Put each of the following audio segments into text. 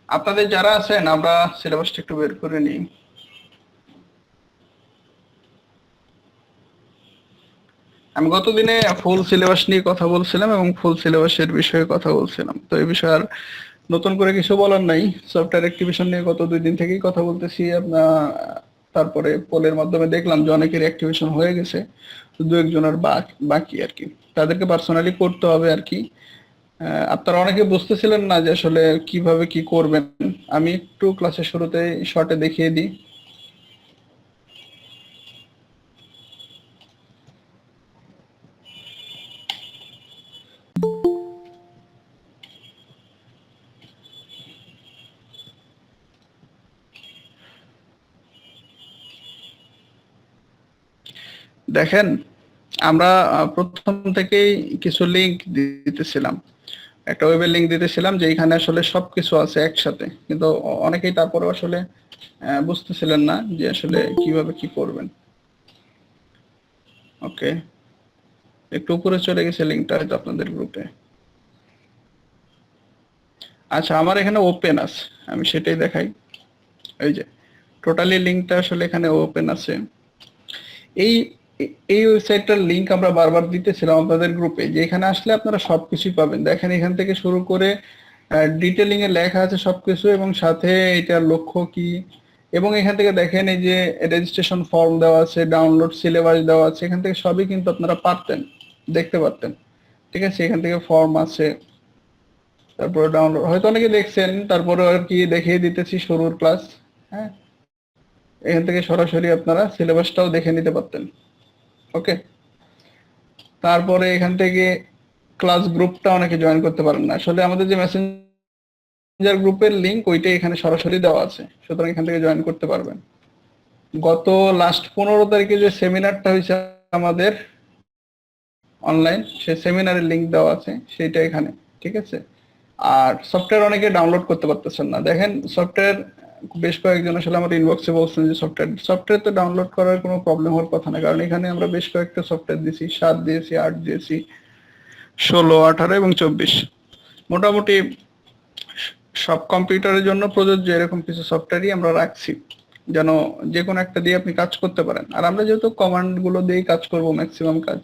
আপনাদের যারা আছেন আমরা সিলেবাসটা একটু বের করে নিই। আমি গতদিনে ফুল সিলেবাস নিয়ে কথা বলছিলাম এবং ফুল সিলেবাসের বিষয়ে কথা বলছিলাম, তো এই বিষয়ে আর নতুন করে কিছু বলার নাই। সফটওয়্যার অ্যাক্টিভেশন নিয়ে গত 2 দিন থেকেই কথা বলতেছি আপনার। তারপরে পোলের মাধ্যমে দেখলাম যে অনেকের অ্যাক্টিভেশন হয়ে গেছে, তো দু একজনের বাকি আর কি, তাদেরকে পার্সোনালি করতে হবে আর কি। আপনারা অনেকে বুঝতেছিলেন না যে আসলে কিভাবে কি করবেন। আমি একটু ক্লাসের শুরুতে শর্টে দেখিয়ে দিই। দেখেন, আমরা প্রথম থেকেই কিছু লিংক দিতেছিলাম, একটা ওয়েবের লিংক দিতেছিলাম যে এখানে আসলে সবকিছু আছে একসাথে, কিন্তু অনেকেই তারপরে আসলে বুঝতেছিলেন না যে আসলে কিভাবে কি করবেন। ওকে, একটু উপরে চলে গেছে লিংকটা হয়তো আপনাদের গ্রুপে। আচ্ছা, আমার এখানে ওপেন আছে, আমি সেটাই দেখাই। এই যে টোটালি লিংকটা আসলে এখানে ওপেন আছে। এই এই ওয়েবসাইটটার লিংক আমরা বারবার দিতেছিলাম আপনাদের গ্রুপে, যে এখানে আসলে আপনারা সবকিছুই পাবেন। দেখেন এখান থেকে শুরু করে ডিটেলিং এ লেখা আছে সবকিছু, এবং সাথে এটার লক্ষ্য কি, এবং এখান থেকে দেখেন এই যে রেজিস্ট্রেশন ফর্ম দেওয়া আছে, ডাউনলোড সিলেবাস দেওয়া আছে, এখান থেকে সবই কিন্তু আপনারা পারতেন, দেখতে পারতেন। ঠিক আছে, এখান থেকে ফর্ম আছে, তারপরে ডাউনলোড হয়তো অনেকে দেখছেন, তারপরে আর কি দেখিয়ে দিতেছি শুরুর ক্লাস। হ্যাঁ, এখান থেকে সরাসরি আপনারা সিলেবাসটাও দেখে নিতে পারতেন। ওকে, তারপরে এখান থেকে ক্লাস গ্রুপটা অনেকে জয়েন করতে পারেন না, আসলে আমাদের যে মেসেঞ্জার গ্রুপের লিংক ওইটাই এখানে সরাসরি দেওয়া আছে, সুতরাং এখান থেকে জয়েন করতে পারবেন। গত লাস্ট 15 তারিখে যে সেমিনারটা হয়েছে আমাদের অনলাইন, সেই সেমিনারের লিংক দেওয়া আছে সেইটা এখানে। ঠিক আছে, আর সফটওয়্যার অনেকে ডাউনলোড করতে পারতেছেন না। দেখেন সফটওয়্যার বেশ কয়েকজন আসলে আমার ইনবক্সে বলছেন যে সফটওয়্যার তো ডাউনলোড করার কোনো প্রবলেম হওয়ার কথা না, কারণ এখানে আমরা বেশ কয়েকটা সফটওয়্যার দিয়েছি, 7 দিয়েছি, 8 দিয়েছি, 16, 18 এবং 24। মোটামুটি সব কম্পিউটারের জন্য প্রযোজ্য এরকম কিছু সফটওয়্যারই আমরা রাখছি, যেন যে কোনো একটা দিয়ে আপনি কাজ করতে পারেন। আর আমরা যেহেতু কমান্ড গুলো দিয়েই কাজ করব ম্যাক্সিমাম কাজ,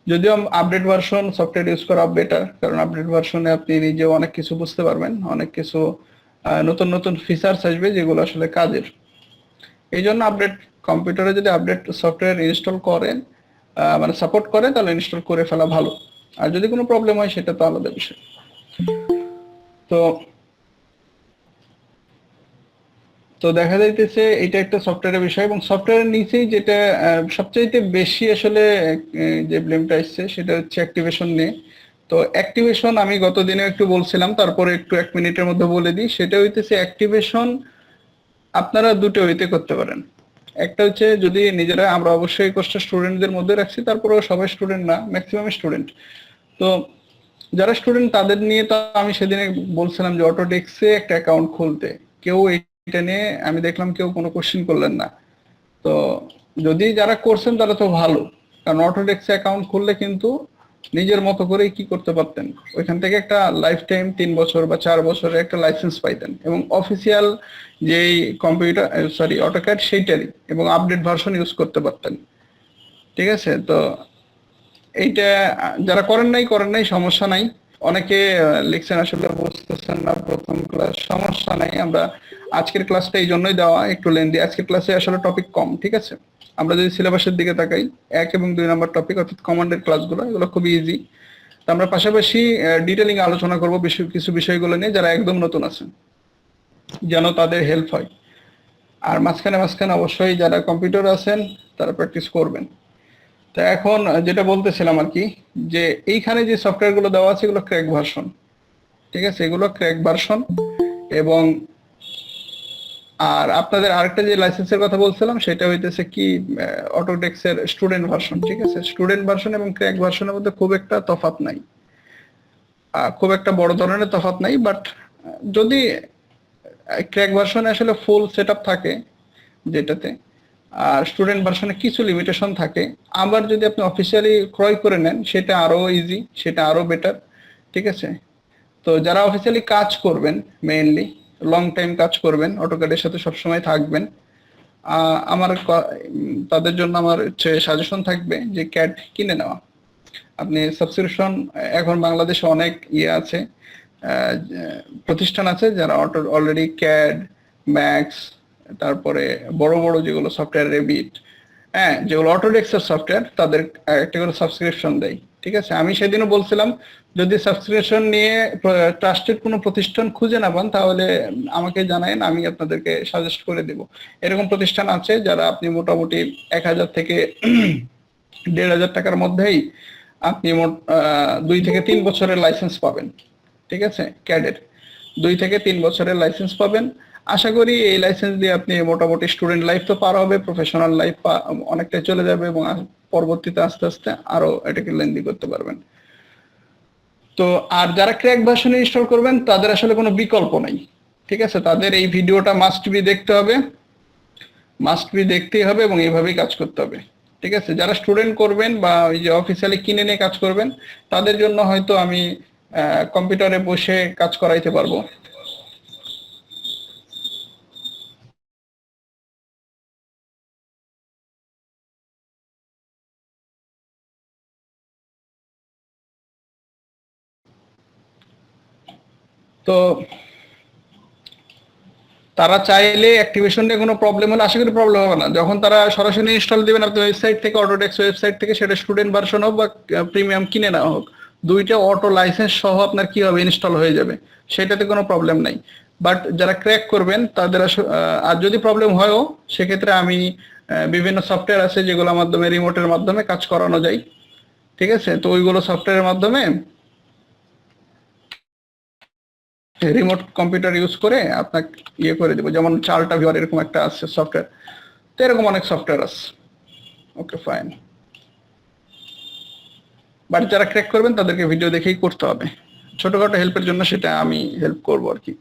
যদিও আপডেট ভার্সন সফটওয়্যার ইউজ করা বেটার, কারণ আপডেট ভার্সনে আপনি নিজেও অনেক কিছু বুঝতে পারবেন, অনেক কিছু নতুন নতুন ফিচার্স আসবে যেগুলো আসলে কাজের। এই জন্য আপডেট কম্পিউটারে যদি আপডেট সফটওয়্যার ইনস্টল করেন, মানে সাপোর্ট করে, তাহলে ইনস্টল করে ফেলা ভালো। আর যদি কোনো প্রবলেম হয় সেটা তো আলাদা বিষয়। তো তো দেখা যাইতেছে এটা একটা সফটওয়্যারের বিষয়, এবং সফটওয়্যারের নিচেই যেটা সবচাইতে বেশি আসলে যে ব্লেমটা আসছে সেটা হচ্ছে অ্যাক্টিভেশন নিয়ে। তো অ্যাক্টিভেশন আমি গত দিনে একটু বলছিলাম, তারপরে একটু 1 মিনিটের মধ্যে বলে দিই। সেটা হইতেছে অ্যাক্টিভেশন আপনারা দুটো হইতে করতে পারেন। একটা হচ্ছে যদি নিজেরা, আমরা অবশ্যই কোর্সটা স্টুডেন্টদের মধ্যে রাখছি, তারপরেও সবাই স্টুডেন্ট না, ম্যাক্সিমাম স্টুডেন্ট। তো যারা স্টুডেন্ট তাদের নিয়ে তো আমি সেদিনে বলছিলাম যে অটোডেস্কে একটা অ্যাকাউন্ট খুলতে, কেউ এটা নিয়ে আমি দেখলাম কেউ কোনো কোশ্চেন করলেন না। তো যদি যারা করছেন তারা তো ভালো, কারণ অটোডেস্কে অ্যাকাউন্ট খুললে কিন্তু নিজের মতো করেই কি করতে পারতেন, ওইখান থেকে একটা লাইফ টাইম 3 বছর বা 4 বছরের একটা লাইসেন্স পাইতেন, এবং অফিসিয়াল যেই কম্পিউটার সরি অটোক্যাড সেইটারই, এবং আপডেট ভার্সন ইউজ করতে পারতেন। ঠিক আছে, তো এইটা যারা করেন নাই সমস্যা নাই। অনেকে লিখছেন আসলে বুঝতেছেন না প্রথম ক্লাস, সমস্যা নাই। আমরা আজকের ক্লাসটা এই জন্যই দেওয়া একটু লেন্দি, আজকের ক্লাসে আসলে টপিক কম। ঠিক আছে, আমরা যদি সিলেবাসের দিকে তাকাই, 1 এবং 2 নম্বর টপিক অর্থাৎ কমান্ডের ক্লাসগুলো এগুলো খুবই ইজি। তো আমরা পাশাপাশি ডিটেলিং আলোচনা করব কিছু বিষয়গুলো নিয়ে, যারা একদম নতুন আছেন যেন তাদের হেল্প হয়। আর মাঝখানে মাঝখানে অবশ্যই যারা কম্পিউটার আছেন তারা প্র্যাকটিস করবেন। তো এখন যেটা বলতেছিলাম আর কি, যে এইখানে যে সফটওয়্যার গুলো দেওয়া আছে এগুলো ক্র্যাক ভার্সন। ঠিক আছে, এগুলো ক্র্যাক ভার্সন। এবং আর আপনাদের আরেকটা যে লাইসেন্সের কথা বলছিলাম সেটা হইতেছে কি অটোডেস্কের স্টুডেন্ট ভার্সন। ঠিক আছে, স্টুডেন্ট ভার্সন এবং ক্র্যাক ভার্সনের মধ্যে খুব একটা তফাৎ নাই, খুব একটা বড় ধরনের তফাৎ নাই। বাট যদি ক্র্যাক ভার্সনে আসলে ফুল সেটআপ থাকে যেটাতে, আর স্টুডেন্ট ভার্সনে কিছু লিমিটেশন থাকে। আবার যদি আপনি অফিসিয়ালি ক্রয় করে নেন সেটা আরো ইজি, সেটা আরো বেটার। ঠিক আছে, তো যারা অফিসিয়ালি কাজ করবেন মেইনলি লং টাইম কাজ করবেন, অটোক্যাডের সাথে সবসময় থাকবেন, আমার তাদের জন্য আমার হচ্ছে সাজেশন থাকবে যে ক্যাড কিনে নেওয়া। আপনি সাবস্ক্রিপশন, এখন বাংলাদেশে অনেক আছে, প্রতিষ্ঠান আছে যারা অলরেডি ক্যাড, ম্যাক্স, তারপরে বড় বড় যেগুলো সফটওয়্যার, রেবিট, হ্যাঁ, যেগুলো অটোডেস্কের সফটওয়্যার, তাদের একটা করে সাবস্ক্রিপশন দেয়। ঠিক আছে, আমি সেদিনও বলছিলাম যদি সাবস্ক্রিপশন নিয়ে ট্রাস্টেড কোনো প্রতিষ্ঠান খুঁজে না পান তাহলে আমাকে জানায়েন, আমি আপনাদেরকে সাজেস্ট করে দেব। এরকম প্রতিষ্ঠান আছে যারা আপনি মোটামুটি 1000 থেকে 1500 টাকার মধ্যেই আপনি মোট 2 থেকে 3 বছরের লাইসেন্স পাবেন। ঠিক আছে, ক্যাডের 2 থেকে 3 বছরের লাইসেন্স পাবেন। আশা করি এই লাইসেন্স দিয়ে আপনি মোটামুটি স্টুডেন্ট লাইফ তো পার হবে, প্রফেশনাল লাইফ অনেকটাই চলে যাবে, এবং পরবর্তীতে আস্তে আস্তে আরো এটাকে লেন্দি করতে পারবেন। তো আর যারা ক্র্যাক ভার্সন ইনস্টল করবেন তাদের আসলে কোনো বিকল্প নাই। ঠিক আছে, তাদের এই ভিডিওটা মাস্ট বি দেখতে হবে, মাস্ট বি দেখতেই হবে, এবং এইভাবেই কাজ করতে হবে। ঠিক আছে, যারা স্টুডেন্ট করবেন বা ওই যে অফিসিয়ালি কিনে নিয়ে কাজ করবেন তাদের জন্য হয়তো আমি কম্পিউটারে বসে কাজ করাইতে পারবো। তো তারা চাইলে অ্যাক্টিভেশন নিয়ে কোনো প্রবলেম হলে আশা করি প্রবলেম হবে না। যখন তারা সরাসরি ইনস্টল দিবেন আপনি ওয়েবসাইট থেকে, অটোডেস্ক ওয়েবসাইট থেকে, সেটা স্টুডেন্ট ভার্সন হোক বা প্রিমিয়াম কিনে নেওয়া হোক, দুইটা অটো লাইসেন্স সহ আপনার কি হবে, ইনস্টল হয়ে যাবে, সেটাতে কোনো প্রবলেম নাই। বাট যারা ক্র্যাক করবেন তাদের আর যদি প্রবলেম হয়ও, সেক্ষেত্রে আমি বিভিন্ন সফটওয়্যার আছে যেগুলোর মাধ্যমে রিমোটের মাধ্যমে কাজ করানো যায়। ঠিক আছে, তো ওইগুলো সফটওয়্যারের মাধ্যমে রিমোট কম্পিউটার ইউজ করে আপনাকে ইয়ে করে দেবো, যেমন চালটা ভিওর এরকম একটা আছে সফটওয়্যার, তো এরকম অনেক সফটওয়্যার আছে। ওকে ফাইন, বাট যারা ক্র্যাক করবেন তাদেরকে ভিডিও দেখেই করতে হবে। ছোটখাটো হেল্পের জন্য সেটা আমি হেল্প করবো আর কি।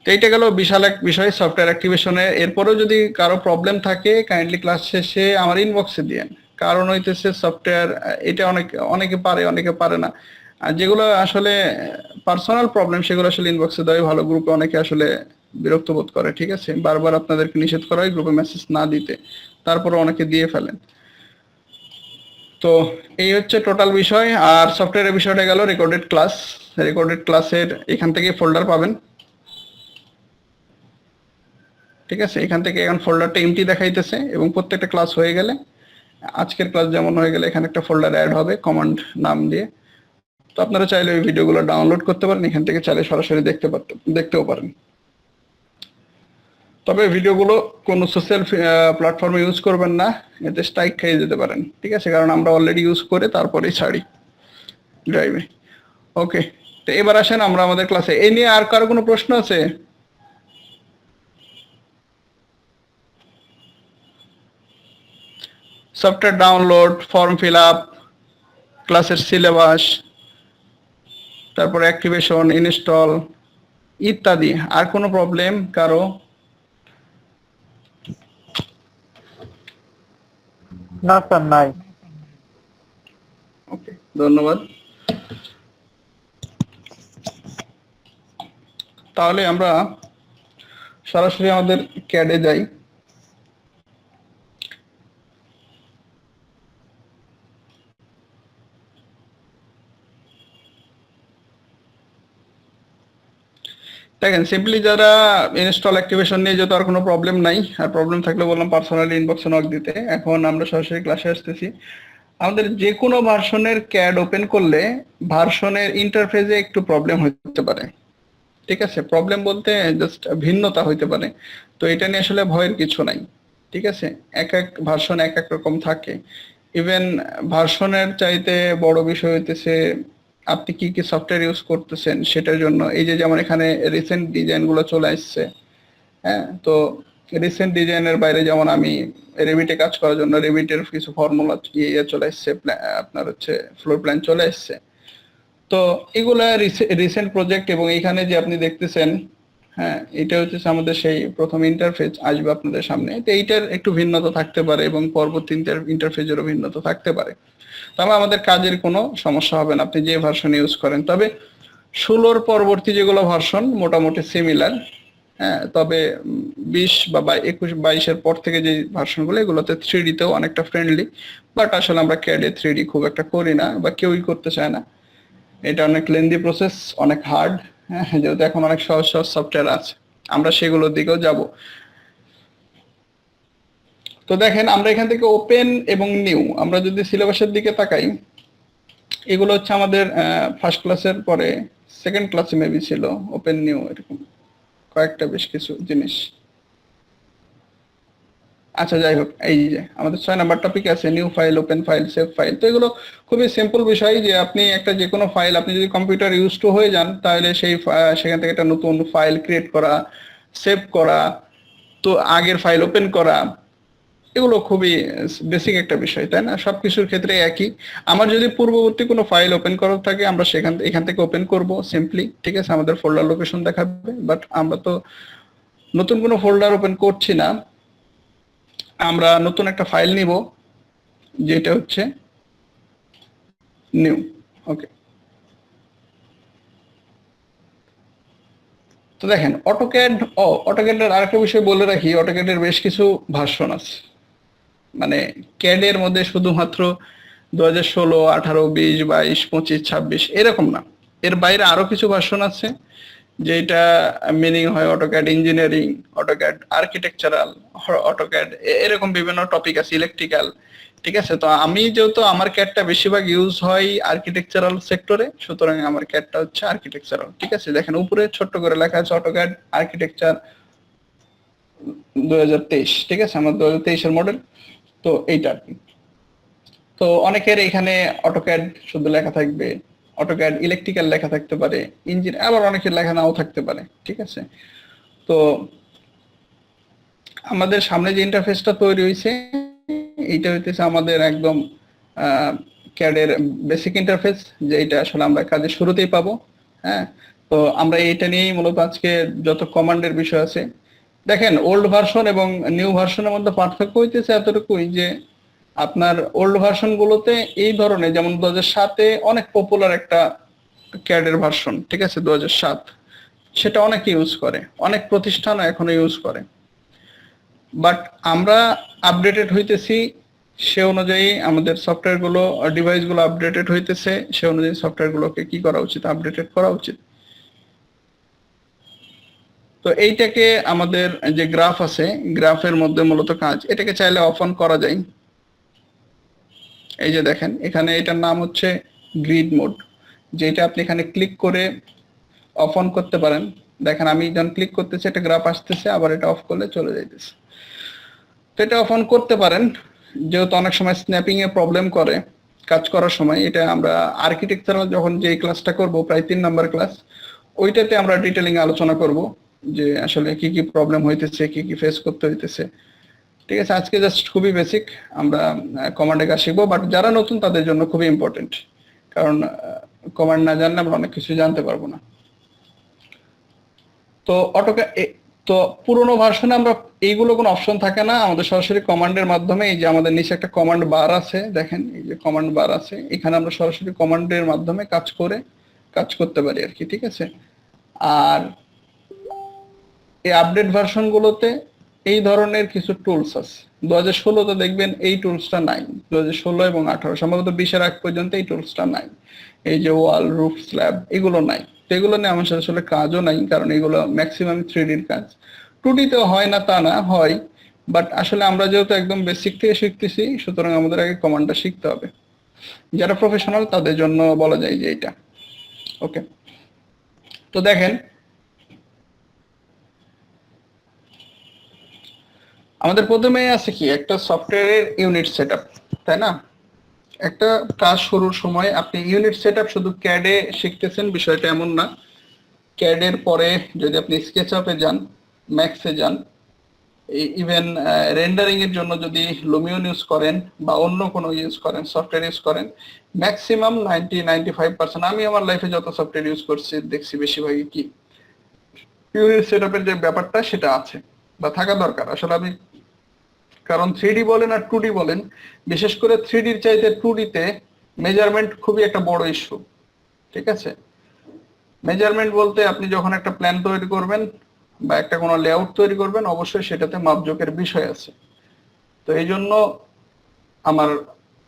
তো এইটা গেল বিশাল এক বিষয় সফটওয়্যার অ্যাক্টিভেশনে। এরপরেও যদি কারো প্রবলেম থাকে কাইন্ডলি ক্লাস শেষে আমার ইনবক্সে দিয়েন। কারণ হইতেছে সফটওয়্যার এটা অনেকে পারে, অনেকে পারে না। আর যেগুলো আসলে পার্সোনাল প্রবলেম সেগুলো আসলে ইনবক্সে দেওয়াই ভালো। গ্রুপে অনেকে আসলে বিরক্ত বোধ করে। ঠিক আছে, বারবার আপনাদেরকে নিষেধ করা হয় গ্রুপে মেসেজ না দিতে, তারপরে অনেকে দিয়ে ফেলেন। তো এই হচ্ছে টোটাল বিষয়। আর সফটওয়্যারের বিষয়টা গেল রেকর্ডেড ক্লাস। রেকর্ডেড ক্লাসের এখান থেকে ফোল্ডার পাবেন। ঠিক আছে, এখান থেকে এখন ফোল্ডারটা এমটি দেখাইতেছে, এবং প্রত্যেকটা ক্লাস হয়ে গেলে, আজকের ক্লাস যেমন হয়ে গেলে, এখানে একটা ফোল্ডার অ্যাড হবে কমান্ড নাম দিয়ে। তো আপনারা চাইলে ওই ভিডিওগুলো ডাউনলোড করতে পারেন, এখান থেকে চাইলে সরাসরি দেখতেও পারেন। তবে ভিডিওগুলো কোনো সোশ্যাল প্ল্যাটফর্মে ইউজ করবেন না, এতে স্ট্রাইক খেয়ে যেতে পারেন। ঠিক আছে, কারণ আমরা অলরেডি ইউজ করে তারপরেই ছাড়ি ড্রাইভে। ওকে, তো এবার আসেন আমরা আমাদের ক্লাসে। এই নিয়ে আর কারো কোনো প্রশ্ন আছে? Software download, form fill up, ক্লাসের সিলেবাস, তারপর অ্যাক্টিভেশন, ইনস্টল ইত্যাদি, আর কোনো প্রবলেম কারো? না স্যার, নাই। ওকে, ধন্যবাদ। তাহলে আমরা সরাসরি আমাদের ক্যাডে যাই। দেখেন, সিম্পলি যারা ইনস্টল অ্যাক্টিভেশন নিয়ে যেহেতু আর কোনো প্রবলেম নাই, আর প্রবলেম থাকলে বললাম পার্সোনালি ইনবক্সে নক দিতে। এখন আমরা সরাসরি ক্লাসে আসতেছি। আমাদের যে কোনো ভার্সনের ক্যাড ওপেন করলে ভার্সনের ইন্টারফেসে একটু প্রবলেম হতে পারে। ঠিক আছে, প্রবলেম বলতে জাস্ট ভিন্নতা হইতে পারে। তো এটা নিয়ে আসলে ভয়ের কিছু নাই। ঠিক আছে, এক এক ভার্সন এক এক রকম থাকে। ইভেন ভার্সনের চাইতে বড় বিষয় হইতেছে আপনি কি কি সফটওয়্যার ইউজ করতেছেন সেটার জন্য। এই যে যেমন এখানে রিসেন্ট ডিজাইন গুলো চলে আসছে, হ্যাঁ, তো রিসেন্ট ডিজাইনের বাইরে যেমন আমি রেভিটে কাজ করার জন্য রেভিটের কিছু ফর্মুলা ইয়ে চলে আসছে, আপনার হচ্ছে ফ্লোর প্ল্যান চলে আসছে। তো এগুলা রিসেন্ট প্রজেক্ট, এবং এখানে যে আপনি দেখতেছেন, হ্যাঁ, এটা হচ্ছে আমাদের সেই প্রথম ইন্টারফেস আসবে আপনাদের সামনে। তো এইটার একটু ভিন্নতা থাকতে পারে, এবং পরবর্তী ইন্টারফেসেরও ভিন্নতা থাকতে পারে। তবে আমাদের কাজের কোনো সমস্যা হবে না আপনি যে ভার্সন ইউজ করেন। তবে 16 পরবর্তী যেগুলো ভার্সন মোটামুটি সিমিলার, হ্যাঁ, তবে 20 বা 21 22 পর থেকে যে ভার্সনগুলো এগুলোতে 3D তেও অনেকটা ফ্রেন্ডলি, বাট আসলে আমরা ক্যাডে 3D খুব একটা করি না বা কেউই করতে চায় না। এটা অনেক লেন্দি প্রসেস, অনেক হার্ড, হ্যাঁ, যেহেতু এখন অনেক সহজ সহজ সফটওয়্যার আছে, আমরা সেগুলোর দিকেও যাব। তো দেখেন আমরা এখান থেকে ওপেন এবং নিউ, আমরা যদি সিলেবাসের দিকে তাকাই, এগুলো হচ্ছে আমাদের ফার্স্ট ক্লাসের পরে সেকেন্ড ক্লাসে মেবি ছিল ওপেন নিউ, এরকম কয়েকটা বেশ কিছু জিনিস। আচ্ছা যাই হোক, এই যে আমাদের 6 নাম্বার টপিক আছে new file, open file, save file. তো এগুলো খুবই সিম্পল বিষয় যে আপনি একটা যে কোনো ফাইল, আপনি যদি কম্পিউটার ইউজ টু হয়ে যান তাহলে সেখান থেকে একটা নতুন ফাইল ক্রিয়েট করা, সেভ করা, তো আগের ফাইল ওপেন করা, এগুলো খুবই বেসিক একটা বিষয়, তাই না? সবকিছুর ক্ষেত্রে একই। আমার যদি পূর্ববর্তী কোনো ফাইল ওপেন করার থাকে, আমরা এখান থেকে ওপেন করব সিম্পলি, ঠিক আছে? আমাদের ফোল্ডার লোকেশন দেখাবে, বাট আমরা তো নতুন কোনো ফোল্ডার ওপেন করছি না, আমরা নতুন একটা ফাইল নিব যেটা হচ্ছে নিউ। ওকে, তো দেখেন অটোক্যাড, অটোক্যাডের আরেকটা বিষয় বলে রাখি, অটোক্যাডের বেশ কিছু ভার্সন আছে। মানে ক্যাডের মধ্যে শুধুমাত্র 2016, 18, 20, 22, 25, 26 এরকম না, এর বাইরে আরো কিছু ভার্সন আছে, যেটা মিনিং হয় AutoCAD engineering, AutoCAD architectural, AutoCAD, এরকম বিভিন্ন টপিক আছে, ইলেকট্রিক্যাল, ঠিক আছে? তো আমি যেহেতু আমার ক্যাডটা বেশিরভাগ ইউজ হয় আর্কিটেকচারাল সেক্টরে, সুতরাং আমার ক্যাডটা হচ্ছে আর্কিটেকচারাল, ঠিক আছে? দেখেন উপরে ছোট্ট করে লেখা আছে অটোক্যাড আর্কিটেকচার 2023, ঠিক আছে? আমার 2023 মডেল, তো এইটা আর কি। তো অনেকের এখানে অটোক্যাড শুধু লেখা থাকবে, অটোক্যাড ইলেকট্রিক্যাল লেখা থাকতে পারে, ইঞ্জিন, আবার অনেকের লেখা নাও থাকতে পারে, ঠিক আছে? তো আমাদের সামনে যে ইন্টারফেসটা তৈরি হয়েছে, এইটা হইতেছে আমাদের একদম ক্যাডের বেসিক ইন্টারফেস, যেটা আসলে আমরা কাজের শুরুতেই পাবো, হ্যাঁ। তো আমরা এইটা নিয়েই মূলত আজকে যত কমান্ডের বিষয় আছে। দেখেন ওল্ড ভার্সন এবং নিউ ভার্সনের মধ্যে পার্থক্য হইতেছে এতটুকুই যে আপনার ওল্ড ভার্সন গুলোতে এই ধরনের, যেমন 2007-এ অনেক পপুলার একটা ক্যাডের ভার্সন, ঠিক আছে? 2007, সেটা অনেকে ইউজ করে, অনেক প্রতিষ্ঠানও এখনো ইউজ করে, বাট আমরা আপডেটেড হইতেছি, সে অনুযায়ী আমাদের সফটওয়্যার গুলো, ডিভাইস গুলো আপডেটেড হইতেছে, সে অনুযায়ী সফটওয়্যার গুলোকে কি করা উচিত, আপডেটেড করা উচিত। তো এইটাকে আমাদের যে গ্রাফ আছে, গ্রাফের মধ্যে মূলত কাজ, এটাকে চাইলে অফ অন করা যায়। এই যে দেখেন এখানে এটার নাম হচ্ছে গ্রিড মোড, যেটা আপনি এখানে ক্লিক করে অফ অন করতে পারেন। দেখেন আমি যখন ক্লিক করতেছি একটা গ্রাফ আসতেছে, আবার এটা অফ করলে চলে যাইতেছে। তো এটা অফ অন করতে পারেন, যেহেতু অনেক সময় স্ন্যাপিং এ প্রবলেম করে কাজ করার সময়। এটা আমরা আর্কিটেকচারাল যখন যে ক্লাসটা করব, প্রায় 3 নাম্বার ক্লাস, ওইটাতে আমরা ডিটেলিং আলোচনা করব যে আসলে কি কি প্রবলেম হইতেছে, কি কি ফেস করতে হইতেছে, ঠিক আছে? আজকে জাস্ট খুবই বেসিক আমরা কমান্ডে কাজ শিখবো, বাট যারা নতুন তাদের জন্য খুবই ইম্পর্টেন্ট, কারণ কমান্ড না জানলে আমরা অনেক কিছু জানতে পারবো না। তো তো পুরোনো ভার্সনে আমরা এইগুলো কোনো অপশন থাকে না, আমাদের সরাসরি কমান্ডের মাধ্যমে, এই যে আমাদের নিচে একটা কমান্ড বার আছে, দেখেন এই যে কমান্ড বার আছে, এখানে আমরা সরাসরি কমান্ডের মাধ্যমে কাজ করতে পারি আর কি, ঠিক আছে? আর এই আপডেট ভার্সন গুলোতে এই ধরনের কিছু টুলস আছে। 2016-তে দেখবেন এই টুলসটা নাই, 2016 এবং 18, সম্ভবত 20-এর আগ পর্যন্ত এই টুলসটা নাই। এই যে ওয়াল, রুফ, স্ল্যাব, এগুলো নাই। তো এগুলো নিয়ে আমার আসলে কাজও নাই, কারণ এগুলো ম্যাক্সিমাম 3D-র কাজ। 2D-তেও হয় না তা না, হয়, বাট আসলে আমরা যেহেতু একদম বেসিক থেকে শিখতেছি, সুতরাং আমাদের আগে কমান্ডটা শিখতে হবে। যারা প্রফেশনাল তাদের জন্য বলা যায় যে এটা ওকে। তো দেখেন আমাদের প্রথমে আছে কি, একটা সফটওয়্যারের ইউনিট সেটআপ, তাই না? একটা কাজ শুরুর সময় আপনি ইউনিট সেটআপ শুধু ক্যাডে শিখতেছেন বিষয়টা এমন না। ক্যাডের পরে যদি আপনি স্কেচআপে যান, ম্যাক্সে যান, ইভেন রেন্ডারিং এর জন্য যদি লুমিয়ন ইউজ করেন বা অন্য কোনো ইউজ করেন, সফটওয়্যার ইউজ করেন, ম্যাক্সিমাম 90-95%, আমি আমার লাইফে যত সফটওয়্যার ইউজ করছি দেখছি বেশিরভাগই কি ইউনিট সেটআপের যে ব্যাপারটা সেটা আছে বা থাকা দরকার আসলে। আমি কারণ 3D বলেন আর 2D বলেন, বিশেষ করে 3Dর চাইতে 2Dতে মেজারমেন্ট খুবই একটা বড় ইস্যু, ঠিক আছে? মেজারমেন্ট বলতে আপনি যখন একটা প্ল্যান তৈরি করবেন বা একটা কোনো লেআউট তৈরি করবেন, অবশ্যই সেটাতে মাপজোকের বিষয় আছে। তো এই জন্য আমার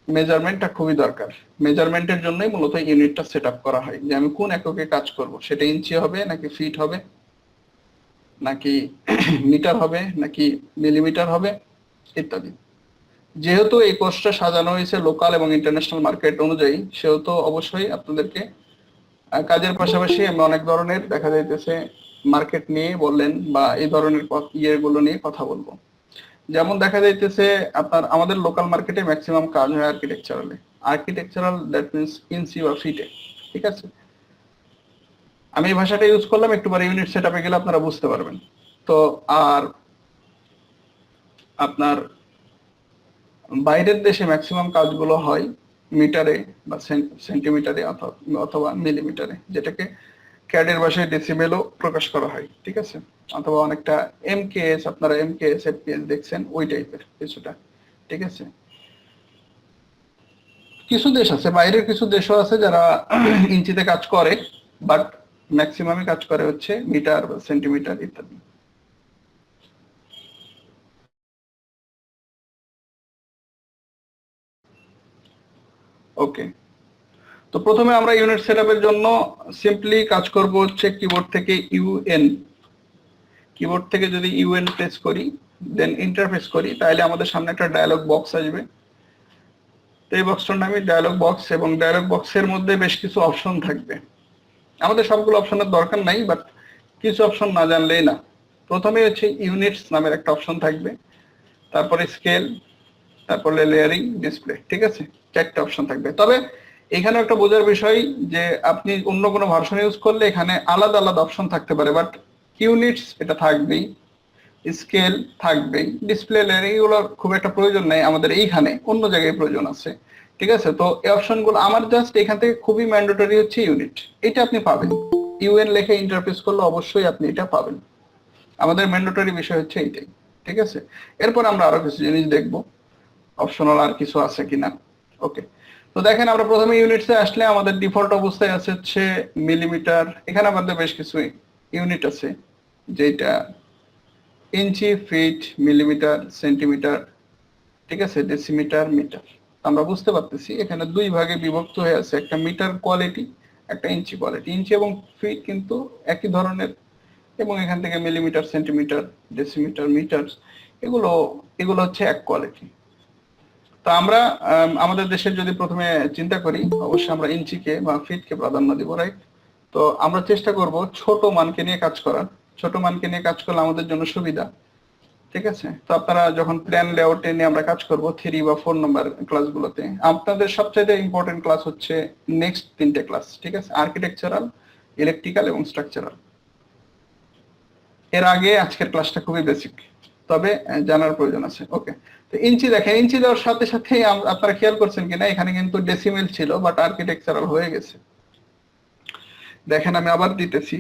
মেজারমেন্টটা খুবই দরকার। মেজারমেন্টের জন্যই মূলত ইউনিটটা সেট আপ করা হয়, যে আমি কোন এককে কাজ করব, সেটা ইঞ্চি হবে নাকি ফিট হবে নাকি মিটার হবে নাকি মিলিমিটার হবে ইত্যাদি। যেহেতু এই কোর্সটা সাজানো হয়েছে লোকাল এবং ইন্টারন্যাশনাল মার্কেট অনুযায়ী, সেহেতু অবশ্যই আপনাদেরকে কাজের পাশাপাশি আমি অনেক ধরনের দেখা যাইতেছে মার্কেট নিয়ে বললেন বা এই ধরনের ইয়েগুলো নিয়ে কথা বলবো। যেমন দেখা যাইতেছে আপনার আমাদের লোকাল মার্কেটে ম্যাক্সিমাম কাজ হয় আর্কিটেকচারালে। আর্কিটেকচারাল দ্যাট মিনস ইঞ্চি বা ফিটে, ঠিক আছে। আমি এই ভাষাটা ইউজ করলাম, একটু পরে ইউনিট সেট আপে গেলে আপনারা বুঝতে পারবেন। তো আর আপনার বাইরের দেশে ম্যাক্সিমাম কাজগুলো হয় মিটারে বা সেন্টিমিটারে অথবা মিলিমিটারে, যেটাকে ক্যাডের ভাষায় ডেসিমেলও প্রকাশ করা হয়, ঠিক আছে। অথবা অনেকটা এমকেএস, আপনারা এমকেএস এফপিএস দেখছেন ওই টাইপের কিছুটা, ঠিক আছে। কিছু দেশ আছে, বাইরের কিছু দেশও আছে যারা ইঞ্চিতে কাজ করে, বাট ম্যাক্সিমামে কাজ করে হচ্ছে মিটার বা সেন্টিমিটার ইত্যাদি। ওকে, তো প্রথমে আমরা ইউনিট সেটআপের জন্য সিম্পলি কাজ করব হচ্ছে কিবোর্ড থেকে ইউএন, কিবোর্ড থেকে যদি ইউএন প্রেস করি দেন ইন্টারফেস করি, তাহলে আমাদের সামনে একটা ডায়ালগ বক্স আসবে। তো এই বক্সটার নামই ডায়ালগ বক্স, এবং ডায়ালগ বক্সের মধ্যে বেশ কিছু অপশন থাকবে। আমাদের সবগুলো অপশনের দরকার নাই, বাট কিছু অপশন না জানলেই না। প্রথমে হচ্ছে ইউনিটস নামের একটা অপশন থাকবে, তারপরে স্কেল, তারপরে লেয়ারিং, ডিসপ্লে, ঠিক আছে। চারটা অপশন থাকবে। তবে এখানে একটা বোঝার বিষয় যে আপনি অন্য কোনো ভার্সন ইউজ করলে এখানে আলাদা আলাদা অপশন থাকতে পারে, বাট ইউনিটস এটা থাকবেই, স্কেল থাকবেই, ডিসপ্লে লেয়ারিং এগুলোর খুব একটা প্রয়োজন নেই আমাদের, এইখানে অন্য জায়গায় প্রয়োজন আছে, ঠিক আছে। তো এই অপশনগুলো আমার জাস্ট এখান থেকে খুবই ম্যান্ডেটরি হচ্ছে ইউনিট, এটা আপনি পাবেন। ইউএন লেখে ইন্টারফেস করলে অবশ্যই আপনি এটা পাবেন। আমাদের ম্যান্ডেটরি বিষয় হচ্ছে এইটাই, ঠিক আছে। এরপর আমরা আরো কিছু জিনিস দেখবো অপশনাল আর কিছু আছে কিনা। ওকে, তো দেখেন আমরা প্রথমে ইউনিটসে আসলে আমাদের ডিফল্ট অবস্থায় আছে হচ্ছে মিলিমিটার। এখানে আমাদের বেশ কিছু ইউনিট আছে, যেটা ইঞ্চি, ফিট, মিলিমিটার, সেন্টিমিটার, ঠিক আছে, ডেসিমিটার, মিটার। আমরা বুঝতে পারতেছি এখানে দুই ভাগে বিভক্ত হয়ে আছে, একটা মিটার কোয়ালিটি, একটা ইঞ্চি কোয়ালিটি। ইঞ্চি এবং ফিট কিন্তু একই ধরনের, এবং এখান থেকে মিলিমিটার, সেন্টিমিটার, ডেসিমিটার, মিটার, এগুলো এগুলো হচ্ছে এক কোয়ালিটি। তো আমরা আমাদের দেশের যদি প্রথমে চিন্তা করি, অবশ্যই আমরা ইঞ্চিকে বা ফিটকে প্রাধান্য দিব, রাইট। তো আমরা চেষ্টা করব ছোট মানকে নিয়ে কাজ করার। ছোট মানকে নিয়ে কাজ করলে আমাদের জন্য সুবিধা, ঠিক আছে। তো আপনারা যখন প্ল্যান লেআউটে নিয়ে আমরা কাজ করব 3 বা 4 নম্বর ক্লাসগুলোতে, আপনাদের সবচেয়ে ইম্পর্টেন্ট ক্লাস হচ্ছে নেক্সট 3টে ক্লাস, ঠিক আছে, আর্কিটেকচারাল, ইলেকট্রিক্যাল এবং স্ট্রাকচারাল। এর আগে আজকের ক্লাসটা খুবই বেসিক, তবে জানার প্রয়োজন আছে। ওকে, তো ইঞ্চি দেখেন, ইঞ্চি দেওয়ার সাথে সাথে আপনারা খেয়াল করছেন কিনা এখানে কিন্তু ডেসিমেল ছিল, বাট আর্কিটেকচারাল হয়ে গেছে। দেখেন আমি আবার দিতেছি,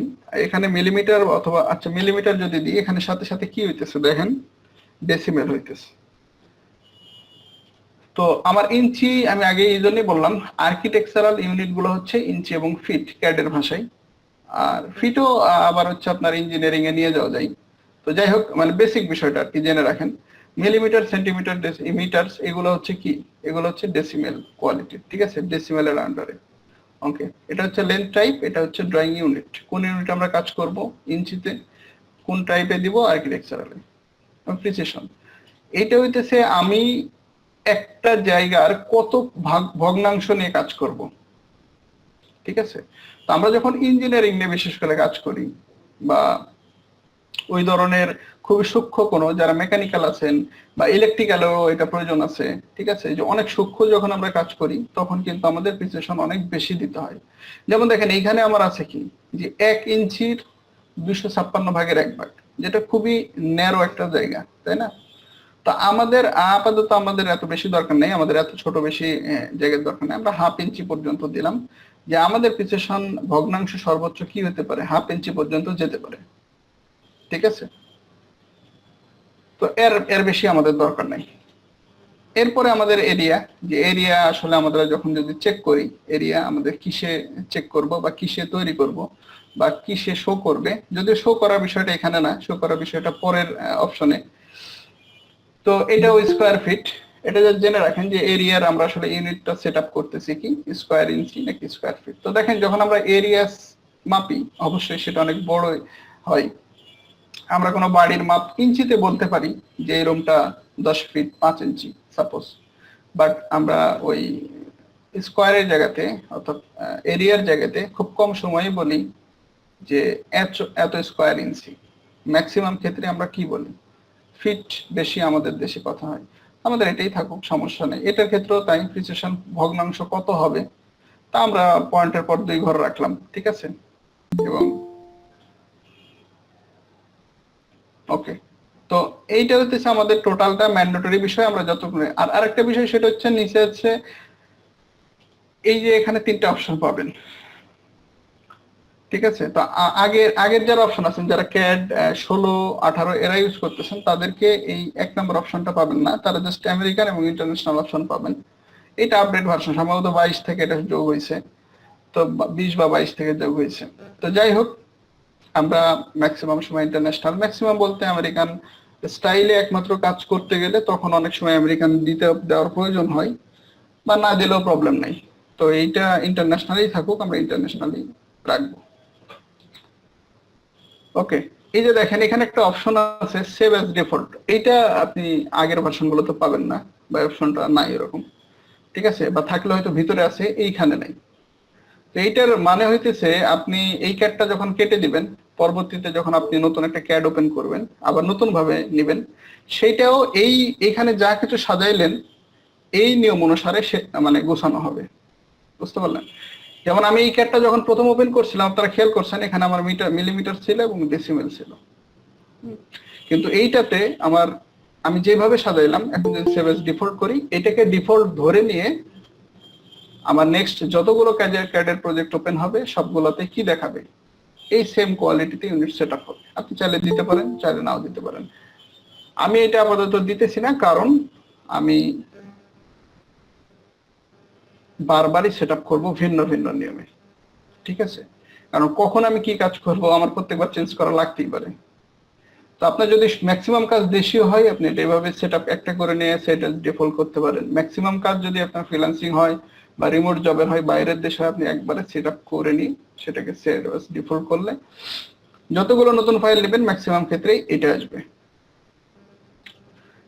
এখানে মিলিমিটার অথবা আচ্ছা মিলিমিটার যদি দিই, এখানে সাথে সাথে কি হইতেছে দেখেন, ডেসিমেল হইতেছে। তো আমার ইঞ্চি আমি আগে এই জন্যই বললাম, আর্কিটেকচারাল ইউনিট গুলো হচ্ছে ইঞ্চি এবং ফিট ক্যাডের ভাষায়, আর ফিটও আবার হচ্ছে আপনার ইঞ্জিনিয়ারিং এ নিয়ে যাওয়া যায়। তো যাই হোক, মানে বেসিক বিষয়টা আর কি জেনে রাখেন। মিলিমিটার, সেন্টিমিটার, মিটার্স, এগুলো হচ্ছে কি, এগুলো হচ্ছে ডেসিমেল কোয়ালিটি, ঠিক আছে, ডেসিমেলের আন্ডারে। ওকে, এটা হচ্ছে লেন্থ টাইপ, এটা হচ্ছে ড্রয়িং ইউনিট। কোন ইউনিট আমরা কাজ করব ইঞ্চিতে, কোন টাইপে দিব আর্কিটেকচারালে, প্রিসিশন। এইটা হইতেছে আমি একটা জায়গার কত ভগ্নাংশ নিয়ে কাজ করব, ঠিক আছে। তো আমরা যখন ইঞ্জিনিয়ারিং নিয়ে বিশেষ করে কাজ করি, বা ওই ধরনের খুবই সূক্ষ্ম কোনো, যারা মেকানিক্যাল আছেন বা ইলেকট্রিক্যালেও এটা প্রয়োজন আছে, ঠিক আছে, যে অনেক সূক্ষ্ম যখন আমরা কাজ করি তখন কিন্তু আমাদের প্রিসিশন অনেক বেশি দিতে হয়। যেমন দেখেন এইখানে আমার আছে কি, যে 1 ইঞ্চির 256 ভাগের 1 ভাগ, যেটা খুবই ন্যারো একটা জায়গা, তাই না। তো আমাদের আপাতত আমাদের এত বেশি দরকার নেই, আমাদের এত ছোট বেশি জায়গার দরকার নেই, আমরা 1/2 ইঞ্চি পর্যন্ত দিলাম, যে আমাদের প্রিসিশন ভগ্নাংশ সর্বোচ্চ কি হতে পারে, 1/2 ইঞ্চি পর্যন্ত যেতে পারে, ঠিক আছে। তো এর এর বেশি আমাদের দরকার নাই। এরপরে আমাদের এরিয়া, যে এরিয়া আসলে আমাদের যখন যদি চেক করি, এরিয়া আমাদের কিসে চেক করব বা কিসে তৈরি করব, বা কি সে শো করবে, যদিও শো করার বিষয়টা এখানে না, শো করার বিষয়টা পরের অপশনে। তো এটাও স্কোয়ার ফিট। এটা যদি জেনে রাখেন যে এরিয়ার আমরা আসলে ইউনিটটা সেট আপ করতেছি কি স্কোয়ার ইঞ্চি নাকি স্কোয়ার ফিট। তো দেখেন যখন আমরা এরিয়া মাপি অবশ্যই সেটা অনেক বড় হয়। আমরা কোনো বাড়ির মাপ ইঞ্চিতে বলতে পারি যে এই রুমটা 10 ফিট 5 ইঞ্চি সাপোজ, বাট আমরা ওই স্কোয়ারের জায়গাতে অর্থাৎ এরিয়ার জায়গাতে খুব কম সময়ে বলি যে এত এত স্কোয়ার ইঞ্চি। ম্যাক্সিমাম ক্ষেত্রে আমরা কি বলি, ফিট বেশি আমাদের দেশে কথা হয়। আমাদের এটাই থাকুক, সমস্যা নেই। এটার ক্ষেত্রেও তাই, প্রিসিশন ভগ্নাংশ কত হবে তা আমরা পয়েন্টের পর 2 ঘর রাখলাম, ঠিক আছে। এবং ওকে, তো এইটা হচ্ছে আমাদের টোটালটা ম্যান্ডেটরি বিষয়। আমরা যতক্ষণ আর আরেকটা বিষয় সেটা হচ্ছে নিচে হচ্ছে এই যে এখানে 3টা অপশন পাবেন, ঠিক আছে। তো আগের যারা অপশন আছেন, যারা ক্যাড 16 18 এরা ইউজ করতেছেন, তাদেরকে এই 1 নম্বর অপশনটা পাবেন না, তারা জাস্ট আমেরিকান এবং ইন্টারন্যাশনাল অপশন পাবেন। এটা আপডেট ভার্সন, সম্ভবত 22 থেকে এটা যোগ হয়েছে, তো 20 বা 22 থেকে যোগ হয়েছে। তো যাই হোক, আমরা ম্যাক্সিমাম সময় ইন্টারন্যাশনাল, ম্যাক্সিমাম বলতে আমেরিকান স্টাইলে একমাত্র কাজ করতে গেলে তখন অনেক সময় আমেরিকান দেওয়ার প্রয়োজন হয়, বা না দিলেও প্রবলেম নাই। তো এইটা ইন্টারন্যাশনালি থাকুক, আমরা ইন্টারন্যাশনালি রাখবো। ওকে, এই যে দেখেন এখানে একটা অপশন আছে সেভ অ্যাজ ডিফল্ট। এইটা আপনি আগের ভার্সন গুলোতে পাবেন না, বা অপশনটা নাই এরকম, ঠিক আছে, বা থাকলে হয়তো ভিতরে আছে এইখানে নাই। তো এইটার মানে হইতেছে আপনি এই ক্যাডটা যখন কেটে দিবেন, পরবর্তীতে যখন আপনি নতুন একটা ক্যাড ওপেন করবেন আবার নতুন ভাবে নিবেন, সেইটাও এইখানে যা কিছু সাজাইলেন এই নিয়ম অনুসারে মানে গোছানো হবে, বুঝতে পারলেন। যেমন আমি এই ক্যাডটা যখন প্রথম ওপেন করছিলাম, আপনারা খেয়াল করছেন এখানে আমার মিলিমিটার ছিল এবং ডেসিমেল ছিল, কিন্তু এইটাতে আমি যেভাবে সাজাইলাম, এখন যদি সেভ এজ ডিফল্ট করি, এটাকে ডিফল্ট ধরে নিয়ে আমার নেক্সট যতগুলো ক্যাডের প্রজেক্ট ওপেন হবে সবগুলোতে কি দেখাবে, এই সেম কোয়ালিটিতে ইউনিট সেট আপ হবে। আপনি চাইলে দিতে পারেন, চাইলে নাও দিতে পারেন। আমি এটা আপাতত দিতেছি না, কারণ আমি বারবারই সেট আপ করবো ভিন্ন ভিন্ন নিয়মে, ঠিক আছে। কারণ কখন আমি কি কাজ করব আমার প্রত্যেকবার চেঞ্জ করা লাগতেই পারে। তো আপনার যদি ম্যাক্সিমাম কাজ দেশীয় হয়, আপনি এটা এভাবে সেট আপ একটা করে নিয়ে সেটা ডিফল্ট করতে পারেন। ম্যাক্সিমাম কাজ যদি আপনার ফ্রিল্যান্সিং হয় বা রিমোট জবের হয়, বাইরের দেশে হয়, আপনি একবারে সেট আপ করে নিয়ে সেটাকে সেট ডিফল্ট করলে যতগুলো নতুন ফাইল নেবেন ম্যাক্সিমাম ক্ষেত্রেই এটা আসবে।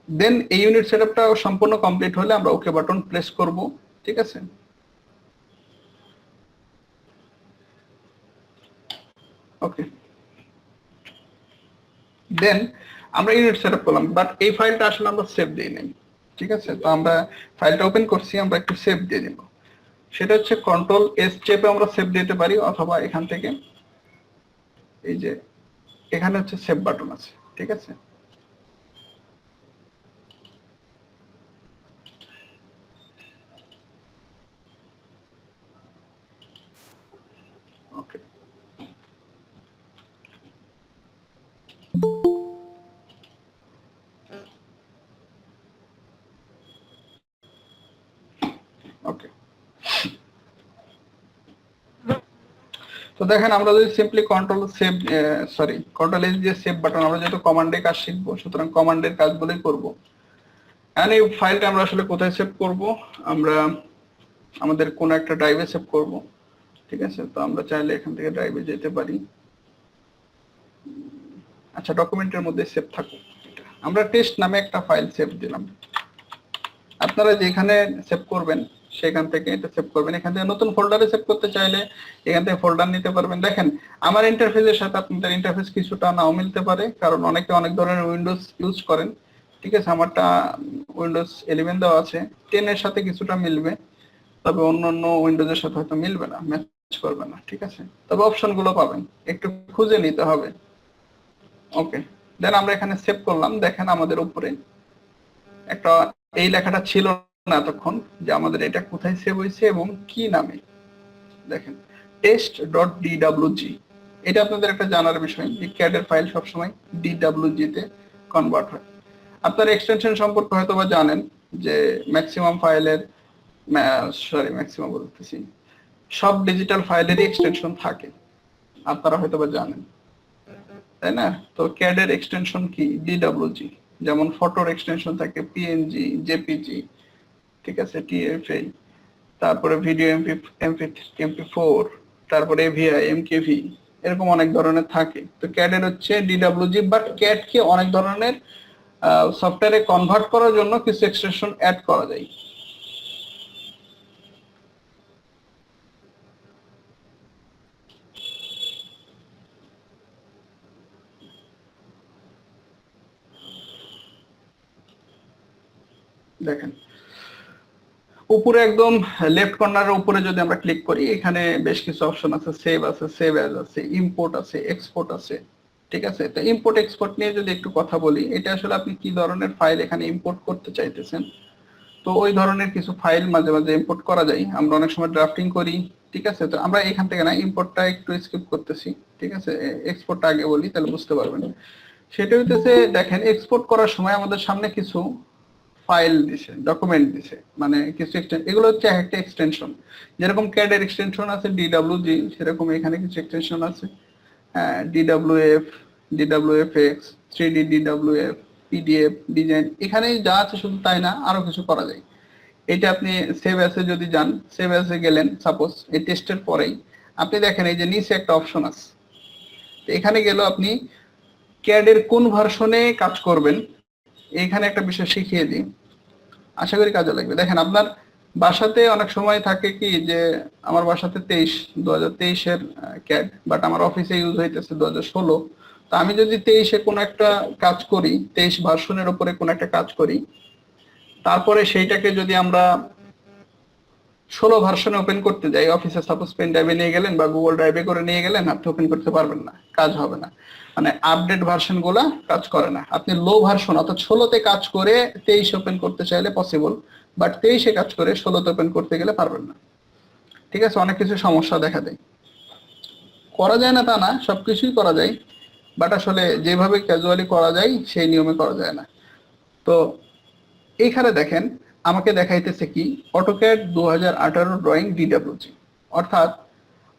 দেন এই ইউনিট সেট আপটা সম্পূর্ণ কমপ্লিট হলে আমরা ওকে বাটন প্রেস করব, ঠিক আছে। ওকে, দেন আমরা ইউনিট সেট আপ করলাম, বাট এই ফাইলটা আসলে আমরা সেভ দিই নাই, ঠিক আছে। তো আমরা ফাইলটা ওপেন করছি, আমরা একটু সেভ দিয়ে দিব। সেটা হচ্ছে কন্ট্রোল এস চেপে আমরা সেভ দিতে পারি, অথবা এখান থেকে এই যে এখানে হচ্ছে সেভ বাটন আছে, ঠিক আছে। ওকে, ওকে। তো দেখেন আমরা যদি সিম্পলি কন্ট্রোল এস দিয়ে সেভ বাটন, আমরা যেহেতু কমান্ডে কাজ শিখবো সুতরাং কমান্ডের কাজগুলোই করব। এন্ড এই ফাইলটা আমরা আসলে কোথায় সেভ করব, আমরা আমাদের কোন একটা ড্রাইভে সেভ করব, ঠিক আছে। তো আমরা চাইলে এখান থেকে ড্রাইভে যেতে পারি। আচ্ছা, ডকুমেন্টের মধ্যে সেভ থাকুক। আমরা টেস্ট নামে একটা ফাইল সেভ দিলাম। আপনারা যেখানে সেভ করবেন সেখান থেকে এটা সেভ করবেন। এখান থেকে নতুন ফোল্ডারে সেভ করতে চাইলে এখান থেকে ফোল্ডার নিতে পারবেন। দেখেন আমার ইন্টারফেসের সাথে আপনাদের ইন্টারফেস কিছুটা নাও মিলতে পারে, কারণ অনেকে অনেক ধরনের উইন্ডোজ ইউজ করেন, ঠিক আছে। আমারটা উইন্ডোজ 11 দেওয়া আছে, 10 এর সাথে কিছুটা মিলবে, তবে অন্যান্য উইন্ডোজের সাথে হয়তো মিলবে না, ম্যাচ করবে না, ঠিক আছে। তবে অপশনগুলো পাবেন, একটু খুঁজে নিতে হবে। ওকে, দেন আমরা এখানে সেভ করলাম। দেখেন আমাদের উপরে একটা এই লেখাটা ছিল না এতক্ষণ, যে আমাদের এটা কোথায় সেভ হয়েছে এবং কি নামে। দেখেন test.dwg, এটা আপনাদের একটা জানার বিষয় যে ক্যাড এর ফাইল সবসময় dwg তে কনভার্ট হয়। আপনার এক্সটেনশন সম্পর্কে হয়তো বা জানেন যে ম্যাক্সিমাম বলতেছি, সব ডিজিটাল ফাইলেরই এক্সটেনশন থাকে। আপনারা হয়তো বা জানেন, তাই না? তো ক্যাড এর এক্সটেনশন কি? ডিডব্লিউজি। যেমন ফটোর এক্সটেনশন থাকে পিএনজি, জেপিজি, ঠিক আছে, টিএফএ, তারপরে ভিডিও এমপি4, তারপরে এভিআই, এমকেভি, এরকম অনেক ধরনের থাকে। তো ক্যাড এর হচ্ছে ডিডব্লিউজি, বাট ক্যাড কে অনেক ধরনের সফটওয়্যারে কনভার্ট করার জন্য কিছু এক্সটেনশন অ্যাড করা যায়। দেখেন উপরে একদম লেফট কর্নারের উপরে যদি আমরা ক্লিক করি, এখানে বেশ কিছু অপশন আছে, সেভ আছে, সেভ অ্যাজ আছে, ইম্পোর্ট আছে, এক্সপোর্ট আছে, ঠিক আছে। তো ইম্পোর্ট এক্সপোর্ট নিয়ে যদি একটু কথা বলি, এটা আসলে আপনি কি ধরনের ফাইল এখানে ইম্পোর্ট করতে চাইতেছেন। তো ওই ধরনের কিছু ফাইল মাঝে মাঝে ইম্পোর্ট করা যায়, আমরা অনেক সময় ড্রাফটিং করি, ঠিক আছে। তো আমরা এখান থেকে না, ইম্পোর্টটা একটু স্কিপ করতেছি, ঠিক আছে। এক্সপোর্টটা আগে বলি, তাহলে বুঝতে পারবেন। সেটা হইতেছে, দেখেন এক্সপোর্ট করার সময় আমাদের সামনে কিছু ফাইল দিছে, ডকুমেন্ট দিছে, মানে কিছু এগুলো হচ্ছে একটা এক্সটেনশন। যেরকম ক্যাড এর এক্সটেনশন আছে ডিডব্লিউজি, সেরকম এখানে কিছু এক্সটেনশন আছে, হ্যাঁ, ডিডব্লিউএফ, ডিডব্লিউএফএক্স, 3D ডিডব্লিউএফ, পিডিএফ, ডিজাইন, এখানে যা আছে শুধু তাই না, আরো কিছু করা যায়। এটা আপনি সেভ অ্যাসে যদি যান, সেভ অ্যাসে গেলেন, সাপোজ এই টেস্টের পরেই আপনি দেখেন এই যে নিচে একটা অপশন আছে। তো এখানে গেলেও আপনি ক্যাড এর কোন ভার্সনে কাজ করবেন, এখানে একটা বিষয় শিখিয়ে দিই, আশা করি কাজে লাগবে। দেখেন আপনার বাসাতে অনেক সময় থাকে কি যে আমার বাসাতে 2023-এর ক্যাড, বাট আমার অফিসে ইউজ হইতেছে 2016। তো আমি যদি 23-এ কোনো একটা কাজ করি, 23 ভার্সনের উপরে কোনো একটা কাজ করি, তারপরে সেইটাকে যদি আমরা 16 ভার্সনে ওপেন করতে যাই, অফিসে সাপোজ পেন ড্রাইভে নিয়ে গেলেন বা গুগল ড্রাইভে করে নিয়ে গেলেন, আপনি ওপেন করতে পারবেন না, কাজ হবে না। মানে আপডেট ভার্সন গুলা কাজ করে না। আপনি লো ভার্সন অর্থাৎ 16-তে কাজ করে 23 ওপেন করতে চাইলে পসিবল, বাট 23-এ কাজ করে 16-তে ওপেন করতে গেলে পারবেন না, ঠিক আছে। অনেক কিছু সমস্যা দেখা দেয়। করা যায় না তা না, সবকিছুই করা যায়, বাট আসলে যেভাবে ক্যাজুয়ালি করা যায় সেই নিয়মে করা যায় না। তো এইখানে দেখেন আমাকে দেখাইতেছে কি, অটোক্যাড 2018 ড্রয়িং ডিডব্লিউজি, অর্থাৎ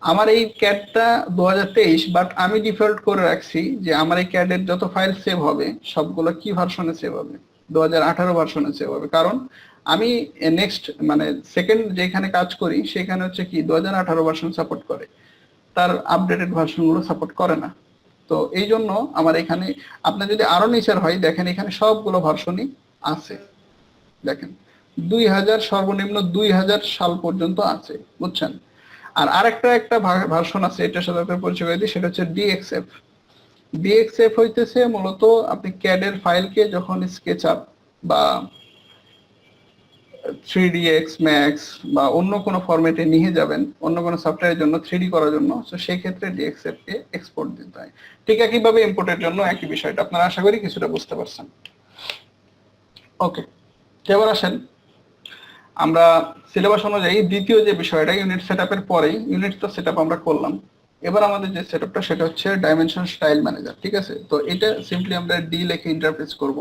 আমার এই ক্যাডটা 2023, বাট আমি ডিফল্ট করে রাখছি যে আমার এই ক্যাডের যত ফাইল সেভ হবে সবগুলো কি ভার্সনে সেভ হবে, 2018 ভার্সনে সেভ হবে। কারণ আমি নেক্সট মানে সেকেন্ড যেখানে কাজ করি সেখানে হচ্ছে কি 2018 ভার্সন সাপোর্ট করে, তার আপডেটেড ভার্সন গুলো সাপোর্ট করে না। তো এই জন্য আমার এখানে, আপনার যদি আরো নিচের হয় দেখেন এখানে সবগুলো ভার্সনই আছে। দেখেন 2000, সর্বনিম্ন 2000 সাল পর্যন্ত আছে, বুঝছেন। আর আরেকটা একটা ভার্সন আছে, এটার সাথে আপনার পরিচয় করে দিই, সেটা হচ্ছে ডিএক্সএফ। ডিএক্সএফ হইতেছে মূলত আপনি ক্যাড এর ফাইলকে যখন স্কেচআপ বা 3dx ম্যাক্স বা অন্য কোনো ফরম্যাটে নিয়ে যাবেন অন্য কোনো সফটওয়্যারের জন্য 3D করার জন্য, তো সেই ক্ষেত্রে ডিএক্সএফ কে এক্সপোর্ট দিতে হয়। ঠিক একইভাবে ইম্পোর্টের জন্য একই বিষয়টা, আপনারা আশা করি কিছুটা বুঝতে পারছেন। ওকে, এবার আসেন আমরা সিলেবাস অনুযায়ী দ্বিতীয় যে বিষয়টা ইউনিট সেটআপের পরেই, ইউনিট তো সেটআপ আমরা করলাম, এবার আমাদের যে সেটআপটা সেটা হচ্ছে ডাইমেনশন স্টাইল ম্যানেজার, ঠিক আছে। তো এটা সিম্পলি আমরা ডি লিখে ইন্টারফেস করব,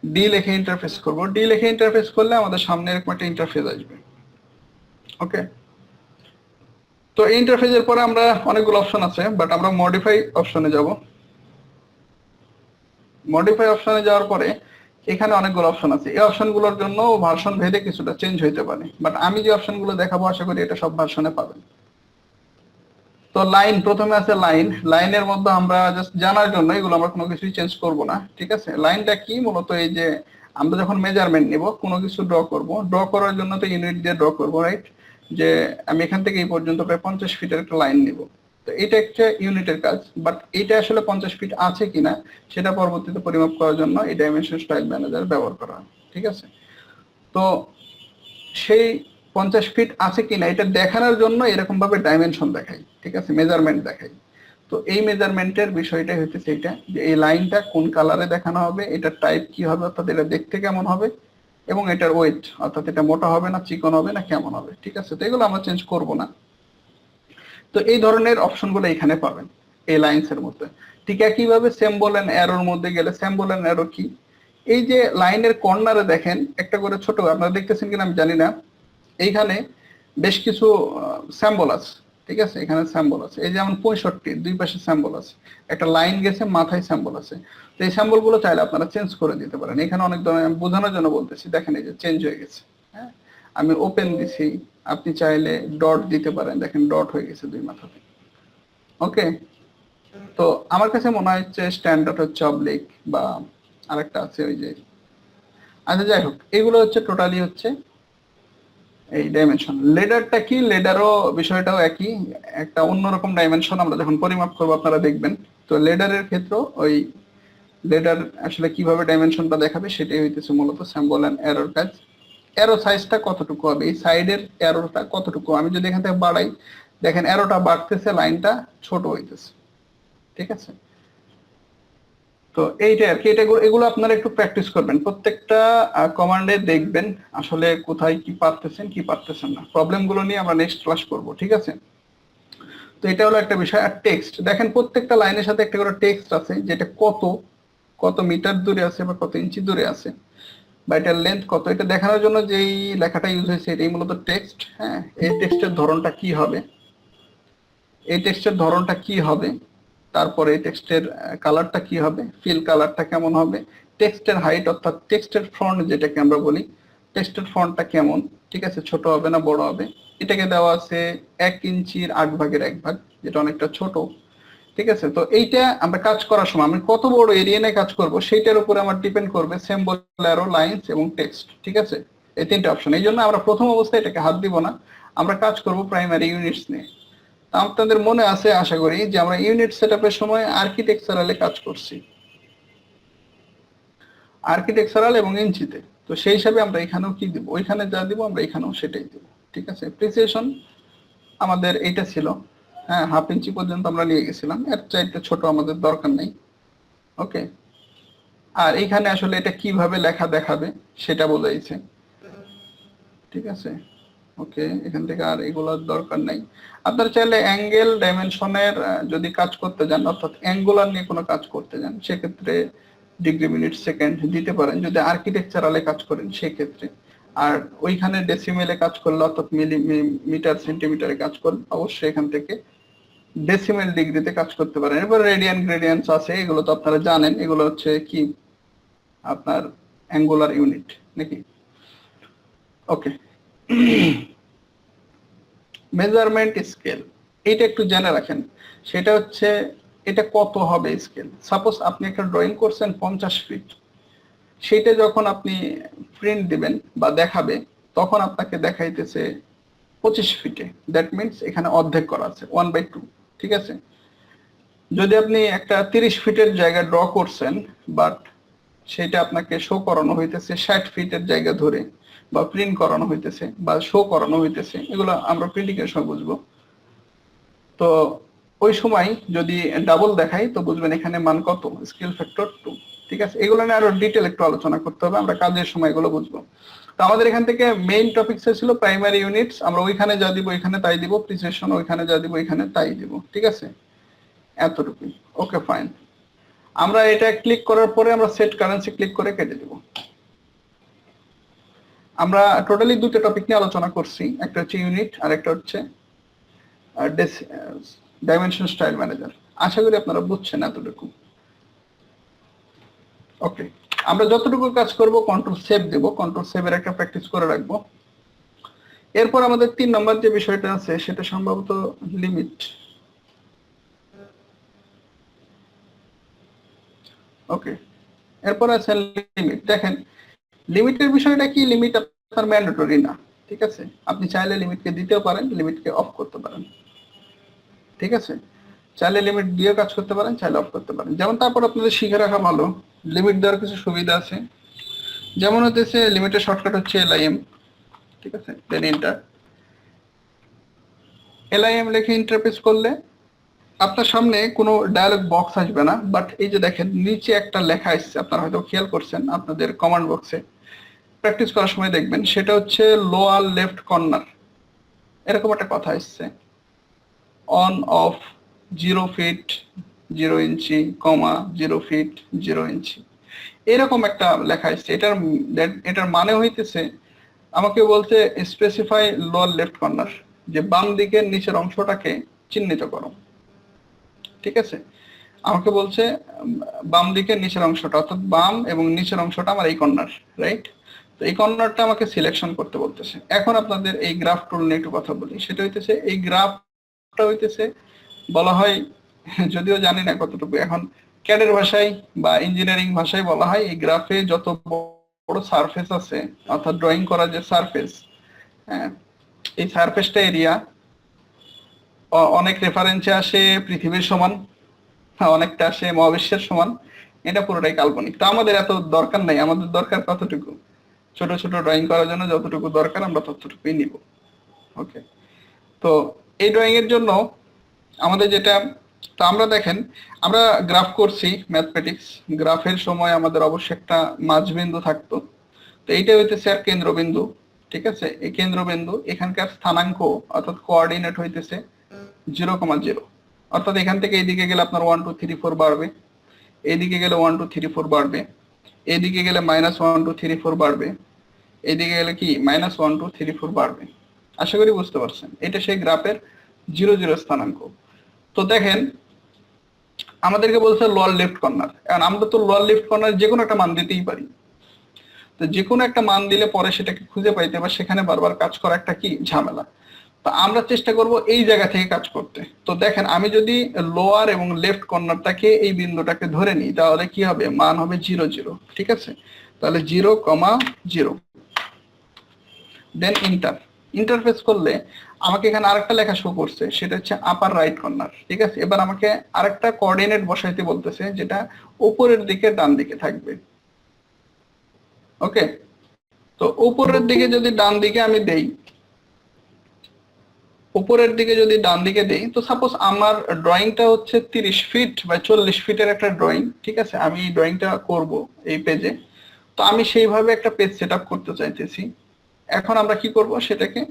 ডি লিখে ইন্টারফেস করব। ডি লিখে ইন্টারফেস করলে আমাদের সামনে এরকম একটা ইন্টারফেস আসবে। ওকে, তো এই ইন্টারফেসের পরে আমরা অনেকগুলো অপশন আছে, বাট আমরা মডিফাই অপশনে যাব। মডিফাই অপশনে যাওয়ার পরে এখানে অনেকগুলো অপশন আছে, এই অপশনগুলোর জন্য ভার্সন ভেদে কিছুটা চেঞ্জ হইতে পারে, বাট আমি যে অপশনগুলো দেখাবো আশা করি এটা সব ভার্সনে পাবেন। তো লাইন প্রথমে আছে, লাইনের মধ্যে আমরা জাস্ট জানার জন্য এগুলো আমরা কোনো কিছুই চেঞ্জ করব না, ঠিক আছে। লাইনটা কি, মূলত এই যে আমরা যখন মেজারমেন্ট নিব কোনো কিছু ড্র করব, ড্র করার জন্য তো ইউনিট দিয়ে ড্র করব, রাইট। যে আমি এখান থেকে এই পর্যন্ত প্রায় 50 ফিটের একটা লাইন নিব, তো এটা একটা ইউনিটের কাজ, বাট এটা আসলে 50 ফিট আছে কিনা সেটা পরবর্তীতে পরিমাপ করার জন্য এই ডাইমেনশন স্টাইল ম্যানেজার ব্যবহার করা হয়, ঠিক আছে। তো সেই 50 ফিট আছে কিনা এটা দেখানোর জন্য এরকম ভাবে ডাইমেনশন দেখাই, ঠিক আছে, মেজারমেন্ট দেখাই। তো এই মেজারমেন্টের বিষয়টা হচ্ছে সেইটা যে এই লাইনটা কোন কালারে দেখানো হবে, এটার টাইপ কি হবে, অর্থাৎ এটা দেখতে কেমন হবে, এবং এটার ওয়েট অর্থাৎ এটা মোটা হবে না চিকন হবে না কেমন হবে, ঠিক আছে। তো এগুলো আমরা চেঞ্জ করব না। তো এই ধরনের অপশনগুলো এখানে পাবেন এই লাইনস এর মধ্যে। ঠিক একইভাবে সিম্বল এন্ড অ্যারোর মধ্যে গেলে, সিম্বল এন্ড অ্যারো কি, এই যে লাইনের কর্নারে দেখেন একটা করে ছোট, আপনারা দেখতেছেন কিনা আমি জানি না, এইখানে বেশ কিছু সিম্বল আছে, ঠিক আছে, এখানে স্যাম্বল আছে, এই যেমন 65 দুই পাশে স্যাম্বল আছে, একটা লাইন গেছে, মাথায় স্যাম্বল আছে। তো এই স্যাম্বল গুলো চাইলে আপনারা চেঞ্জ করে দিতে পারেন। এখানে অনেক ধরনের, আমি বোঝানোর জন্য বলতেছি, দেখেন এই যে চেঞ্জ হয়ে গেছে। হ্যাঁ, আমি ওপেন দিছি, আপনি চাইলে ডট দিতে পারেন, দেখেন ডট হয়ে গেছে দুই মাথাতে। ওকে, তো আমার কাছে মনে হচ্ছে স্ট্যান্ডার্ড হচ্ছে অবলিক, বা আরেকটা আছে ওই যে, আচ্ছা যাই হোক, এগুলো হচ্ছে টোটালি হচ্ছে এই ডাইমেনশন। লেডারটা কি, লেডারও বিষয়টাও একই, একটা অন্যরকম ডাইমেনশন আমরা যখন পরিমাপ করবো আপনারা দেখবেন। তো লেডারের ক্ষেত্রে ওই লেডার আসলে কিভাবে ডাইমেনশনটা দেখাবে সেটাই হইতেছে মূলত স্যাম্বল এন্ড এরর কাজ। এরো সাইজটা কতটুকু হবে, এই সাইডের এরোটা কতটুকু, আমি যদি এখান থেকে বাড়াই, দেখেন এরোটা বাড়তেছে, লাইনটা ছোট হইতেছে। ঠিক আছে, তো এইটা আর কি, এগুলো আপনারা একটু প্র্যাকটিস করবেন, প্রত্যেকটা কমান্ডে দেখবেন আসলে কোথায় কি পারতেছেন কি পারতেছেন না। প্রবলেম গুলো নিয়ে আমরা নেক্সট ক্লাস করব, ঠিক আছে। তো এটা হলো একটা বিষয়। আর টেক্সট দেখেন, প্রত্যেকটা লাইনের সাথে একটা করে টেক্সট আছে, যেটা কত কত মিটার দূরে আছে বা কত ইঞ্চি দূরে আছে, বা এটার লেন্থ কত, এটা দেখানোর জন্য যেই লেখাটা ইউজ হয়েছে এটাই মূলত টেক্সট। হ্যাঁ, এই টেক্সটের ধরনটা কি হবে, এই টেক্সটের ধরনটা কি হবে, তারপরে এই টেক্সটের কালারটা কি হবে, ফিল কালারটা কেমন হবে, টেক্সটের হাইট অর্থাৎ টেক্সটের ফন্ট যেটাকে আমরা বলি, টেক্সটের ফন্টটা কেমন, ঠিক আছে, ছোট হবে না বড় হবে। এটাকে দেওয়া আছে 1 ইঞ্চির 8/1 যেটা অনেকটা ছোট। ঠিক আছে, তো এইটা আমরা কাজ করার সময় আমি কত বড় এরিয়া নিয়ে কাজ করব সেইটার উপরে আমার ডিপেন্ড করবে সিম্বল, অ্যারো, লাইনস এবং টেক্সট। ঠিক আছে, এই তিনটা অপশন। এই জন্য আমরা প্রথম অবস্থায় এটাকে হাত দিব না, আমরা কাজ করব প্রাইমারি ইউনিটস নিয়ে। আপনাদের মনে আছে আশা করি যে আমরা ইউনিট সেটআপের সময় আর্কিটেকচারালে কাজ করছি, আর্কিটেকচারাল এবং ইঞ্চিতে। তো সেই হিসাবে আমরা এখানেও কি দিব, ওইখানে যা দিব আমরা এখানেও সেটাই দিব। ঠিক আছে, প্রিসিশন আমাদের এইটা ছিল, হ্যাঁ 1/2 ইঞ্চি পর্যন্ত আমরা নিয়ে গেছিলাম, এর চাইতে ছোট আমাদের দরকার নেই। ওকে, আর এইখানে আসলে এটা কিভাবে লেখা দেখাবে সেটা বোঝাইছে। ঠিক আছে, ওকে, এখান থেকে আর এগুলোর দরকার নাই। আপনারা চাইলে অ্যাঙ্গেল ডাইমেনশনের যদি কাজ করতে যান, অর্থাৎ অ্যাঙ্গুলার নিয়ে কোনো কাজ করতে যান, সেক্ষেত্রে ডিগ্রি, মিনিট, সেকেন্ড দিতে পারেন যদি আর্কিটেকচারালে কাজ করেন সেক্ষেত্রে। আর ওইখানে ডেসিমেলে কাজ করলে, অর্থাৎ মিটার সেন্টিমিটারে কাজ করলে অবশ্যই এখান থেকে ডেসিমেল ডিগ্রিতে কাজ করতে পারেন। এবার রেডিয়ান গ্রেডিয়েন্টস আছে, এগুলো তো আপনারা জানেন, এগুলো হচ্ছে কি আপনার অ্যাঙ্গুলার ইউনিট নাকি। ওকে, মেজারমেন্ট স্কেল, এটা একটু জেনে রাখেন। সেটা হচ্ছে এটা কত হবে স্কেল। সাপোজ আপনি একটা ড্রয়িং করছেন 50 ফিট, সেটা যখন আপনি প্রিন্ট দিবেন বা দেখাবে, তখন আপনাকে দেখাইতেছে 25 ফিটে। দ্যাট মিনস এখানে অর্ধেক করা আছে, 1/2। ঠিক আছে, যদি আপনি একটা 30 ফিটের জায়গা ড্র করছেন, বাট সেটা আপনাকে শো করানো হইতেছে 60 ফিটের জায়গা ধরে, বা প্রিন্ট করানো হইতেছে বা শো করানো হইতেছে, এগুলো আমরা প্রিন্টিং এর সময় বুঝবো। তো ওই সময় যদি ডাবল দেখাই তো বুঝবেন এখানে মান কত, স্কেল ফ্যাক্টর 2। ঠিক আছে, এগুলো নিয়ে আরো ডিটেল একটু আলোচনা করতে হবে, আমরা কাজের সময় এগুলো বুঝবো। তো আমাদের এখান থেকে মেইন টপিকস ছিল প্রাইমারি ইউনিটস, আমরা ওইখানে যা দিব এখানে তাই দিব, প্রিসিশন ওইখানে যা দিব এখানে তাই দিব। ঠিক আছে, এতটুকুই। ওকে ফাইন, আমরা এটা ক্লিক করার পরে আমরা সেট কারেন্সি ক্লিক করে কেটে দিব। আমরা টোটালি দুটো টপিক নিয়ে আলোচনা করছি, একটা হচ্ছে ইউনিট আর একটা হচ্ছে ডাইমেনশন স্টাইল ম্যানেজার। আশা করি আপনারা বুঝছেন এতটুকু। ওকে, আমরা যতটুকু কাজ করব কন্ট্রোল সেভ দেব, কন্ট্রোল সেভের একটা প্র্যাকটিস করে রাখবো। এরপর আমাদের 3 নম্বর যে বিষয়টা আছে সেটা সম্ভবত লিমিট। ওকে, এরপর আছে লিমিট। দেখেন লিমিটের বিষয়টা কি, লিমিট আপনার ম্যান্ডেটরি না। ঠিক আছে, আপনি চাইলে লিমিটকে দিতেও পারেন, লিমিটকে অফ করতে পারেন। ঠিক আছে, চাইলে লিমিট দিয়ে কাজ করতে পারেন, চাইলে অফ করতে পারেন। যেমন তারপর আপনাদের শিখে রাখা ভালো, লিমিট দেওয়ার কিছু সুবিধা আছে। যেমন হচ্ছে লিমিটের শর্টকাট হচ্ছে LIM। ঠিক আছে, দেন এন্টার। LIM লিখে ইন্টারপ্রেস করলে আপনার সামনে কোনো ডায়ালগ বক্স আসবে না, বাট এই যে দেখেন নিচে একটা লেখা আসছে, আপনারা হয়তো খেয়াল করছেন আপনাদের কমান্ড বক্সে প্র্যাকটিস করার সময় দেখবেন, সেটা হচ্ছে লোয়ার লেফট কর্নার, এরকম একটা কথা আসছে, on of 0 feet 0 inch, 0 feet 0 inch, এরকম একটা লেখা আসছে। এটার মানে হইতেছে আমাকে বলতে স্পেসিফাই লোয়ার লেফট কর্নার। যে বাম দিকের নিচের অংশটাকে চিহ্নিত করো। ঠিক আছে, আমাকে বলছে বাম দিকের নিচের অংশটা, অর্থাৎ বাম এবং নিচের অংশটা আমার এই কর্নার, রাইট? তো এই কর্নারটা আমাকে সিলেকশন করতে বলতেছে। এখন আপনাদের এই গ্রাফ টুল নিয়ে একটু কথা বলি। সেটা হইতেছে, এই গ্রাফটা হইতেছে বলা হয়, যদিও জানি না কতটুকু এখন ক্যাডের ভাষায় বা ইঞ্জিনিয়ারিং ভাষায় বলা হয়, এই গ্রাফে যত বড় সারফেস আছে, অর্থাৎ ড্রয়িং করা যে সারফেস, হ্যাঁ, এই সারফেসটা এরিয়া অনেক রেফারেন্সে আসে পৃথিবীর সমান, অনেকটা আসে মহাবিশ্বের সমান, এটা পুরোটাই কাল্পনিক। তো আমাদের এত দরকার নাই, আমাদের দরকার কতটুকু, ছোট ছোট ড্রয়িং করার জন্য যতটুকু দরকার আমরা ততটুকুই নিব। ওকে, তো এই ড্রয়িং এর জন্য আমাদের যেটা, তো আমরা দেখেন আমরা গ্রাফ করছি ম্যাথমেটিক্স, গ্রাফের সময় আমাদের অবশ্যই একটা মাঝবিন্দু থাকতো। তো এইটা হইতেছে আর কেন্দ্রবিন্দু। ঠিক আছে, এই কেন্দ্রবিন্দু, এখানকার স্থানাঙ্ক অর্থাৎ কোঅর্ডিনেট হইতেছে 0,0, অর্থাৎ এখান থেকে এইদিকে গেলে আপনার 1 2 3 4 বাড়বে, এইদিকে গেলে 1 2 3 4 বাড়বে, এইদিকে গেলে -1 2 3 4 বাড়বে, এইদিকে গেলে কি -1 2 3 4 বাড়বে। আশা করি বুঝতে পারছেন, এটা সেই গ্রাফের 0 0 স্থানাঙ্ক। তো দেখেন আমাদেরকে বলছে লোয়ার লেফট কর্নার, এখন আমরা তো লোয়ার লেফট কর্নার যে কোনো একটা মান দিতেই পারি। তো যে কোনো একটা মান দিলে পরে সেটাকে খুঁজে পাইতে বা সেখানে বারবার কাজ করা একটা কি ঝামেলা। তো আমরা চেষ্টা করব এই জায়গা থেকে কাজ করতে। তো দেখেন আমি যদি লোয়ার এবং লেফট কর্নারটাকে এই বিন্দুটাকে ধরে নিই, তাহলে কি হবে, মান হবে 0 0। ঠিক আছে, তাহলে 0,0, দেন ইন্টারফেস করলে আমাকে এখানে আরেকটা লেখা শো করছে, সেটা হচ্ছে আপার রাইট কর্নার। ঠিক আছে, এবার আমাকে আরেকটা কোঅর্ডিনেট বসাইতে বলতেছে, যেটা উপরের দিকে ডান দিকে থাকবে। ওকে, তো উপরের দিকে যদি ডান দিকে আমি দেই, উপরের দিকে যদি ডান দিকে দেই, তো সাপোজ আমার ড্রয়িংটা হচ্ছে 30 ফিট বা 40 ফিটের একটা ড্রয়িং। ঠিক আছে, আমি এই ড্রয়িংটা করব এই পেজে। তো আমি সেইভাবে একটা পেজ সেট আপ করতে চাইতেছি। এখন আমরা কি করব, সেটাকে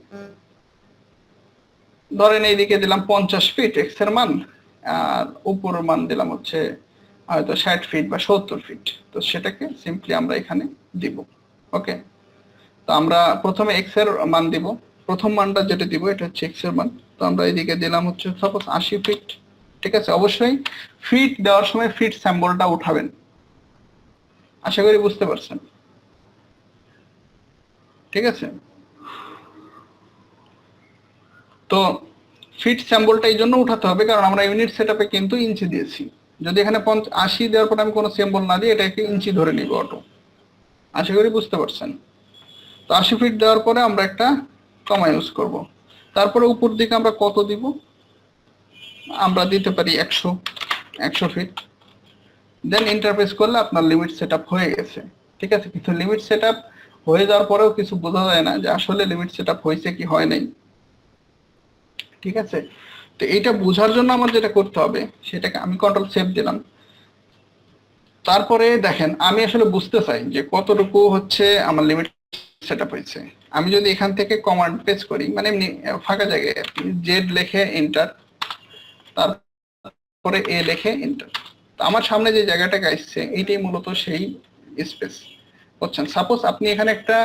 ধরেন এইদিকে দিলাম 50 ফিট এক্স এর মান, আর উপরের মান দিলাম হচ্ছে হয়তো 60 ফিট বা 70 ফিট। তো সেটাকে সিম্পলি আমরা এখানে দিব। ওকে, তো আমরা প্রথমে এক্স এর মান দিব, প্রথম মানটা যেটা দিব এটা হচ্ছে এক্স এর মান। তো আমরা এদিকে দিলাম হচ্ছে সাপোজ 80 ফিট। ঠিক আছে, অবশ্যই ফিট দেওয়ার সময় ফিট সিম্বলটা উঠাবেন। আশা করি বুঝতে পারছেন। ঠিক আছে, তো ফিট সিম্বলটা এই জন্য উঠাতে হবে কারণ আমরা ইউনিট সেটআপে কিন্তু ইঞ্চি দিয়েছি। যদি এখানে 80 দেওয়ার পর আমি কোনো সিম্বল না দিই, এটাকে ইঞ্চি ধরে নিব অটো। আশা করি বুঝতে পারছেন। তো 80 ফিট দেওয়ার পরে আমরা একটা কমা ইউজ করব। তারপরে উপর দিকে আমরা কত দিব, আমরা দিতে পারি 100 ফিট। দেন ইন্টারফেস করলে আপনার লিমিট সেটআপ হয়ে গেছে। ঠিক আছে, কিন্তু লিমিট সেটআপ হয়ে যাওয়ার পরেও কিছু বোঝা যায় না যে আসলে লিমিট সেটআপ হয়েছে কি হয় নাই। ঠিক আছে, তো এইটা বোঝার জন্য আমার যেটা করতে হবে, সেটাকে আমি কন্ট্রোল সেভ দিলাম। তারপরে দেখেন আমি আসলে বুঝতে চাই যে কতটুকু হচ্ছে আমার লিমিট সেটআপ হয়েছে। আমি যদি এখান থেকে কমান্ড পেজ করি, মানে এমনি ফাঁকা জায়গায় জেড লিখে এন্টার, তারপরে এ লিখে এন্টার, তো আমার সামনে যে জায়গাটাকে আসছে এইটাই মূলত সেই স্পেস। বুঝছেন, সাপোজ আপনি এখানে একটা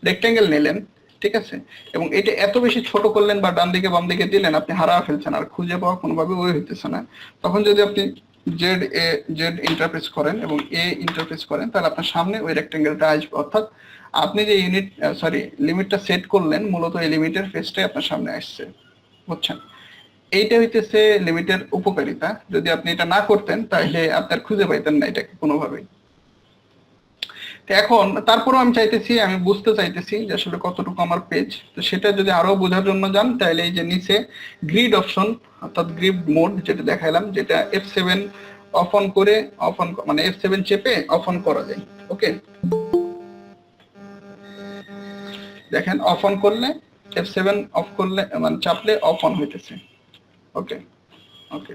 রেক্টেঙ্গেল নিলেন, ঠিক আছে, এবং এটা এত বেশি ছোট করলেন বা ডান দিকে বাম দিকে দিলেন, আপনি হারা ফেলছেন, আর খুঁজে পাওয়া কোনোভাবে ওই হইতেছে না। তখন যদি আপনি জেড ইন্টারফেস করেন এবং এ ইন্টারফেস করেন, তাহলে আপনার সামনে ওই রেক্টেঙ্গেলটা আসবে। অর্থাৎ আপনি যে লিমিটটা সেট করলেন, মূলত এই লিমিটের ফেসটাই আপনার সামনে আসছে। বুঝছেন, এইটা হইতেছে লিমিটের উপকারিতা। যদি আপনি এটা না করতেন তাহলে আপনার খুঁজে পাইতেন না এটাকে কোনোভাবেই। এখন তারপরও আমি বুঝতে চাইতেছি যে আসলে কতটুকু আমার পেজ। তো সেটা যদি আরো বোঝার জন্য যান, তাহলে এই যে নিচে গ্রিড অপশন অর্থাৎ গ্রিড মোড যেটা দেখাইলাম, যেটা F7 অফ অন করে মানে F7 চেপে অফ অন করা যায়। ওকে, দেখেন অফ অন করলে F7 অফ করলে মানে চাপলে অফ অন হইতেছে। ওকে ওকে,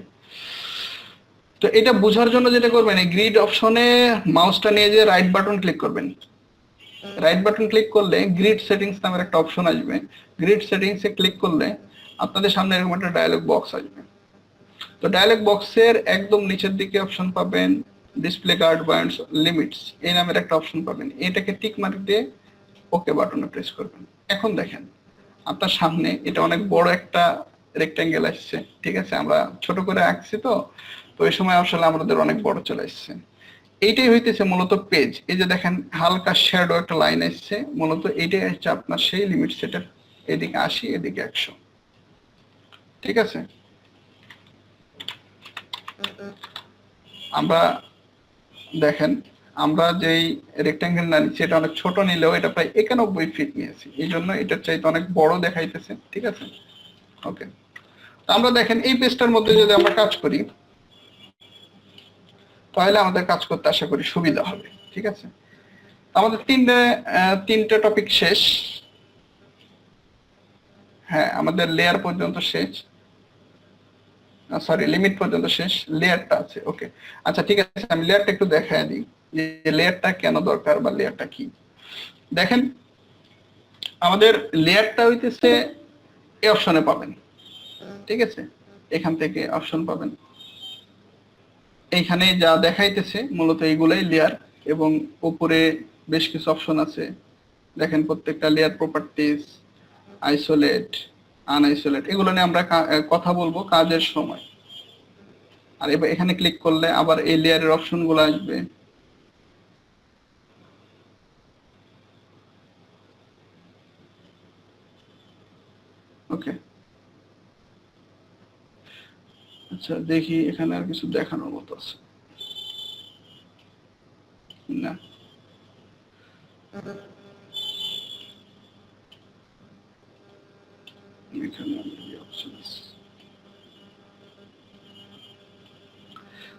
তো এটা বোঝার জন্য যেটা করবেন, এই গ্রিড অপশনে মাউসটা নিয়ে যে রাইট বাটন ক্লিক করবেন। রাইট বাটন ক্লিক করলে গ্রিড সেটিংস নামের একটা অপশন আসবে। গ্রিড সেটিংসে ক্লিক করলে আপনাদের সামনে এরকম একটা ডায়লগ বক্স আসবে। তো ডায়লগ বক্সের একদম নিচের দিকে অপশন পাবেন ডিসপ্লে গার্ড পয়েন্টস লিমিটস, এই নামের একটা অপশন পাবেন। এটাকে টিক মার্ক দিয়ে ওকে বাটনে প্রেস করবেন। এখন দেখেন আপনার সামনে এটা অনেক বড় একটা রেক্ট্যাঙ্গেল আসছে, ঠিক আছে, আমরা ছোট করে আঁকছি তো ওই সময় আসলে আমাদের অনেক বড় চলে আসছে। এইটাই হইতেছে মূলত পেজ। এই যে দেখেন হালকা শ্যাডো একটা লাইন আসছে, মূলত এইটাই হচ্ছে আপনার সেই লিমিট সেটের, এদিকে 80 এদিকে 100, ঠিক আছে। আমরা দেখেন আমরা যেই রেক্ট্যাঙ্গেল না নিচ্ছি এটা অনেক ছোট নিলেও এটা প্রায় 91 ফিট নিয়েছি, এই জন্য এটার চাইতে অনেক বড় দেখাইতেছে, ঠিক আছে। ওকে, আমরা দেখেন এই পেজটার মধ্যে যদি আমরা কাজ করি তাহলে আমাদের কাজ করতে আশা করি সুবিধা হবে, ঠিক আছে। আমাদের তিনটে টপিক শেষ, হ্যাঁ আমাদের লেয়ার পর্যন্ত শেষ, সরি লিমিট পর্যন্ত শেষ, লেয়ারটা আছে। ওকে, আচ্ছা ঠিক আছে, আমি লেয়ারটা একটু দেখায় দিই যে লেয়ারটা কেন দরকার বা লেয়ারটা কি। দেখেন আমাদের লেয়ারটা হইতেছে এই অপশনে পাবেন, ঠিক আছে, এখান থেকে অপশন পাবেন, এইখানে যা দেখাইতেছে মূলত এইগুলাই লেয়ার, এবং উপরে বেশ কিছু অপশন আছে। দেখেন প্রত্যেকটা লেয়ার প্রপার্টিজ, আইসোলেট, আনআইসোলেট, এগুলো নিয়ে আমরা কথা বলবো কাজের সময়। আর এবার এখানে ক্লিক করলে আবার এই লেয়ারের অপশনগুলো আসবে। ওকে, আচ্ছা দেখি এখানে আর কিছু দেখানোর মতো আছে না। এখানে অপশন আছে,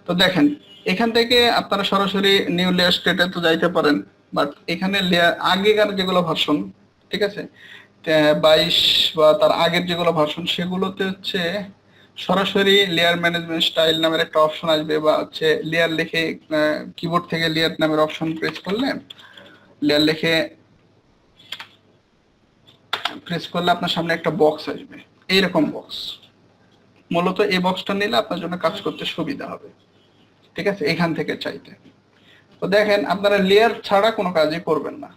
তো দেখেন এখান থেকে আপনারা সরাসরি নিউ লেয়ার স্টেটে তো যাইতে পারেন, বাট এখানে লেয়ার আগেকার যেগুলো ভার্সন, ঠিক আছে, 22 বা তার আগের যেগুলো ভার্সন সেগুলোতে হচ্ছে সরাসরি লেয়ার ম্যানেজমেন্ট স্টাইল নামের একটা অপশন আসবে, বা হচ্ছে লেয়ার লিখে কিবোর্ড থেকে লেয়ার নামের অপশন প্রেস করলে, লেয়ার লিখে প্রেস করলে আপনার সামনে একটা বক্স আসবে, এইরকম বক্স। মূলত এই বক্সটা নিলে আপনার জন্য কাজ করতে সুবিধা হবে, ঠিক আছে, এখান থেকে চাইতে। তো দেখেন আপনারা লেয়ার ছাড়া কোনো কাজই করবেন না।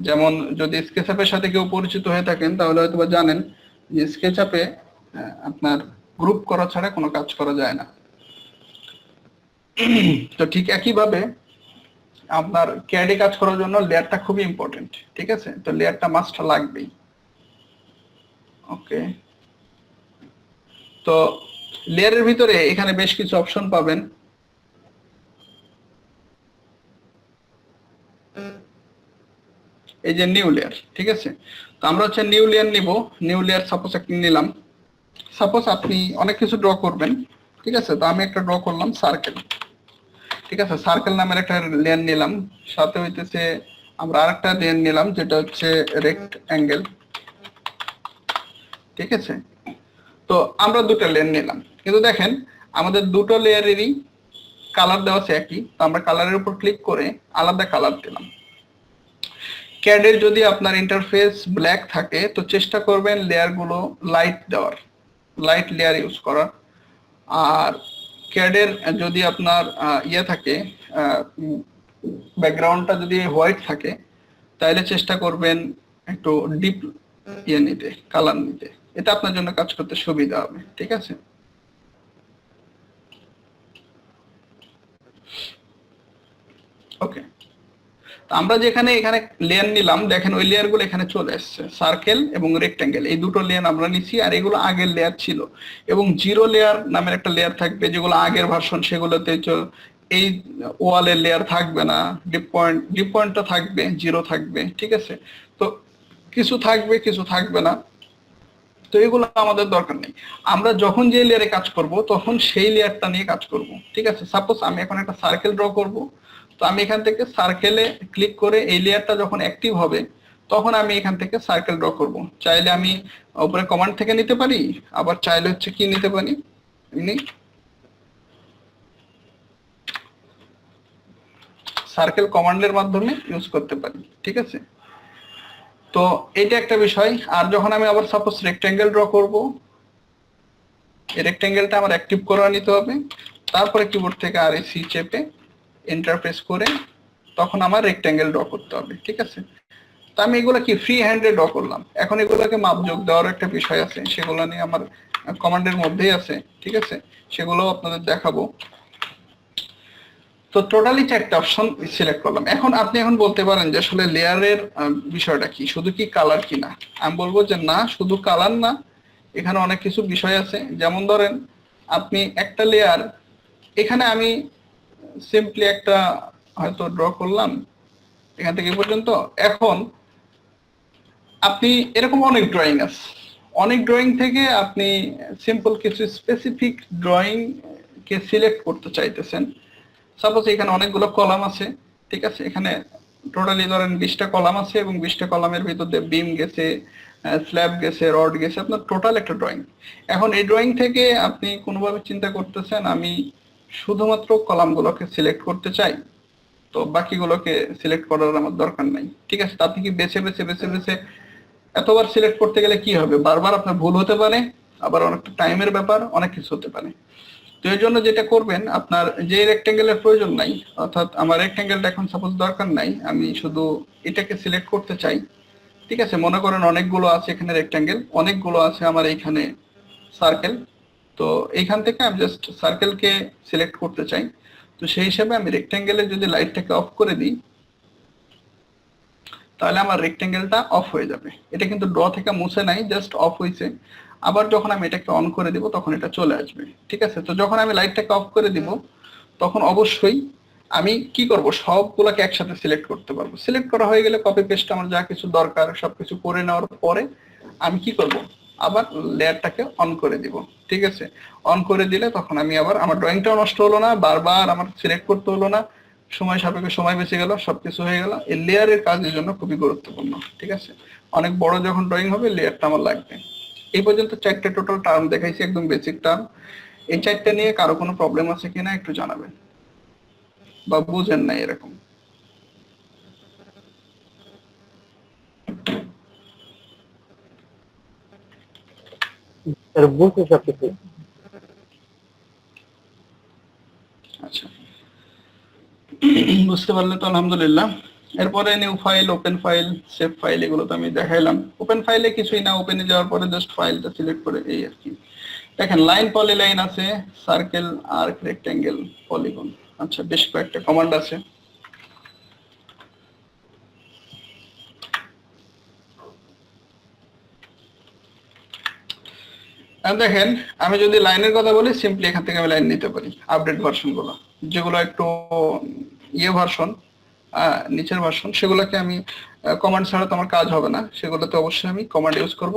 যেমন যদি স্কেচআপের সাথে কেউ পরিচিত হয়ে থাকেন তাহলে হয়তো জানেন যে স্কেচআপে আপনার গ্রুপ করা ছাড়া কোনো কাজ করা যায় না। তো ঠিক একইভাবে আপনার ক্যাডে কাজ করার জন্য লেয়ারটা খুবই ইম্পর্টেন্ট, ঠিক আছে, তো লেয়ারটা মাস্ট লাগবেই। ওকে, তো লেয়ারের ভিতরে এখানে বেশ কিছু অপশন পাবেন। এই যে নিউ লেয়ার, ঠিক আছে, তো আমরা হচ্ছে নিউ লেয়ার নিব। নিউ লেয়ার সাপোজ একটা নিলাম, সাপোজ আপনি অনেক কিছু ড্র করবেন, ঠিক আছে, তো আমি একটা ড্র করলাম সার্কেল, ঠিক আছে, সার্কেল নামের একটা লেয়ার নিলাম, সাথে হইতেছে আমরা আরেকটা লেয়ার নিলাম যেটা হচ্ছে রেক্ট অ্যাঙ্গেল, ঠিক আছে। তো আমরা দুটো লেয়ার নিলাম, কিন্তু দেখেন আমাদের দুটো লেয়ারেরই কালার দেওয়া আছে একই, তো আমরা কালারের উপর ক্লিক করে আলাদা কালার দিলাম। ক্যাডের যদি আপনার ইন্টারফেস ব্ল্যাক থাকে তো চেষ্টা করবেন লেয়ারগুলো লাইট দেওয়ার, লাইট লেয়ার ইউজ করার। আর ক্যাডের যদি আপনার ইয়ে থাকে, ব্যাকগ্রাউন্ডটা যদি হোয়াইট থাকে তাহলে চেষ্টা করবেন একটু ডিপ ইয়ে নিতে, কালার নিতে, এটা আপনার জন্য কাজ করতে সুবিধা হবে, ঠিক আছে। ওকে, আমরা যেখানে এখানে লেয়ার নিলাম দেখেন ওই লেয়ার গুলো এখানে চলে আসছে, সার্কেল এবং রেক্ট্যাঙ্গেল, এই দুটো লেয়ার আমরা নিচ্ছি, আর এগুলো আগের লেয়ার ছিল। এবং জিরো লেয়ার নামের একটা লেয়ার থাকবে, যেগুলো আগের ভার্সন সেগুলোতে এই ওয়ালের লেয়ার থাকবে না, ডিপ পয়েন্টটা থাকবে, জিরো থাকবে, ঠিক আছে। তো কিছু থাকবে কিছু থাকবে না, তো এগুলো আমাদের দরকার নেই। আমরা যখন যে লেয়ারে কাজ করব তখন সেই লেয়ারটা নিয়ে কাজ করব, ঠিক আছে। সাপোজ আমি এখন একটা সার্কেল ড্র করব, তো আমি এখান থেকে সার্কেলে ক্লিক করে এই লেয়ারটা যখন অ্যাক্টিভ হবে তখন আমি এখান থেকে সার্কেল ড্র করব। চাইলে আমি উপরে কমান্ড থেকে নিতে পারি, আবার চাইলে হচ্ছে কি নিতে পারি, সার্কেল কমান্ডের মাধ্যমে ইউজ করতে পারি, ঠিক আছে। তো এটা একটা বিষয়। আর যখন আমি আবার সাপোজ রেক্ট্যাঙ্গেল ড্র করব, এই রেক্ট্যাঙ্গেলটা আমার অ্যাক্টিভ করে নিতে হবে, তারপরে কিবোর্ড থেকে আর সি চেপে এন্টার প্রেস করে তখন আমার রেক্ট্যাঙ্গেল ড্র করতে হবে, ঠিক আছে। তো আমি এগুলো কি ফ্রি হ্যান্ডে ড্র করলাম। এখন এগুলোকে মাপ যোগ দেওয়ার একটা বিষয় আছে, সেগুলো নিয়ে আমার কমান্ডের মধ্যেই আছে, ঠিক আছে, সেগুলো আপনাদের দেখাবো। তো টোটালি 4টা অপশন সিলেক্ট করলাম। এখন আপনি বলতে পারেন যে আসলে লেয়ারের বিষয়টা কি, শুধু কি কালার কিনা। আমি বলবো যে না, শুধু কালার না, এখানে অনেক কিছু বিষয় আছে। যেমন ধরেন আপনি একটা লেয়ার, এখানে আমি সিম্পলি একটা হয়তো ড্র করলাম এখান থেকে এই পর্যন্ত। এখন আপনি এরকম অনেক ড্রয়িং আছে, অনেক ড্রয়িং থেকে আপনি সিম্পল কিছু স্পেসিফিক ড্রয়িং কে সিলেক্ট করতে চাইতেছেন। সাপোজ এখানে অনেকগুলো কলাম আছে, ঠিক আছে, এখানে টোটালি ধরেন 20টা কলাম আছে এবং 20টা কলামের ভিতর দিয়ে বিম গেছে, স্ল্যাব গেছে, রড গেছে, আপনার টোটাল একটা ড্রয়িং। এখন এই ড্রয়িং থেকে আপনি কোনোভাবে চিন্তা করতেছেন আমি শুধুমাত্র কলামগুলোকে সিলেক্ট করতে চাই, তো বাকিগুলোকে সিলেক্ট করার আমার দরকার নাই, ঠিক আছে। আপনি কি বেছে বেছে বেছে বেছে এতবার সিলেক্ট করতে গেলে কি হবে, বারবার আপনার ভুল হতে পারে, আবার অনেকটা টাইমের ব্যাপার, অনেক কিছু হতে পারে। তো এর জন্য যেটা করবেন, আপনার যে রেক্টেঙ্গেলের প্রয়োজন নাই, অর্থাৎ আমার রেক্টেঙ্গেলটা এখন সাপোজ দরকার নাই, আমি শুধু এটাকে সিলেক্ট করতে চাই, ঠিক আছে। মনে করেন অনেকগুলো আছে এখানে রেক্টেঙ্গেল, অনেকগুলো আছে আমার এইখানে সার্কেল, তো এইখান থেকে আমি জাস্ট সার্কেলকে সিলেক্ট করতে চাই। তো সেই হিসাবে আমি রেক্টেঙ্গেলের যদি লাইটটাকে অফ করে দিই, তাহলে আমার রেক্টেঙ্গেলটা অফ হয়ে যাবে। এটা কিন্তু ড্র থেকে মুছে নাই, জাস্ট অফ হয়েছে। আবার যখন আমি এটাকে অন করে দিব তখন এটা চলে আসবে, ঠিক আছে। তো যখন আমি লাইটটাকে অফ করে দিব তখন অবশ্যই আমি কি করব, সবগুলোকে একসাথে সিলেক্ট করতে পারবো। সিলেক্ট করা হয়ে গেলে কপি পেস্ট আমার যা কিছু দরকার সবকিছু করে নেওয়ার পরে আমি কি করব, আবার লেয়ারটাকে অন করে দিব, ঠিক আছে। অন করে দিলে তখন আমি আবার আমার ড্রয়িংটাও নষ্ট হলো না, বারবার আমার সিলেক্ট করতে হলো না, সময় সাপেক্ষে সময় বেঁচে গেল, সবকিছু হয়ে গেল। এই লেয়ারের কাজের জন্য খুবই গুরুত্বপূর্ণ, ঠিক আছে। অনেক বড় যখন ড্রয়িং হবে লেয়ারটা আমার লাগবে। এই পর্যন্ত 4টে টোটাল টার্ম দেখাইছি, একদম বেসিক টার্ম। এই 4টে নিয়ে কারো কোনো প্রবলেম আছে কিনা একটু জানাবেন, বা বুঝেন নাই এরকম। স্যার বুঝছি সবকিছু। আচ্ছা, বুঝতে পারলে তো আলহামদুলিল্লাহ। এরপরে new file, open file, save file, এগুলো তো আমি দেখাইলাম। ওপেন ফাইলে কিছুই না, ওপেনে যাওয়ার পরে জাস্ট ফাইলটা সিলেক্ট করে এই আর কি। দেখেন লাইন, পলিলাইন আছে, সার্কেল, আর্ক, রেক্টেঙ্গেল, পলিগন, আচ্ছা বেশ কয়েকটা কমান্ড আছে। দেখেন আমি যদি লাইনের কথা বলি, সিম্পলি এখান থেকে আমি লাইন নিতে পারি। আপডেট ভার্সন গুলো, যেগুলো একটু ইয়ে ভার্সন, নিচের ভার্সন, সেগুলোকে আমি কমান্ড ছাড়া তো আমার কাজ হবে না, সেগুলোতে অবশ্যই আমি কমান্ড ইউজ করব।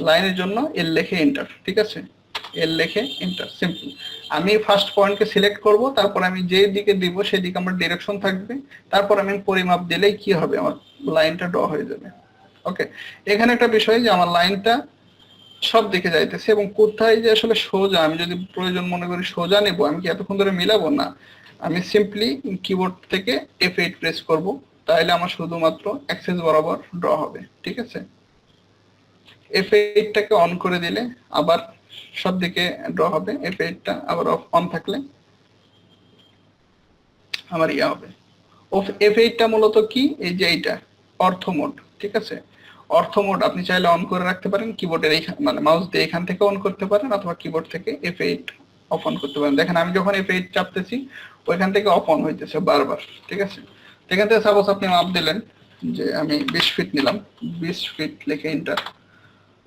লাইনের জন্য এল লিখে এন্টার, ঠিক আছে, এল লিখে এন্টার। সিম্পল আমি ফার্স্ট পয়েন্টকে সিলেক্ট করব, তারপর আমি যে দিকে দিব সেই দিকে আমার ডিরেকশন থাকবে, তারপর আমি পরিমাপ দিলেই কি হবে, আমার লাইনটা ড্র হয়ে যাবে। ওকে, এখানে একটা বিষয় যে আমার লাইনটা সব দিকে যাইতেছে, এবং কোথায় যে আসলে সোজা, আমি যদি প্রয়োজন মনে করি সোজা নেব, আমি কি এতক্ষণ ধরে মিলাবো না, আমি সিম্পলি কিবোর্ড থেকে F8 প্রেস করব, তাহলে আমার শুধুমাত্র অ্যাক্সেস বরাবর ড্র হবে, ঠিক আছে। F8টাকে অন করে দিলে আবার সব দিকে ড্র হবে, F8টা আবার অন থাকলে আমার ইয়া হবে। F8টা মূলত কি, এই যে এইটা অর্থ মোড, ঠিক আছে। অর্থ মোড আপনি চাইলে অন করে রাখতে পারেন, কিবোর্ডের মানে মাউস দিয়ে এখান থেকে অন করতে পারেন, অথবা কিবোর্ড থেকে F8 অফ অন করতে পারেন। দেখেন আমি যখন F8 চাপতেছি ওইখান থেকে অফ অন হইতেছে বারবার, ঠিক আছে। এখান থেকে সাপোজ আপনি মাপ দিলেন যে আমি 20 ফিট নিলাম, 20 ফিট লিখে এন্টার।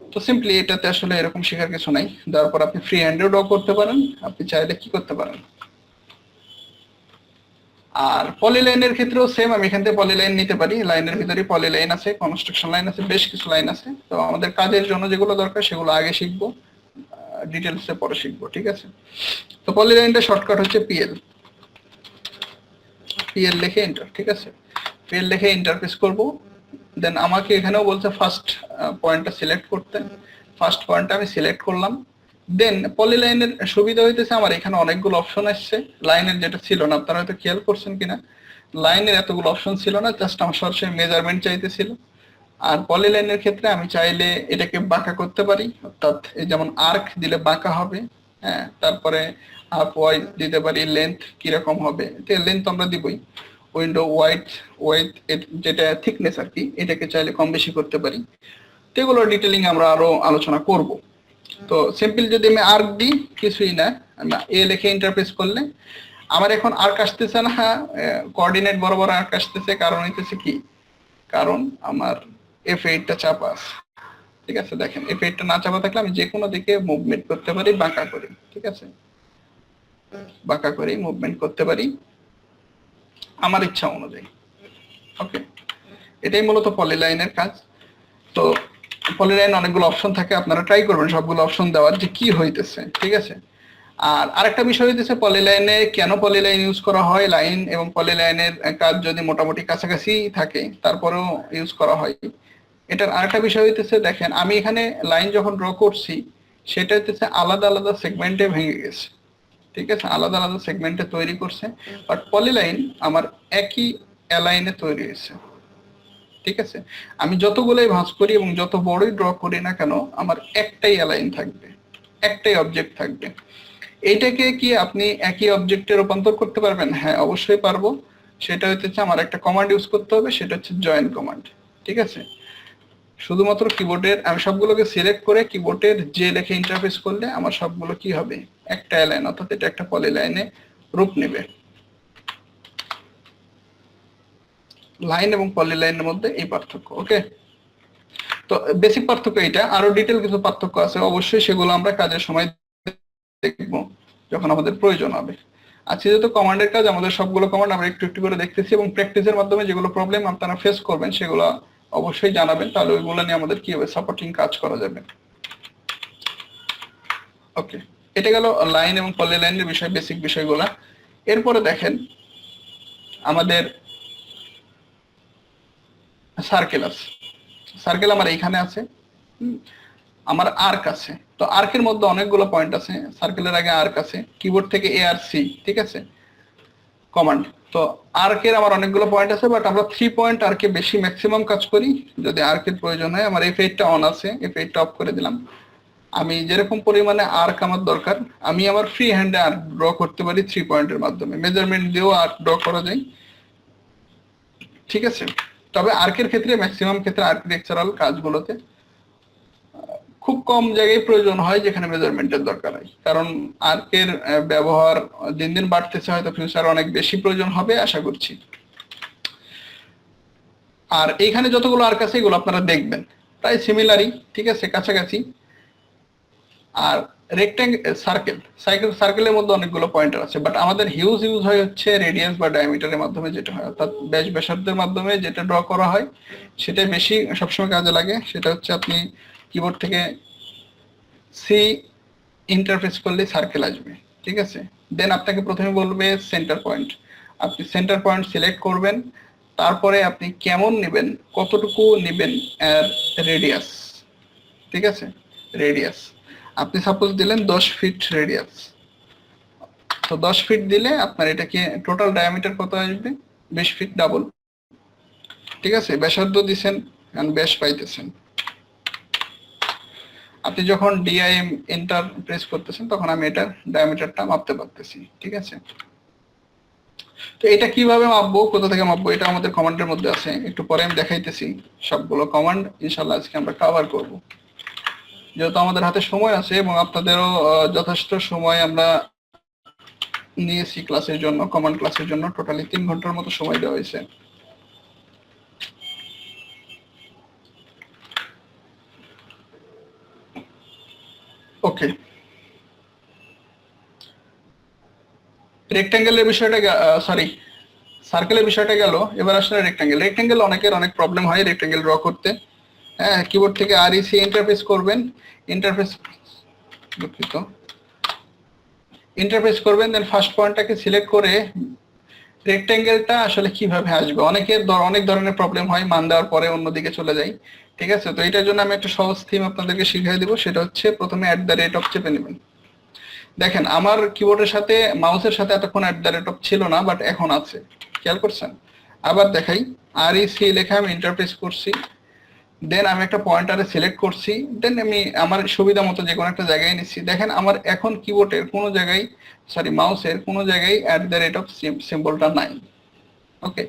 তো সিম্পলি এটাতে আসলে এরকম শেখার কিছু নাই, তারপর আপনি ফ্রি হ্যান্ডেও ড্র করতে পারেন, আপনি চাইলে কি করতে পারেন। আর পলিলাইনের ক্ষেত্রেও সেম, আমি এখান থেকে পলিলাইন নিতে পারি, লাইনের ভিতরে পলিলাইন আছে, কনস্ট্রাকশন লাইন আছে, বেশ কিছু লাইন আছে। তো আমাদের কাজের জন্য যেগুলো দরকার সেগুলো আগে শিখবো, ডিটেলসে পরে শিখবো, ঠিক আছে। তো পলিলাইনটা শর্টকাট হচ্ছে পিএল, পিএল লিখে এন্টার, ঠিক আছে। পিএল লিখে এন্টার প্রেস করব। দেন আমাকে এখানেও বলছে ফার্স্ট পয়েন্টটা সিলেক্ট করতে, ফার্স্ট পয়েন্টটা আমি সিলেক্ট করলাম। দেন পলিলাইনের সুবিধা হইতেছে আমার এখানে অনেকগুলো অপশন আসছে, লাইনের যেটা ছিল না, আপনারা হয়তো খেয়াল করছেন কিনা, লাইনের এতগুলো অপশন ছিল না, জাস্ট আমার সরাসরি মেজারমেন্ট চাইতেছিল। আর পলিলাইনের ক্ষেত্রে আমি চাইলে এটাকে বাঁকা করতে পারি, অর্থাৎ এই যেমন আর্ক দিলে বাঁকা হবে, হ্যাঁ, তারপরে আপ ওয়াই দিতে পারি, লেন্থ কিরকম হবে, লেন্থ আমরা দিবই। উইন্ডো ওয়াইড যেটা থিকনেস আর কি, এটাকে চাইলে কম বেশি করতে পারি। তো এগুলো ডিটেলিং আমরা আরো আলোচনা করব। তো সিম্পল যদি আমি আর্ক দিই, কিছুই না, আমি এ লিখে ইন্টারপ্রেস করলে আমার এখন আর্ক আসতেছে না, কোঅর্ডিনেট বরাবর আর্ক আসতেছে। কারণ হইতেছে কি, কারণ আমার F8টা চাপা আছে। ঠিক আছে, দেখেন F8টা না চাপা থাকলে আমি যে কোনো দিকে মুভমেন্ট করতে পারি বাঁকা করে। ঠিক আছে, বাঁকা করে মুভমেন্ট করতে পারি আমার ইচ্ছা অনুযায়ী। ওকে, এটাই মূলত পলিলাইনের কাজ। তো পলিলাইন অনেকগুলো অপশন থাকে, আপনারা ট্রাই করবেন সবগুলো অপশন দেওয়ার যে কি হইতেছে। ঠিক আছে, আর আরেকটা বিষয় হইতেছে পলিলাইনে কেন পলিলাইন ইউজ করা হয়। লাইন এবং পলিলাইনের কাজ যদি মোটামুটি কাছাকাছি থাকে তারপরেও ইউজ করা হয়। এটার আরেকটা বিষয় হইতেছে, দেখেন আমি এখানে লাইন যখন ড্র করছি সেটা হইতেছে আলাদা আলাদা সেগমেন্টে ভেঙে গেছে। ঠিক আছে, আলাদা আলাদা সেগমেন্টে তৈরি করছে, বাট পলিলাইন আমার একই অ্যালাইনে তৈরি হয়েছে। ঠিক আছে, আমি যতগুলোই ভাঁজ করি এবং যত বড়ই ড্র করি না কেন আমার একটাই অ্যালাইন থাকবে, একটাই অবজেক্ট থাকবে। এইটাকে কি আপনি একই অবজেক্টে রূপান্তর করতে পারবেন? হ্যাঁ, অবশ্যই পারবো। সেটা হচ্ছে আমার একটা কমান্ড ইউজ করতে হবে, সেটা হচ্ছে জয়েন কমান্ড। ঠিক আছে, শুধুমাত্র কিবোর্ডের আমি সবগুলোকে সিলেক্ট করে কিবোর্ডের যে লেখে ইন্টারফেস করলে আমার সবগুলো কি হবে, একটা অ্যালাইন, অর্থাৎ এটা একটা পলিলাইনে রূপ নেবে। লাইন এবং পলিলাইনের মধ্যে এই পার্থক্য। ওকে, তো বেসিক পার্থক্য এটা, আরো ডিটেল কিছু পার্থক্য আছে অবশ্যই, সেগুলো আমরা কাজের সময় দেখবো যখন আমাদের প্রয়োজন হবে। আজকে যেহেতু কমান্ডের কাজ, আমাদের সবগুলো কমান্ড আমরা একটু একটু করে দেখতেছি এবং প্র্যাকটিসের মাধ্যমে যেগুলো প্রবলেম আপনারা ফেস করবেন সেগুলো অবশ্যই জানাবেন, তাহলে ওইগুলো নিয়ে আমাদের কিভাবে সাপোর্টিং কাজ করা যাবে। ওকে, এটা গেল লাইন এবং পলিলাইনের বিষয়, বেসিক বিষয়গুলো। এরপরে দেখেন আমাদের সার্কেল আছে। সার্কেল আমার এইখানে আছে, আমার আর্ক আছে। তো আর্কের মধ্যে অনেকগুলো পয়েন্ট আছে, সার্কেলের আগে আর্ক আছে, কিবোর্ড থেকে ARC, ঠিক আছে, কমান্ড। তো আর্কের আমার অনেকগুলো পয়েন্ট আছে, বাট আমরা 3 পয়েন্ট আর্কে বেশি ম্যাক্সিমাম কাজ করি। যদি আর্কের প্রয়োজন হয়, আমার F8টা অন আছে, F8টা অফ করে দিলাম। আমি যেরকম পরিমাণে আর্ক আমার দরকার, আমি আমার ফ্রি হ্যান্ডে আর্ক ড্র করতে পারি 3 পয়েন্টের মাধ্যমে, মেজারমেন্ট দিয়েও আর্ক ড্র করা যায়। ঠিক আছে, তবে আর্কের ক্ষেত্রে ম্যাক্সিমাম ক্ষেত্রে আর্কিটেকচারাল কাজগুলোতে খুব কম জায়গায় প্রয়োজন হয় যেখানে মেজারমেন্টের দরকার হয়, কারণ আর্কের ব্যবহার দিন দিন বাড়তেছে, হয়তো ফিউচারে অনেক বেশি প্রয়োজন হবে আশা করছি। আর এইখানে যতগুলো আর্ক আছে এগুলো আপনারা দেখবেন প্রায় সিমিলারই, ঠিক আছে, কাছাকাছি। আর সার্কেলের মধ্যে অনেকগুলো পয়েন্টার আছে, বাট আমাদের হিউজ ইউজ হয় হচ্ছে রেডিয়াস বা ডায়ামিটারের মাধ্যমে, যেটা হয় অর্থাৎ ব্যাস ব্যাসার্ধের মাধ্যমে যেটা ড্র করা হয় সেটা বেশি সবসময় কাজে লাগে। সেটা হচ্ছে আপনি কিবোর্ড থেকে সি ইন্টারফেস করলে সার্কেল আসবে। ঠিক আছে, দেন আপনাকে প্রথমে বলবে সেন্টার পয়েন্ট, আপনি সেন্টার পয়েন্ট সিলেক্ট করবেন। তারপরে আপনি কেমন নেবেন, কতটুকু নেবেন এর রেডিয়াস। ঠিক আছে, রেডিয়াস আপনি সাপোজ দিলেন 10 ফিট রেডিয়াস। তো 10 ফিট দিলে আপনার এটা কি টোটাল ডায়ামিটার কত আসবে, 20 ফিট ডাবল। ঠিক আছে, ব্যাসার্ধ দিছেন, ব্যাস পাইতেছেন। আপনি যখন ডিআইএম এন্টার প্রেস করতেছেন তখন আমি এটার ডায়ামিটারটা মাপতে পারতেছি। ঠিক আছে, তো এটা কিভাবে মাপবো, কোথা থেকে মাপবো, এটা আমাদের কমান্ডের মধ্যে আছে, একটু পরে আমি দেখাইতেছি। সবগুলো কমান্ড ইনশাআল্লাহ আজকে আমরা কভার করব, যেহেতু আমাদের হাতে সময় আছে এবং আপনাদেরও যথেষ্ট সময় আমরা নিয়েছি ক্লাসের জন্য, কমান্ড ক্লাসের জন্য টোটালি 3 ঘন্টার মতো সময় দেওয়া হয়েছে। ওকে, রেক্ট্যাঙ্গেলের বিষয়টা সরি সার্কেলের বিষয়টা গেল, এবার আসলে রেক্ট্যাঙ্গেল অনেকের অনেক প্রবলেম হয় রেক্ট্যাঙ্গেল ড্র করতে। হ্যাঁ, কিবোর্ড থেকে REC ইন্টারফেস করবেন, ইন্টারফেস করবেন, দেন ফার্স্ট পয়েন্টটাকে সিলেক্ট করে রেক্ট্যাঙ্গেলটা আসলে কিভাবে আসবে, অনেক ধরনের প্রবলেম হয়, মান দেওয়ার পরে অন্যদিকে চলে যায়। ঠিক আছে, তো এটার জন্য আমি একটা সহজ থিম আপনাদেরকে শিখিয়ে দিব, সেটা হচ্ছে প্রথমে @অফ চেপে নেবেন। দেখেন আমার কিবোর্ডের সাথে মাউসের সাথে এতক্ষণ @অফ ছিল না, বাট এখন আছে, খেয়াল করছেন। আবার দেখাই, REC লেখা আমি ইন্টারপ্রেস করছি, দেন আমি একটা পয়েন্টারে সিলেক্ট করছি, দেন আমি আমার সুবিধা মতো যে কোনো একটা জায়গায় নিচ্ছি। দেখেন আমার এখন কিবোর্ডের কোনো জায়গায়, মাউসের কোনো জায়গায় @অফ সিম্বলটা নাই। ওকে,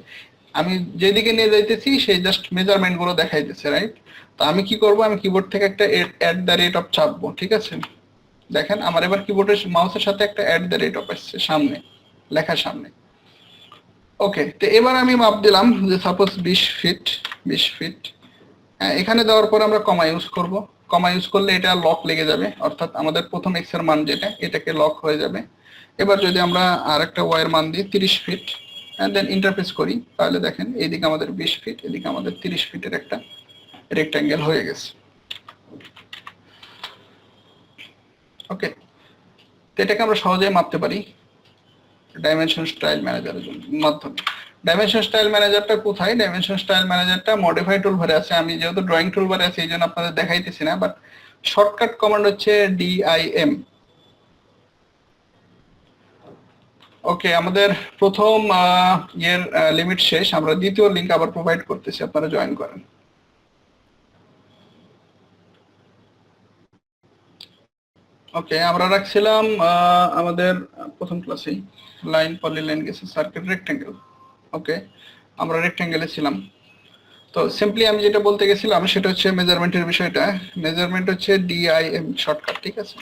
আমি যেদিকে নিয়ে যাইতেছি সেই জাস্ট মেজারমেন্ট গুলো দেখাইতেছে, রাইট? তো আমি কি করব, আমি কিবোর্ড থেকে একটা @, চাপবো, ঠিক আছে? দেখেন আমার এবার কিবোর্ডের মাউসের সাথে একটা @, আসছে সামনে, লেখার সামনে। ওকে, তো এবার আমি মাপ দিলাম যে সাপোজ 20 ফিট, 20 ফিট। এখানে দেওয়ার পর আমরা কমা ইউজ করব। কমা ইউজ করলে এটা লক লেগে যাবে, অর্থাৎ আমাদের প্রথম এক্স এর মান যেটা, এটাকে লক হয়ে যাবে। এবার যদি আমরা আর একটা ওয়াই এর মান দিই 30 ফিট এন্ড দেন ইন্টারফেস করি, তাহলে দেখেন এইদিকে আমাদের 20 ফিট, এদিকে আমাদের 30 ফিটের একটা রেক্ট্যাঙ্গেল হয়ে গেছে। ওকে, তো এটাকে আমরা সহজেই মাপতে পারি ডাইমেনশন স্টাইল ম্যানেজারের মাধ্যমে। ডাইমেনশন স্টাইল ম্যানেজারটা কোথায়? ডাইমেনশন স্টাইল ম্যানেজারটা মডিফাই টুলবারে আছে। আমি যেহেতু ড্রয়িং টুলবারে আছে এই জন্য আপনাদের দেখাইতেছি না, বাট শর্টকাট কমান্ড হচ্ছে DIM। ওকে, আমাদের প্রথম ইয়ের লিমিট শেষ, আমরা দ্বিতীয় লিংক আবার প্রোভাইড করতেছি, আপনারা জয়েন করেন। ওকে, আমরা রাখছিলাম আমাদের প্রথম ক্লাসেই লাইন, পলিলাইন গেছে, সার্কেল, রেক্ট্যাঙ্গেল। ওকে, আমরা রেক্ট্যাঙ্গেলে ছিলাম। তো সিম্পলি আমি যেটা বলতে গেছিলাম সেটা হচ্ছে মেজারমেন্টের বিষয়টা। মেজারমেন্ট হচ্ছে DIM শর্টকাট, ঠিক আছে?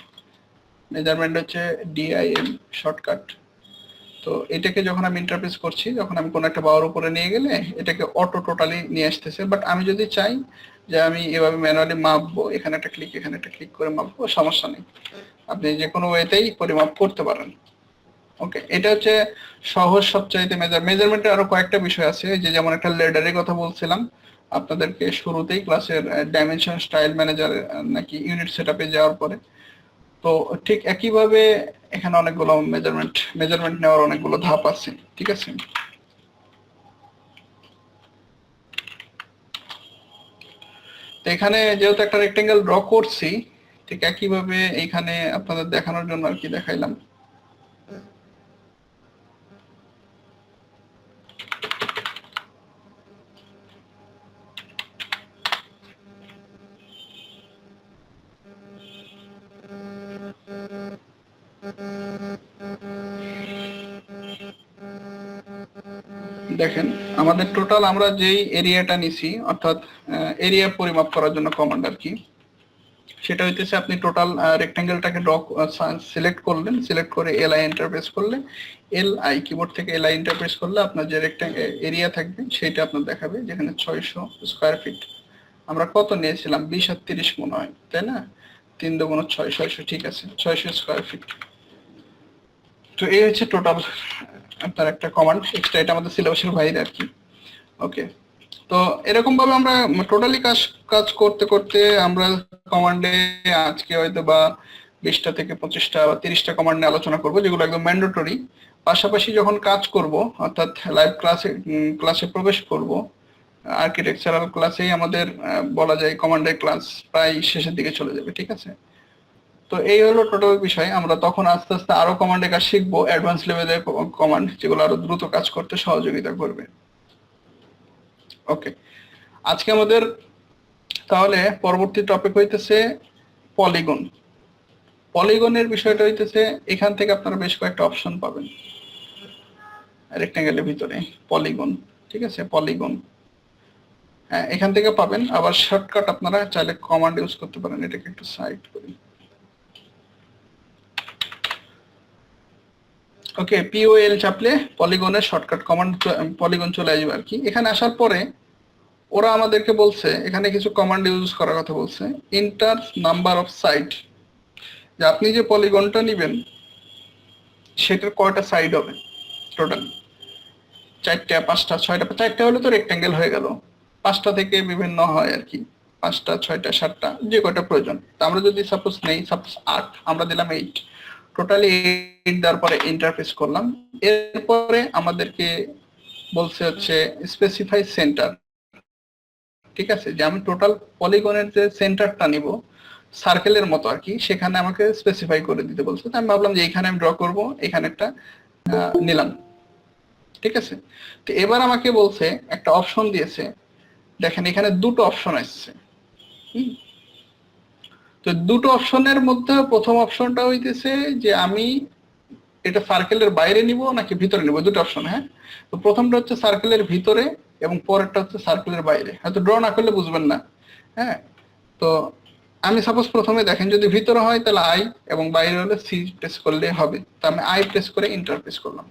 মেজারমেন্ট হচ্ছে DIM শর্টকাট। তো এটাকে যখন আমি ইন্টারফেস করছি, যখন আমি কোনো একটা বাহুর উপরে নিয়ে গেলে এটাকে অটো টোটালি নিয়ে আসতেছে। বাট আমি যদি চাই যে আমি এভাবে ম্যানুয়ালি মাপবো, এখানে একটা ক্লিক, এখানে একটা ক্লিক করে মাপবো, সমস্যা নেই, আপনি যে কোনো ওয়েতেই পরিমাপ করতে পারেন। ওকে, এটা হচ্ছে সহজ সবচাইতে মেজারমেন্টের আরো কয়েকটা বিষয় আছে, যে যেমন একটা লেডারের কথা বলছিলাম আপনাদেরকে শুরুতেই ক্লাসের, ডাইমেনশন স্টাইল ম্যানেজার নাকি ইউনিট সেটআপে যাওয়ার পরে। তো ঠিক একইভাবে এখানে অনেকগুলো মেজারমেন্ট নেওয়ার অনেকগুলো ধাপ আছে, ঠিক আছে? তো এখানে যেহেতু একটা রেক্টেঙ্গেল ড্র করছি, ঠিক একইভাবে এইখানে আপনাদের দেখানোর জন্য আর কি দেখাইলাম। দেখেন আমাদের টোটাল আমরা যেই এরিয়াটা নিছি, অর্থাৎ এরিয়া পরিমাপ করার জন্য কমান্ড আর কি, সেটা হইতেছে আপনি টোটাল রেক্ট্যাঙ্গেলটাকে ড্র সিলেক্ট করলেন, সিলেক্ট করে LI ইন্টারফেস করলে, LI কিবোর্ড থেকে LI ইন্টারফেস করলে আপনার যে রেক্ট্যাঙ্গেল এরিয়া থাকবে সেটা আপনার দেখাবে, যেখানে 600 স্কয়ার ফিট। আমরা কত নিয়েছিলাম? 20 আর 30 মনে হয়, তাই না? 3 দুগুণ 6, 600, ঠিক আছে, 600 স্কয়ার ফিট। তো এই হচ্ছে টোটাল আপনার একটা কমান্ড এক্সট্রা, এটা আমাদের সিলেবাসের বাইরে আর কি। ওকে, তো এরকম ভাবে আমরা টোটালি কাজ করতে করতে আমরা কমান্ডে আজকে হয়তো বা 20টা থেকে 25টা বা 30টা কমান্ড নিয়ে আলোচনা করব, যেগুলো একদম ম্যান্ডেটরি। পাশাপাশি যখন কাজ করব, অর্থাৎ লাইভ ক্লাসে প্রবেশ করব, আর্কিটেকচারাল ক্লাসেই আমাদের বলা যায় কমান্ডের ক্লাস প্রায় শেষের দিকে চলে যাবে, ঠিক আছে? তো এই হলো টোটাল বিষয়। আমরা তখন আস্তে আস্তে আরো কমান্ডের কাজ শিখবো, অ্যাডভান্স লেভেলের কমান্ড, যেগুলো আরো দ্রুত কাজ করতে সহযোগিতা করবে। ওকে, আজকে আমাদের তাহলে পরবর্তী টপিক হইতেছে পলিগন। পলিগনের বিষয়টা হইতেছে, এখান থেকে আপনারা বেশ কয়েকটা অপশন পাবেন রেক্ট্যাঙ্গেলের ভিতরে, পলিগন, ঠিক আছে? পলিগন, হ্যাঁ, এখান থেকে পাবেন। আবার শর্টকাট আপনারা চাইলে কমান্ড ইউজ করতে পারেন। এটাকে একটু সাইড করি। ওকে, POL চাপলে পলিগনের শর্টকাট কমান্ড পলিগন চলে আসবে আর কি। এখানে আসার পরে ওরা আমাদেরকে বলছে, এখানে কিছু কমান্ড ইউজ করার কথা বলছে। ইন্টার নাম্বার অফ সাইড, যে আপনি যে পলিগনটা নেবেন সেটার কয়টা সাইড হবে টোটাল, 4টা, 5টা, 6টা। 4টা হলে তো রেক্ট্যাঙ্গেল হয়ে গেল, 5টা থেকে বিভিন্ন হয় আর কি, 5টা, 6টা, 7টা, যে কয়টা প্রয়োজন। তা আমরা যদি সাপোজ নেই, সাপোজ 8, আমরা দিলাম 8, টোটালি 8 দেওয়ার পরে ইন্টারফেস করলাম। এরপরে আমাদেরকে বলছে হচ্ছে স্পেসিফাই সেন্টার, ঠিক আছে? যে আমি টোটাল পলিগনের যে সেন্টারটা নিব সার্কেলের মতো আর কি, সেখানে আমাকে স্পেসিফাই করে দিতে বলছে। তো আমি ভাবলাম যে এইখানে আমি ড্র করব, এখানে একটা নিলাম, ঠিক আছে? তো এবার আমাকে বলছে, একটা অপশন দিয়েছে, দেখেন এখানে দুটো অপশন আসছে। তো দুটো অপশনের মধ্যে প্রথম অপশনটা হইতেছে যে আমি এটা সার্কেলের বাইরে নিব নাকি ভিতরে নিব, দুটো অপশন। হ্যাঁ, তো প্রথমটা হচ্ছে সার্কেলের ভিতরে এবং পরেরটা হচ্ছে সার্কেলের বাইরে। হয়তো ড্র না করলে বুঝবেন না। হ্যাঁ, তো আমি সাপোজ প্রথমে দেখেন যদি ভিতরে হয় তাহলে আই এবং বাইরে হলে সি প্রেস করলে হবে। তো আমি আই প্রেস করে ইন্টার প্রেস করলাম।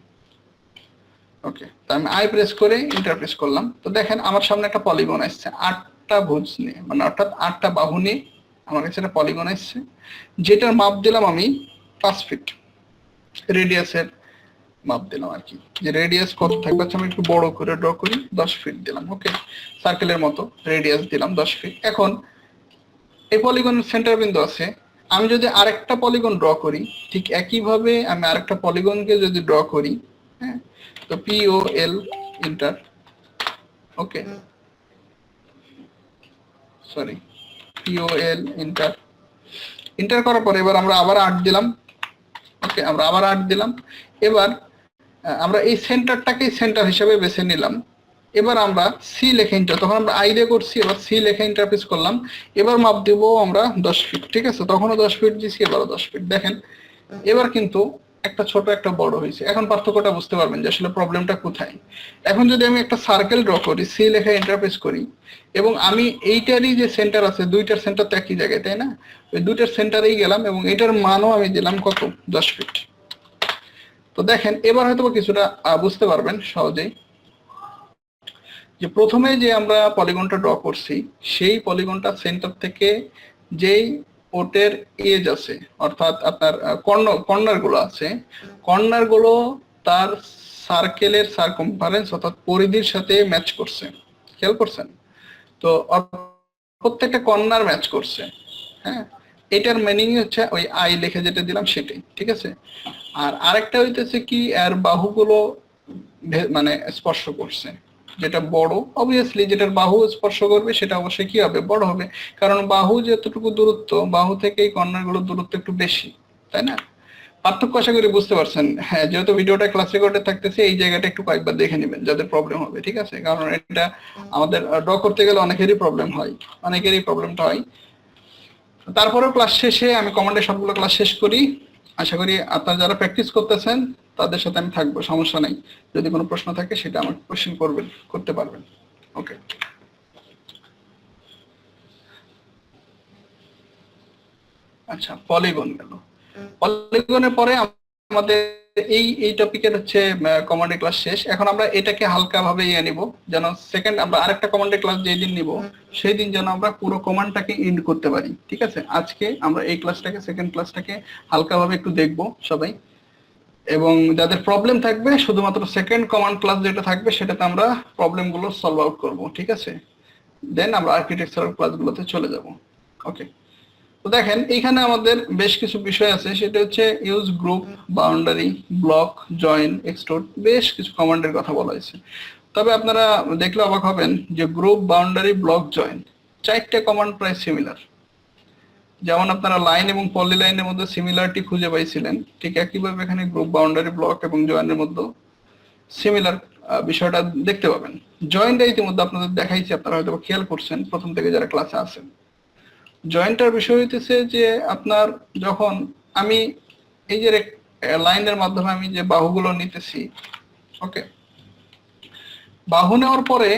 ওকে, তো আমি আই প্রেস করে ইন্টার প্রেস করলাম। তো দেখেন আমার সামনে একটা পলিগন আসছে 8টা ভুজ নিয়ে, মানে অর্থাৎ 8টা বাহু নিয়ে আমার কাছে একটা পলিগন আসছে, যেটার মাপ দিলাম আমি 5 ফিট। রেডিয়াসের মাপ দিলাম আর কি, যে রেডিয়াস কত থাকবে। আচ্ছা আমি একটু বড় করে ড্র করি, 10 ফিট দিলাম। ওকে, সার্কেলের মতো রেডিয়াস দিলাম 10 ফিট। এখন এই পলিগনের সেন্টার বিন্দু আছে, আমি যদি আরেকটা পলিগন ড্র করি, ঠিক একইভাবে আমি আরেকটা পলিগনকে যদি ড্র করি, হ্যাঁ, তো POL ইন্টার, ওকে সরি POL ইন্টার, ইন্টার করার পরে এবার আমরা আবার 8 দিলাম। ওকে, আমরা আবার 8 দিলাম। এবার আমরা এই সেন্টারটাকে সেন্টার হিসেবে বেছে নিলাম। এবার আমরা সি লেখা ইন্টার, তখন আমরা আই দিয়ে করছি, এবার সি লেখা ইন্টারফেস করলাম। এবার মাপ দেব আমরা 10 ফিট। ঠিক আছে, তখনও 10 ফিট দিছি, এবারও 10 ফিট। দেখেন এবার কিন্তু একটা ছোট একটা বড় হয়েছে। এখন পার্থক্যটা বুঝতে পারবেন যে আসলে প্রবলেমটা কোথায়। এখন যদি আমি একটা সার্কেল ড্র করি, সি লেখা ইন্টারফেস করি, এবং আমি এইটারই যে সেন্টার আছে, দুইটার সেন্টার তো একই জায়গায়, তাই না? ওই দুইটার সেন্টারেই গেলাম এবং এটার মানও আমি দিলাম কত, 10 ফিট। তো দেখেন এবার হয়তো কিছুটা বুঝতে পারবেন সহজেই যে প্রথমে যে আমরা পলিগনটা ড্র করছি, সেই পলিগনটা সেন্টার থেকে যেই ওটের এজ আছে, অর্থাৎ আপনার কর্নার গুলো আছে, কর্নার গুলো তার সার্কেলের সারকমফারেন্স অর্থাৎ পরিধির সাথে ম্যাচ করছে। খেয়াল করছেন তো? প্রত্যেকটা কর্নার ম্যাচ করছে। হ্যাঁ, এটার মিনিং হচ্ছে ওই আই লিখে যেটা দিলাম সেটাই। ঠিক আছে, আর আরেকটা হইতেছে কি, এর বাহুগুলো মানে স্পর্শ করছে, যেটা বড়। অবভিয়াসলি যেটার বাহু স্পর্শ করবে সেটা অবশ্যই কি হবে, বড় হবে, কারণ বাহু যতটুকু দূরত্ব, বাহু থেকে এই কর্নার গুলোর দূরত্ব একটু বেশি, তাই না? পার্থক্য আশা করি বুঝতে পারছেন। হ্যাঁ, যেহেতু ভিডিওটা ক্লাস রেকর্ডে থাকতেছে, এই জায়গাটা একটু কয়েকবার দেখে নেবেন যাদের প্রবলেম হবে। ঠিক আছে, কারণ এটা আমাদের ড্র করতে গেলে অনেকেরই প্রবলেম হয়, অনেকেরই প্রবলেমটা হয়। তারপরেও ক্লাস শেষে আমি কমান্ডে সবগুলো ক্লাস শেষ করি। আশা করি আপনারা যারা প্র্যাকটিস করতেছেন তাদের সাথে আমি থাকবো, সমস্যা নাই। যদি কোনো প্রশ্ন থাকে সেটা আমাকে কোশ্চেন করতে পারবেন। ওকে, আচ্ছা পলিগন গেল। পলিগনের পরে আমাদের এই টপিকের হচ্ছে কমান্ডের ক্লাস শেষ। এখন আমরা এটাকে হালকা ভাবে নিব, যেন সেকেন্ড আমরা আরেকটা কমান্ডের ক্লাস যেই দিন নিব সেই দিন যেন আমরা পুরো কমান্ডটাকে এন্ড করতে পারি। ঠিক আছে, আজকে আমরা এই ক্লাসটাকে, সেকেন্ড ক্লাসটাকে হালকা ভাবে একটু দেখবো সবাই, এবং যাদের প্রবলেম থাকবে শুধুমাত্র সেকেন্ড কমান্ড ক্লাস যেটা থাকবে সেটাতে আমরা প্রবলেমগুলো সলভ আউট করব। ঠিক আছে, দেন আমরা আর্কিটেকচারাল ক্লাসগুলোতে চলে যাব। ওকে, তো দেখেন এইখানে আমাদের বেশ কিছু বিষয় আছে, সেটা হচ্ছে use, group, boundary, block, join, extrude, বেশ কিছু কমান্ডের কথা বলা হয়েছে। তবে আপনারা দেখলে অবাক হবেন যে গ্রুপ, বাউন্ডারি, ব্লক, জয়েন, 4টে কমান্ড প্রায় সিমিলার। যেমন আপনারা লাইন এবং পলি লাইনের মধ্যে সিমিলারিটি খুঁজে পাইছিলেন, ঠিক একইভাবে এখানে গ্রুপ, বাউন্ডারি, ব্লক এবং জয়েনের মধ্যে সিমিলার বিষয়টা দেখতে পাবেন। জয়েনটা ইতিমধ্যে আপনাদের দেখাইছি, আপনারা হয়তো খেয়াল করছেন প্রথম থেকে যারা ক্লাসে আছেন। জয়েন্টার বিষয় হইতেছে যে আপনার যখন আমি এই যে লাইনের মাধ্যমে আমি যে বাহুগুলো নিতেছি, ওকে, বাহু নেওয়ার পরে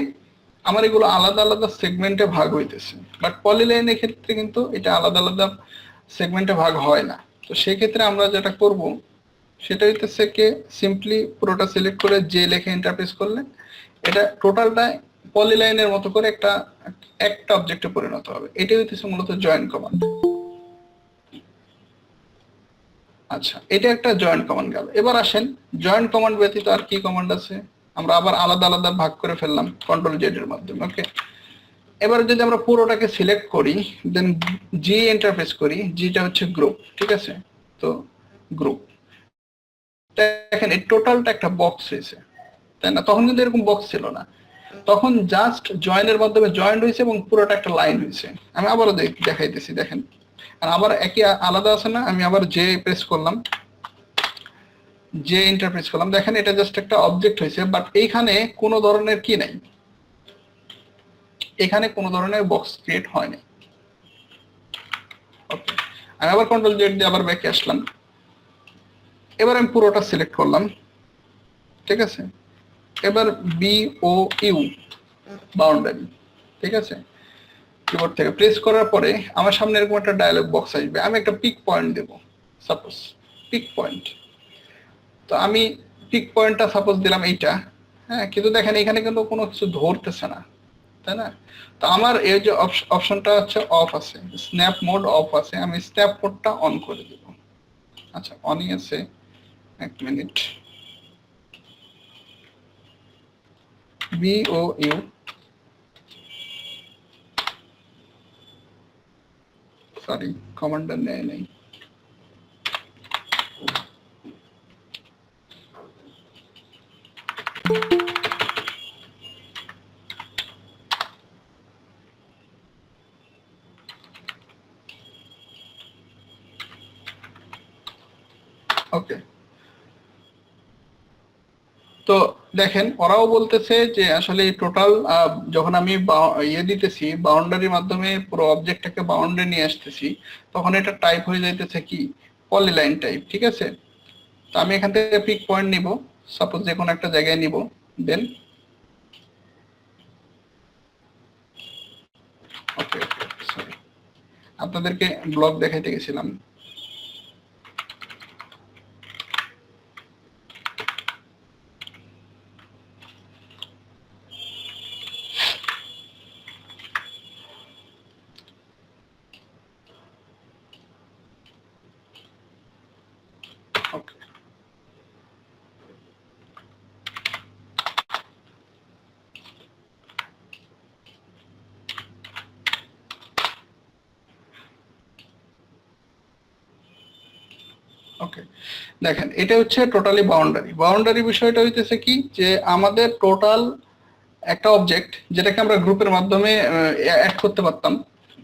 আমার এগুলো আলাদা আলাদা সেগমেন্টে ভাগ হইতেছে, বাট পলিলাইনের ক্ষেত্রে কিন্তু এটা আলাদা আলাদা সেগমেন্টে ভাগ হয় না। তো সেই ক্ষেত্রে আমরা যেটা করব সেটা হইতেছে কি, সিম্পলি পুরোটা সিলেক্ট করে যে লেখা ইন্টারপ্রেস করলে এটা টোটালটা পলিলাইনের মতো করে একটা অবজেক্টে পরিণত হবে। এটাই হইতেছে মূলত জয়েন কমান্ড। আচ্ছা, এটা একটা জয়েন্ট কমান্ড গেল। এবার আসেন জয়েন্ট কমান্ড ব্যতীত আর কি কমান্ড আছে, আমরা আবার আলাদা আলাদা ভাগ করে ফেললাম কন্ট্রোল জেড এর মাধ্যমে। ওকে, এবার যদি আমরা পুরোটাকে সিলেক্ট করি, দেন জি ইন্টারফেস করি, জিটা হচ্ছে গ্রুপ। ঠিক আছে, তো গ্রুপ, দেখেন এই টোটালটা একটা বক্স হয়েছে, তাই না? তখন কিন্তু এরকম বক্স ছিল না, তখন জাস্ট জয়েনের মাধ্যমে জয়েন্ট হয়েছে এবং পুরোটা একটা লাইন হয়েছে। আমি আবারও দেখাইতেছি, দেখেন, আর আবার একই আলাদা আছে না, আমি আবার জে প্রেস করলাম, যে ইন্টারপ্রেস করলাম, দেখেন এটা জাস্ট একটা অবজেক্ট হয়েছে, বাট এইখানে কোনো ধরনের কি নাই, এখানে কোনো ধরনের বক্স ক্রিয়েট হয়নি। ওকে, আমি আবার কন্ট্রোল জেড দিয়ে আবার ব্যাকে আসলাম। এবার আমি পুরোটা সিলেক্ট করলাম, ঠিক আছে। এবার BOU বাউন্ডারি, ঠিক আছে, কিবোর্ড থেকে প্রেস করার পরে আমার সামনে এরকম একটা ডায়লগ বক্স আসবে। আমি একটা পিক পয়েন্ট দেব, সাপোজ পিক পয়েন্ট। তো আমি পিক পয়েন্টটা সাপোজ দিলাম এইটা, হ্যাঁ, কিন্তু দেখেন এখানে কিন্তু কোনো কিছু ধরতেছে না, তাই না? তো আমার এই যে অপশনটা হচ্ছে অফ আছে, স্ন্যাপ মোড অফ আছে, আমি স্ন্যাপ মোডটা অন করে দেব। আচ্ছা, অনই আছে, এক মিনিট। BOU, সরি কমান্ডার নেয় নাই। ওকে, তো দেখেন ওরাও বলতেছে যে আসলে টোটাল যখন আমি ইয়ে দিতেছি বাউন্ডারির মাধ্যমে পুরো অবজেক্টটাকে বাউন্ডারি নিয়ে আসতেছি, তখন এটা টাইপ হয়ে যাইতেছে কি পলিলাইন টাইপ, ঠিক আছে। তো আমি এখান থেকে পিক পয়েন্ট নিব, সাপোজ যে কোনো একটা জায়গায় নিব, দেন ওকে ওকে সরি, আপনাদেরকে ব্লগ দেখাইতে গেছিলাম। ওকে, ওকে, দেখেন এটা হচ্ছে টোটালি বাউন্ডারি। বাউন্ডারি বিষয়টা হইতেছে কি যে আমাদের টোটাল একটা অবজেক্ট যেটাকে আমরা গ্রুপের মাধ্যমে অ্যাড করতে পারতাম,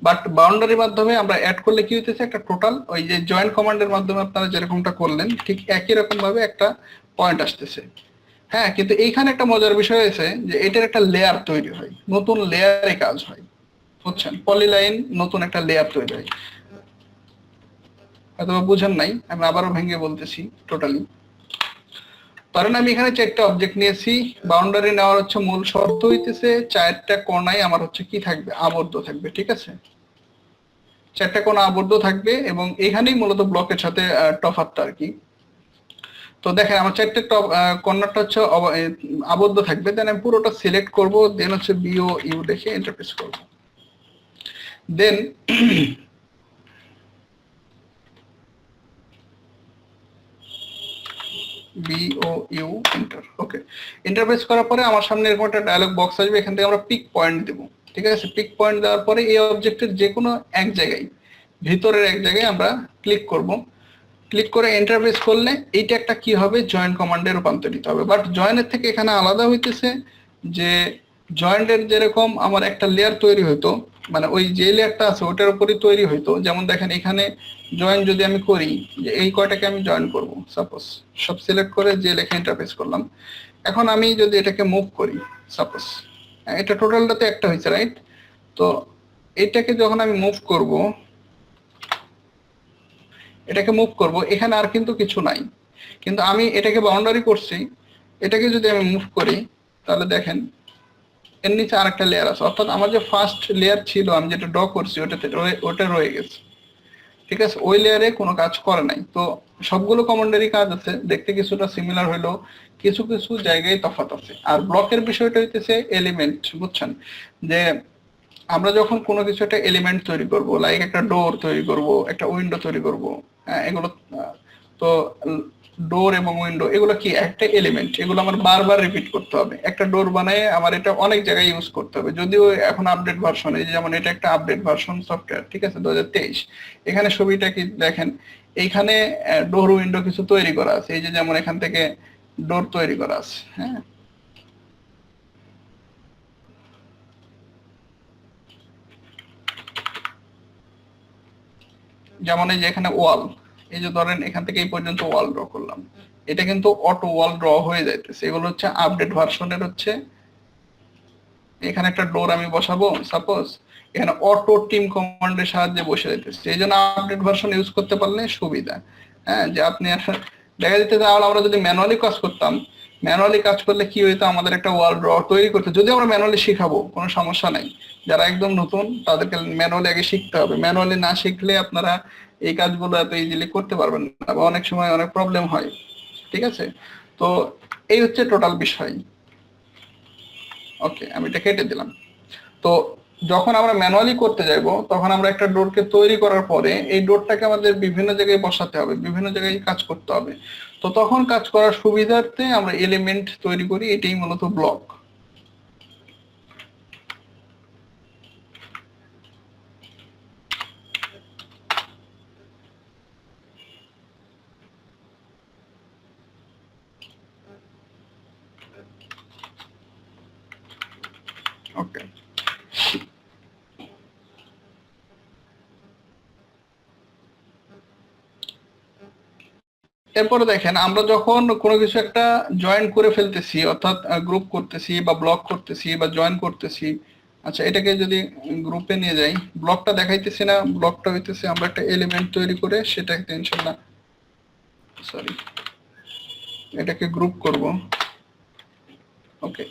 বাট বাউন্ডারির মাধ্যমে আমরা অ্যাড করলে কি হইতেছে একটা টোটাল, ওই যে জয়েন্ট কমান্ডের মাধ্যমে আপনারা যেরকমটা করলেন ঠিক একই রকম ভাবে একটা পয়েন্ট আসতেছে। হ্যাঁ, কিন্তু এইখানে একটা মজার বিষয় আছে যে এটার একটা লেয়ার তৈরি হয়, নতুন লেয়ারে কাজ হয়, বুঝছেন? পলিলাইন নতুন একটা লেয়ার তৈরি হয়। হয়তো বুঝেন নাই, আমি আবারও ভেঙে বলতেছি টোটালি। কারণ আমি এখানে চারটা অবজেক্ট নিয়েছি, বাউন্ডারি নেওয়ার হচ্ছে মূল শর্ত হইতেছে চারটা কোণায় আমার হচ্ছে কি থাকবে, আবদ্ধ থাকবে, ঠিক আছে। চারটা কোণা আবদ্ধ থাকবে এবং এখানেই মূলত ব্লকের সাথে তফাৎটা আর কি। তো দেখেন আমার চারটে কর্নারটা হচ্ছে আবদ্ধ থাকবে, দেন আমি পুরোটা সিলেক্ট করব, দেন হচ্ছে BOU দেখে ইন্টারফেস করব, দেন BOU এন্টার। ওকে, ইন্টারফেস করার পরে আমার সামনে এরকম একটা ডায়লগ বক্স আসবে, এখান থেকে আমরা পিক পয়েন্ট দেব, ঠিক আছে। পিক পয়েন্ট দেওয়ার পরে এই অবজেক্টের যে কোনো এক জায়গায়, ভিতরের এক জায়গায় আমরা ক্লিক করব। ক্লিক করে ইন্টারফেস করলে এইটা একটা কি হবে, জয়েন্ট কমান্ডে রূপান্তরিত হবে। বাট জয়েনের থেকে এখানে আলাদা হইতেছে যে জয়েন্টের যেরকম আমার একটা লেয়ার তৈরি হইতো, মানে ওই যে লেয়ারটা আছে ওটার উপরই তৈরি হইতো। যেমন দেখেন এখানে জয়েন যদি আমি করি, যে এই কয়টাকে আমি জয়েন করব, সাপোজ সব সিলেক্ট করে যে লেখা ইন্টারফেস করলাম। এখন আমি যদি এটাকে মুভ করি, সাপোজ এটা টোটালটাতে একটা হয়েছে, রাইট? তো এটাকে যখন আমি মুভ করব, এটাকে মুভ করব, এখানে আর কিন্তু কিছু নাই, কিন্তু আমি এটাকে বাউন্ডারি করছি। এটাকে যদি আমি মুভ করি তাহলে দেখেন এর নিচে আরেকটা লেয়ার আছে, অর্থাৎ আমার যে ফার্স্ট লেয়ার ছিল আমি যেটা ড্র করছি ওটা রয়ে গেছে, ঠিক আছে। ওই লেয়ারে কোনো কাজ করে নাই। তো সবগুলো কমান্ডারি কাজ আছে, দেখতে কিছুটা সিমিলার হইলেও কিছু কিছু জায়গায় তফাৎ আছে। আর ব্লকের বিষয়টা হইতেছে এলিমেন্ট, বুঝছেন? যে আমরা যখন কোনো কিছু একটা এলিমেন্ট তৈরি করব, লাইক একটা ডোর তৈরি করব, একটা উইন্ডো তৈরি করব, হ্যাঁ, এগুলো তো ডোর এবং উইন্ডো এগুলো কি একটা এলিমেন্ট, এগুলো আমার বারবার রিপিট করতে হবে। একটা ডোর বানায় আমার এটা অনেক জায়গায় ইউজ করতে হবে, যদিও এখন আপডেট ভার্সন, এই যেমন এটা একটা আপডেট ভার্সন সফটওয়্যার, ঠিক আছে, 2023। এখানে ছবিটা কি দেখেন, এইখানে ডোর উইন্ডো কিছু তৈরি করা আছে, এই যে যেমন এখান থেকে ডোর তৈরি করা আছে, হ্যাঁ। যেমন এই যে এখানে ওয়াল, এই যে ধরেন এখান থেকে এই পর্যন্ত ওয়াল ড্র করলাম, এটা কিন্তু অটো ওয়াল ড্র হয়ে যাইতেছে। এগুলো হচ্ছে আপডেট ভার্সনের হচ্ছে, এখানে একটা ডোর আমি বসাবো সাপোজ, এখানে অটো টিম কমান্ডের সাহায্যে বসে যাইতেছে। এই জন্য আপডেট ভার্সন ইউজ করতে পারলে সুবিধা, হ্যাঁ, যে আপনি দেখা যেতে তাহলে আমরা যদি ম্যানুয়ালি কাজ করতাম, ম্যানুয়ালি কাজ করলে কি হইতো, আমাদের একটা ওয়াল ড্র তৈরি করতে যদি আমরা ম্যানুয়ালি শিখাবো কোনো সমস্যা নাই। যারা একদম নতুন তাদেরকে ম্যানুয়ালি আগে শিখতে হবে, ম্যানুয়ালি না শিখলে আপনারা এই কাজগুলো এত ইজিলি করতে পারবেন না বা অনেক সময় অনেক প্রবলেম হয়। ঠিক আছে, তো এই হচ্ছে টোটাল বিষয়। ওকে, আমি এটা কেটে দিলাম। তো যখন আমরা ম্যানুয়ালি করতে যাইবো তখন আমরা একটা ডোরকে তৈরি করার পরে এই ডোরটাকে আমাদের বিভিন্ন জায়গায় বসাতে হবে, বিভিন্ন জায়গায় কাজ করতে হবে। তো তখন কাজ করার সুবিধার্থে আমরা এলিমেন্ট তৈরি করি, এটাই মূলত ব্লক। ওকে, এরপরে দেখেন আমরা যখন কোনো কিছু একটা জয়েন করে ফেলতেছি, অর্থাৎ গ্রুপ করতেছি বা ব্লক করতেছি বা জয়েন করতেছি। আচ্ছা, এটাকে যদি গ্রুপে নিয়ে যাই, ব্লকটা দেখাইতেছি না, ব্লকটা হইতেছে আমরা একটা এলিমেন্ট তৈরি করে সেটাকে ইনশাল্লাহ, সরি, এটাকে গ্রুপ করব। ওকে,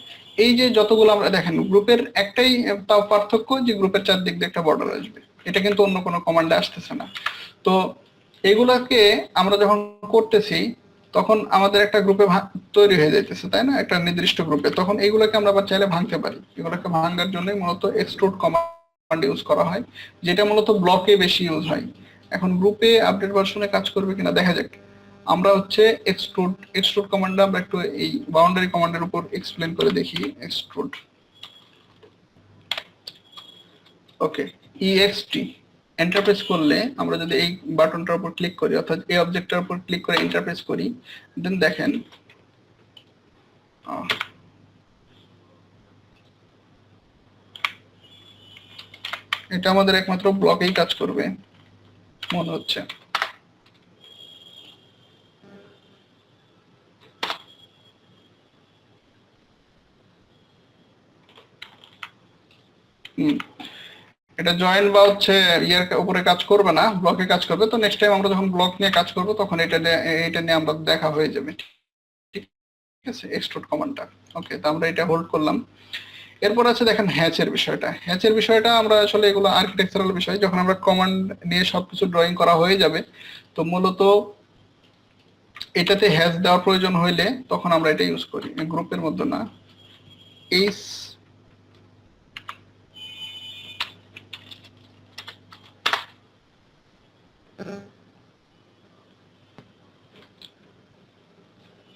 এই যে যতগুলো আমরা দেখেন গ্রুপের একটাই তাও পার্থক্য যে গ্রুপের চারদিক দিয়ে একটা বর্ডার আসবে, এটা কিন্তু অন্য কোনো কমান্ডে আসতেছে না। তো এগুলাকে আমরা যখন করতেছি তখন আমাদের একটা গ্রুপে তৈরি হয়ে যাইতেছে, তাই না, একটা নির্দিষ্ট গ্রুপে। তখন এইগুলোকে আমরা আবার চাইলে ভাঙতে পারি। এগুলোকে ভাঙার জন্য মূলত এক্সট্রুড কমান্ড ইউজ করা হয়, যেটা মূলত ব্লকে বেশি ইউজ হয়। এখন গ্রুপে আপডেট ভার্সনে কাজ করবে কিনা দেখা যাক। আমরা হচ্ছে এক্সট্রুড কমান্ডটা আমরা একটু এই বাউন্ডারি কমান্ডের উপর এক্সপ্লেন করে দেখি। এক্সট্রুড, ওকে, ইএক্সটি এন্টার প্রেস করলে আমরা যদি এই বাটনটার উপর ক্লিক করি, অর্থাৎ এই অবজেক্টটার উপর ক্লিক করে এন্টার প্রেস করি, দেন দেখেন এটা আমাদের একমাত্র ব্লকেই কাজ করবে মনে হচ্ছে। এটা জয়েন বা হচ্ছে ইয়ার উপরে কাজ করবে না, ব্লকে কাজ করবে। তো নেক্সট টাইম আমরা যখন ব্লক নিয়ে কাজ করব তখন এটা নিয়ে আমরা দেখা হয়ে যাবে। ঠিক আছে, এক্সট্রুড কমান্ডটা। ওকে, তো আমরা এটা হোল্ড করলাম। এরপর আছে দেখেন হ্যাচের বিষয়টা। হ্যাচের বিষয়টা আমরা আসলে এগুলো আর্কিটেকচারাল বিষয়, যখন আমরা কমান্ড নিয়ে সবকিছু ড্রয়িং করা হয়ে যাবে তো মূলত এটাতে হ্যাচ দেওয়ার প্রয়োজন হইলে তখন আমরা এটা ইউজ করি, গ্রুপের মধ্যে না। এই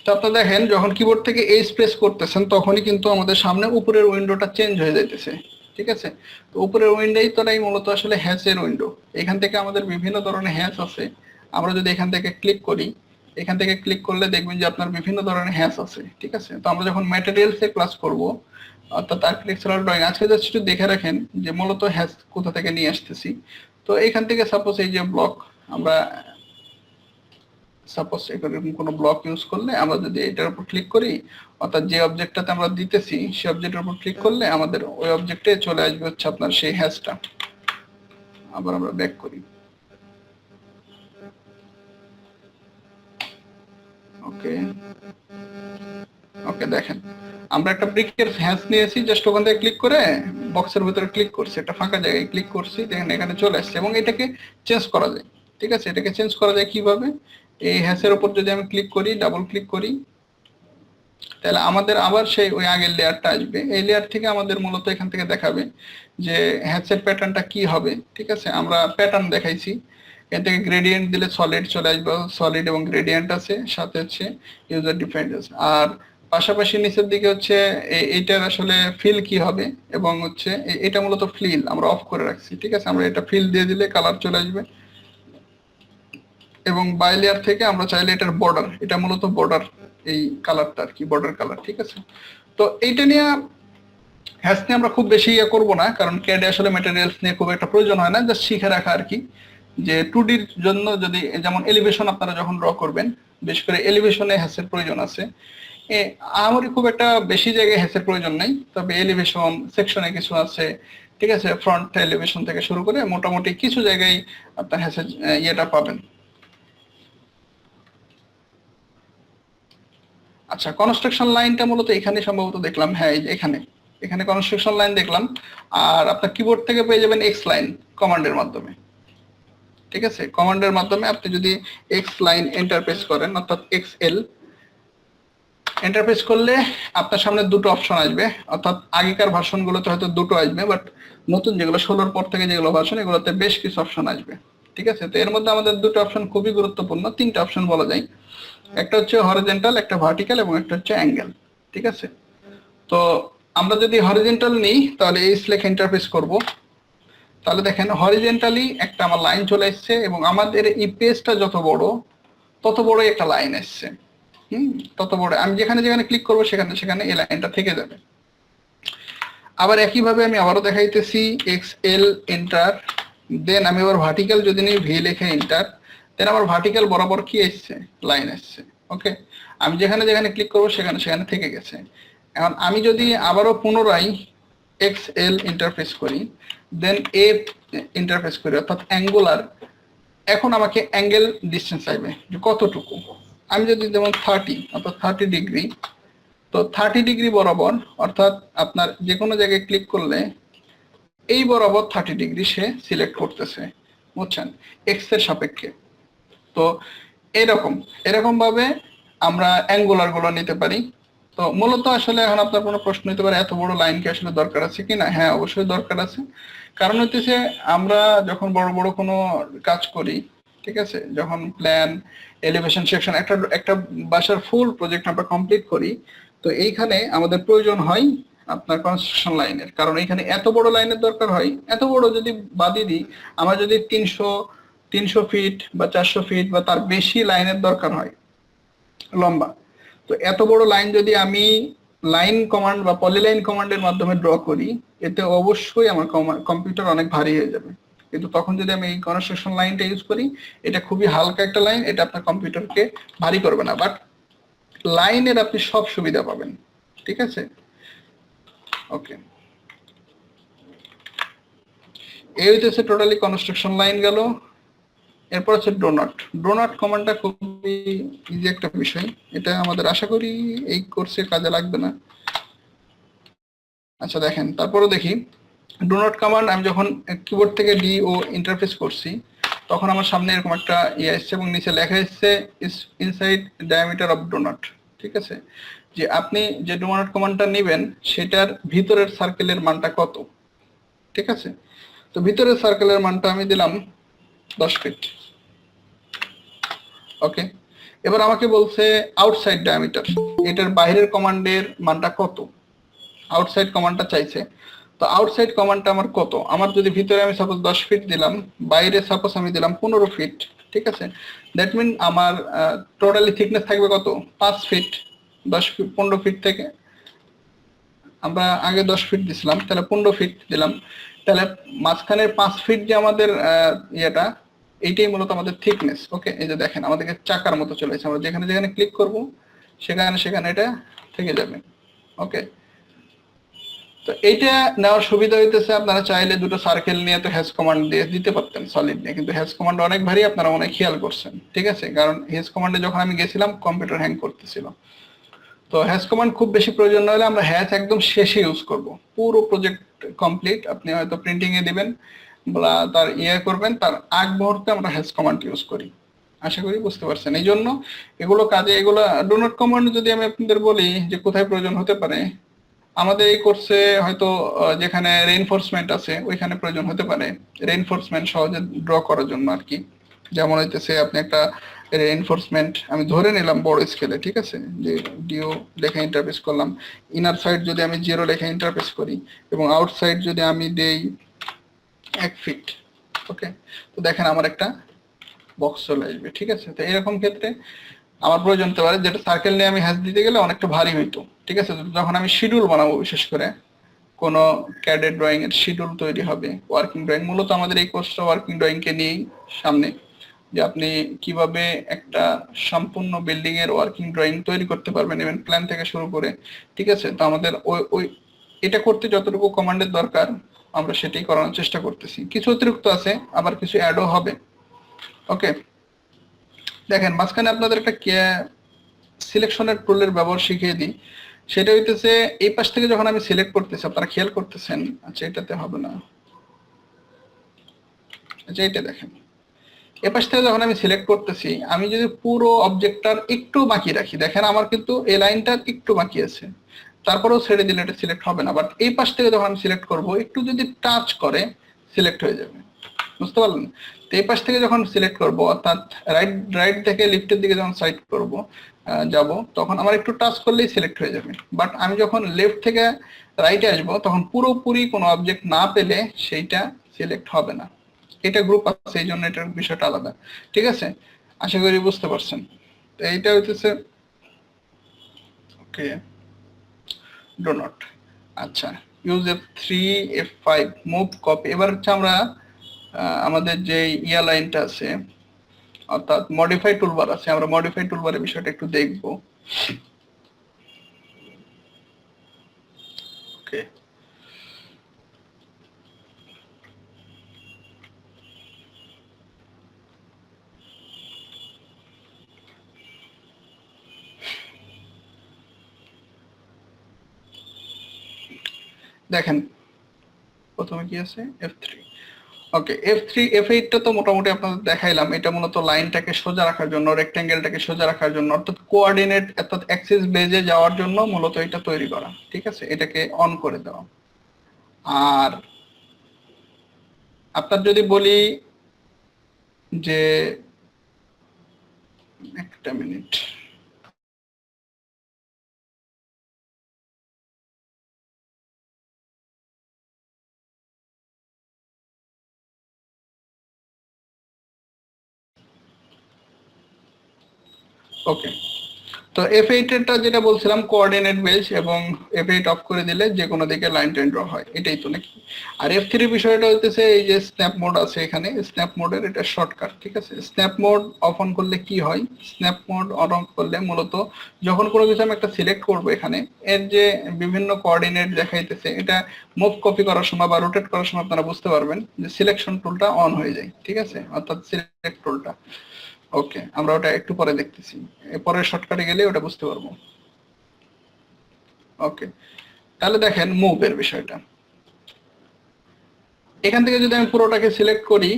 তো আপনারা দেখেন যখন কিবোর্ড থেকে এই প্রেস করতেছেন তখনই কিন্তু আমাদের সামনে উপরের উইন্ডোটা চেঞ্জ হয়ে যাইতেছে। ঠিক আছে, তো উপরের উইন্ডোই তোলাই মূলত আসলে হ্যাচের উইন্ডো। এখান থেকে আমাদের বিভিন্ন ধরনের হ্যাচ আছে। আমরা যদি এখান থেকে ক্লিক করি, এখান থেকে ক্লিক করলে দেখবেন যে আপনার বিভিন্ন ধরনের হ্যাচ আছে। ঠিক আছে, তো আমরা যখন ম্যাটেরিয়ালসে ক্লাস করব, অর্থাৎ আর্কিটেকচারাল ড্রয়িং, আজকে জাস্ট একটু দেখে রাখেন যে মূলত হ্যাচ কোথা থেকে নিয়ে আসতেছি। তো এখান থেকে সাপোজ এই যে ব্লক, আমরা সাপোজ এরকম কোনো ব্লক ইউজ করলে আমরা যদি এটার উপর ক্লিক করি, অর্থাৎ যে অবজেক্টটাতে আমরা দিতেছি সেই অবজেক্টের উপর ক্লিক করলে আমাদের ওই অবজেক্টে চলে আসবে হচ্ছে আপনার সেই হ্যাশটা। আবার আমরা ব্যাক করি। ওকে, ওকে, দেখেন আমরা একটা ব্রিকের হ্যাশ নিয়েছি, জাস্ট ওখান থেকে ক্লিক করে বক্সের ভিতরে ক্লিক করছি, একটা ফাঁকা জায়গায় ক্লিক করছি, দেখেন এখানে চলে আসছে। এবং এটাকে চেঞ্জ করা যায়। ঠিক আছে, এটাকে চেঞ্জ করা যায় কিভাবে, এই হ্যাশের উপর যদি আমি ক্লিক করি, ডাবল ক্লিক করি, তাহলে আমাদের আবার সেই ওই আগের লেয়ারটা আসবে। এই লেয়ার থেকে আমাদের মূলত এখান থেকে দেখাবে যে হ্যাচের প্যাটার্নটা কি হবে। ঠিক আছে, আমরা প্যাটার্ন দেখাইছি, এর থেকে গ্রেডিয়েন্ট দিলে সলিড চলে আসবে, সলিড এবং গ্রেডিয়েন্ট আছে, সাথে হচ্ছে ইউজার ডিফাইন্ড আছে। আর পাশাপাশি নিচের দিকে হচ্ছে এইটার আসলে ফিল কি হবে, এবং হচ্ছে এটা মূলত ফিল আমরা অফ করে রাখছি। ঠিক আছে, আমরা এটা ফিল দিয়ে দিলে কালার চলে আসবে। এবং বাই লেয়ার থেকে আমরা চাইলে এটার বর্ডার, এটা মূলত বর্ডার, এই কালারটা আর কি বর্ডার কালার। ঠিক আছে, তো এইটা নিয়ে হ্যাশ নিয়ে আমরা খুব বেশি ইয়ে করবো না, কারণ ক্যাডে আসলে ম্যাটেরিয়ালস নিয়ে খুব একটা প্রয়োজন হয় না, জাস্ট শিখে রাখা আর কি। যে 2ডির জন্য যদি যেমন এলিভেশন আপনারা যখন ড্র করবেন, বিশেষ করে এলিভেশনে হ্যাশের প্রয়োজন আছে। আমারই খুব একটা বেশি জায়গায় হ্যাশের প্রয়োজন নেই, তবে এলিভেশন সেকশনে কিছু আছে। ঠিক আছে, ফ্রন্ট এলিভেশন থেকে শুরু করে মোটামুটি কিছু জায়গায় আপনার হ্যাশের ইয়েটা পাবেন। আচ্ছা, কনস্ট্রাকশন লাইনটা মূলত এখানে সম্ভবত দেখলাম, হ্যাঁ এই যে এখানে এখানে কনস্ট্রাকশন লাইন দেখলাম। আর আপনার কিবোর্ড থেকে পেয়ে যাবেন এক্স লাইন কমান্ডের মাধ্যমে। ঠিক আছে, কমান্ডের মাধ্যমে আপনি যদি এক্স লাইন এন্টার প্রেস করেন, অর্থাৎ এক্স এল এন্টার প্রেস করলে আপনার সামনে দুটো অপশন আসবে। অর্থাৎ আগেকার ভার্সনগুলোতে হয়তো দুটো আসবে, বাট নতুন যেগুলো 16 পর থেকে যেগুলো ভার্সন, এগুলোতে বেশ কিছু অপশন আসবে। ঠিক আছে, তো এর মধ্যে আমাদের দুটো অপশন খুবই গুরুত্বপূর্ণ, তিনটা অপশন বলা যায়। একটা হচ্ছে হরিজন্টাল, একটা ভার্টিক্যাল এবং একটা হচ্ছে অ্যাঙ্গেল। ঠিক আছে, তো আমরা যদি হরিজন্টাল নিই তাহলে এই লেখা ইন্টারফেস করব। তাহলে দেখেন হরিজন্টালি একটা আমার লাইন চলে এসছে এবং আমাদের এই পেজটা যত বড় তত বড় একটা লাইন এসছে। তত বড় আমি যেখানে যেখানে ক্লিক করব সেখানে সেখানে এই লাইনটা থেকে যাবে। আবার একইভাবে আমি আবারও দেখাইতেছি এক্স এল এন্টার, দেন আমি আবার ভার্টিক্যাল যদি নিই ভি লেখে এন্টার, দেন আমার ভার্টিক্যাল বরাবর কি এসছে, লাইন এসছে। ওকে, আমি যেখানে যেখানে ক্লিক করব সেখানে সেখানে থেকে গেছে। এখন আমি যদি আবারও পুনরায় এক্স এল ইন্টারফেস করি, দেন এ ইন্টারফেস করি অর্থাৎ অ্যাঙ্গুলার, এখন আমাকে অ্যাঙ্গেল ডিস্টেন্স চাইবে যে কতটুকু। আমি যদি যেমন 30 অর্থাৎ 30 ডিগ্রি, তো 30 ডিগ্রি বরাবর অর্থাৎ আপনার যে কোনো জায়গায় ক্লিক করলে এই বরাবর 30 ডিগ্রি সে সিলেক্ট করতেছে, বুঝছেন, এক্স এর সাপেক্ষে। তো এরকম এরকম ভাবে আমরা অ্যাঙ্গুলার গুলো নিতে পারি। তো মূলত আসলে এখন আপনার কোনো প্রশ্ন হতে পারে এত বড় লাইন কি আসলে দরকার আছে কিনা? হ্যাঁ, অবশ্যই দরকার আছে। কারণ হচ্ছে আমরা যখন বড় বড় কোনো কাজ করি, ঠিক আছে, যখন প্ল্যান, এলিভেশন সেকশন, একটা একটা বাসার ফুল প্রজেক্ট আমরা কমপ্লিট করি, তো এইখানে আমাদের প্রয়োজন হয় আপনার কনস্ট্রাকশন লাইনের। কারণ এখানে এত বড় লাইনের দরকার হয়। এত বড় যদি বাদই দিই, আমার যদি 300 ফিট বা 400 ফিট বা তার বেশি লাইনের দরকার হয় লম্বা, তো এত বড় লাইন যদি আমি লাইন কমান্ড বা পলিলাইন কমান্ডের মাধ্যমে ড্র করি, এতে অবশ্যই আমার কম্পিউটার অনেক ভারী হয়ে যাবে। কিন্তু তখন যদি আমি এই কনস্ট্রাকশন লাইনটা ইউজ করি, এটা খুবই হালকা একটা লাইন, এটা আপনার কম্পিউটারকে ভারী করবে না, বাট লাইনের আপনি সব সুবিধা পাবেন। ঠিক আছে, ওকে, এই হইতেছে টোটালি কনস্ট্রাকশন লাইন গেল। এরপর হচ্ছে ডোনাট। ডোনাট কমান্ডটা খুবই ইজি একটা বিষয়, এটা আমাদের আশা করি এই কোর্সে কাজে লাগবে না। আচ্ছা দেখেন, তারপরও দেখি ডোনাট কমান্ড আমি যখন কিবোর্ড থেকে ডি ও ইন্টারফেস করছি, তখন আমার সামনে এরকম একটা ইয়ে আসছে এবং নিচে লেখা এসছে ইনসাইড ডায়ামিটার অফ ডোনাট। ঠিক আছে, যে আপনি যে ডোনাট কমান্ডটা নেবেন সেটার ভিতরের সার্কেলের মানটা কত। ঠিক আছে, তো ভিতরের সার্কেলের মানটা আমি দিলাম 10 ফিট। ওকে, এবার আমাকে বলছে আউটসাইড ডায়ামিটার, এটার বাইরের কমান্ডের মানটা কত, আউটসাইড কমান্ডটা চাইছে। তো আউটসাইড কমান্ডটা আমার কত, আমার যদি ভিতরে আমি সাপোজ 10 ফিট দিলাম, বাইরে সাপোজ আমি দিলাম 15 ফিট। ঠিক আছে, দ্যাট মিন আমার টোটালি থিকনেস থাকবে কত, 5 ফিট। 10 ফিট 15 ফিট থেকে আমরা আগে 10 ফিট দিছিলাম, তাহলে 15 ফিট দিলাম, তাহলে মাঝখানের 5 ফিট যে আমাদের ইয়েটা, এইটাই মূলত আমাদের থিকনেস। ওকে, এই যে দেখেন আমাদেরকে চাকার মতো চলে এসেছে, আমরা যেখানে যেখানে ক্লিক করব সেখানে সেখানে এটা থেকে যাবে। ওকে, তো এইটা নেওয়ার সুবিধা হইতেছে আপনারা চাইলে দুটো সার্কেল নিয়ে তো হ্যাশ কমান্ড দিয়ে দিতে পারতেন সলিড নিয়ে, কিন্তু হ্যাশ কমান্ড অনেক ভারী, আপনারা অনেক খেয়াল করছেন। ঠিক আছে, কারণ হ্যাশ কমান্ডে যখন আমি গেছিলাম কম্পিউটার হ্যাং করতেছিল। তো হ্যাশ কমান্ড খুব বেশি প্রয়োজন না হলে আমরা হ্যাশ একদম শেষে ইউজ করব। পুরো প্রজেক্ট কমপ্লিট আপনি হয়তো প্রিন্টিং এ দিবেন বা তার ইয়ে করবেন, তার আগ মুহূর্তে আমরা হ্যাশ কমান্ড ইউজ করি। আশা করি বুঝতে পারছেন। এই জন্য এগুলো কাজে, এগুলো ডোনাট কমান্ড যদি আমি আপনাদের বলি যে কোথায় প্রয়োজন হতে পারে, আমাদের এই কোর্সে হয়তো যেখানে রেইনফোর্সমেন্ট আছে ওইখানে প্রয়োজন হতে পারে, রেইনফোর্সমেন্ট সহজে ড্র করার জন্য আর কি। যেমন হইতেছে আপনি একটা রেইনফোর্সমেন্ট আমি ধরে নিলাম বড় স্কেলে, ঠিক আছে, যে ডিও লেখা ইন্টারফেস করলাম, ইনার সাইড যদি আমি 0 লেখা ইন্টারফেস করি এবং আউটসাইড যদি আমি দেই 1 ফিট। ওকে, তো দেখেন আমার একটা বক্স চলে আসবে। ঠিক আছে, তো এরকম ক্ষেত্রে আমার প্রয়োজন হতে পারে, যেটা সার্কেল নিয়ে আমি হ্যাশ দিতে গেলে অনেকটা ভারী হইতো। ঠিক আছে, যখন আমি শিডিউল বানাবো, বিশেষ করে কোনো ক্যাডেট ড্রয়িং এর শিডিউল তৈরি হবে, ওয়ার্কিং ড্রয়িং, মূলত আমাদের এই কোর্সটা ওয়ার্কিং ড্রয়িং কে নিয়েই সামনে, যে আপনি কিভাবে একটা সম্পূর্ণ বিল্ডিং এর ওয়ার্কিং ড্রয়িং তৈরি করতে পারবেন ইভেন প্ল্যান থেকে শুরু করে। ঠিক আছে, তো আমাদের ওই এটা করতে যতটুকু কমান্ডের দরকার আমরা সেটাই করানোর চেষ্টা করতেছি। কিছু অতিরিক্ত আছে, আবার কিছু অ্যাডও হবে। ওকে, দেখেন মাঝখানে আপনাদের একটা সিলেকশনের টুলের ব্যবহার শিখিয়ে দিই। সেটা হইতেছে এই পাশ থেকে যখন আমি সিলেক্ট করতেছি, আপনারা খেয়াল করতেছেন, আচ্ছা এটাতে হবে না, আচ্ছা এটা দেখেন, এ পাশ থেকে যখন আমি সিলেক্ট করতেছি, আমি যদি পুরো অবজেক্টটার একটু বাকি রাখি, দেখেন আমার কিন্তু এই লাইনটার একটু বাকি আছে, তারপরেও ছেড়ে দিলে এটা সিলেক্ট হবে না। বাট এই পাশ থেকে যখন আমি সিলেক্ট করব, একটু যদি টাচ করে সিলেক্ট হয়ে যাবে, বুঝতে পারলেন? তো এই পাশ থেকে যখন সিলেক্ট করব, অর্থাৎ রাইট থেকে লেফটের দিকে যখন সাইড করব যাব, তখন আমার একটু টাচ করলেই সিলেক্ট হয়ে যাবে। বাট আমি যখন লেফট থেকে রাইটে আসবো, তখন পুরোপুরি কোনো অবজেক্ট না পেলে সেইটা সিলেক্ট হবে না। এটা গ্রুপ আছে, এই জন্য এটার বিষয়টা আলাদা। ঠিক আছে, আশা করি বুঝতে পারছেন। তো এইটা হইতেছে ওকে, ডো নট। আচ্ছা, use F3 F5 move copy. এবার হচ্ছে আমরা আমাদের যে ইয়া লাইনটা আছে, অর্থাৎ মডিফাই টুলবার আছে, আমরা মডিফাই টুলবারের বিষয়টা একটু দেখব। ওকে, দেখেন প্রথমে কি আছে, F3। ওকে, F3 F8 টা তো মোটামুটি আপনাদের দেখাইলাম। এটা মূলত লাইনটাকে সোজা রাখার জন্য, রেক্ট্যাঙ্গেলটাকে সোজা রাখার জন্য, অর্থাৎ কোঅর্ডিনেট অর্থাৎ অ্যাক্সিস বেজে যাওয়ার জন্য মূলত এটা তৈরি করা। ঠিক আছে, এটাকে অন করে দেওয়া। আর আপনার যদি বলি যে, একটা মিনিট, ওকে। তো F8 এরটা যেটা বলছিলাম কোঅর্ডিনেট বেস, এবং F8 অফ করে দিলে যে কোনো দিকে লাইন টেন ড্র হয়, এটাই তো নাকি? আর F3 বিষয়টা হচ্ছে এই যে স্ন্যাপ মোড আছে এখানে, স্ন্যাপ মোডের এটা শর্টকাট। ঠিক আছে, স্ন্যাপ মোড অফ অন করলে কি হয়, স্ন্যাপ মোড অন অফ করলে মূলত যখন কোনো কিছু আমি একটা সিলেক্ট করব, এখানে এর যে বিভিন্ন কোঅর্ডিনেট দেখাইতেছে, এটা মুভ কপি করার সময় বা রোটেট করার সময় আপনারা বুঝতে পারবেন যে সিলেকশন টুলটা অন হয়ে যায়। ঠিক আছে, অর্থাৎ সিলেক্ট টুলটা। ওকে, আমরা ওটা একটু পরে দেখতেছি, পরের শর্টকাটে গেলে ওটা বুঝতে পারবো। ওকে, তাহলে দেখেন মুভের বিষয়টা, এখান থেকে যদি আমি পুরোটাকে সিলেক্ট করি,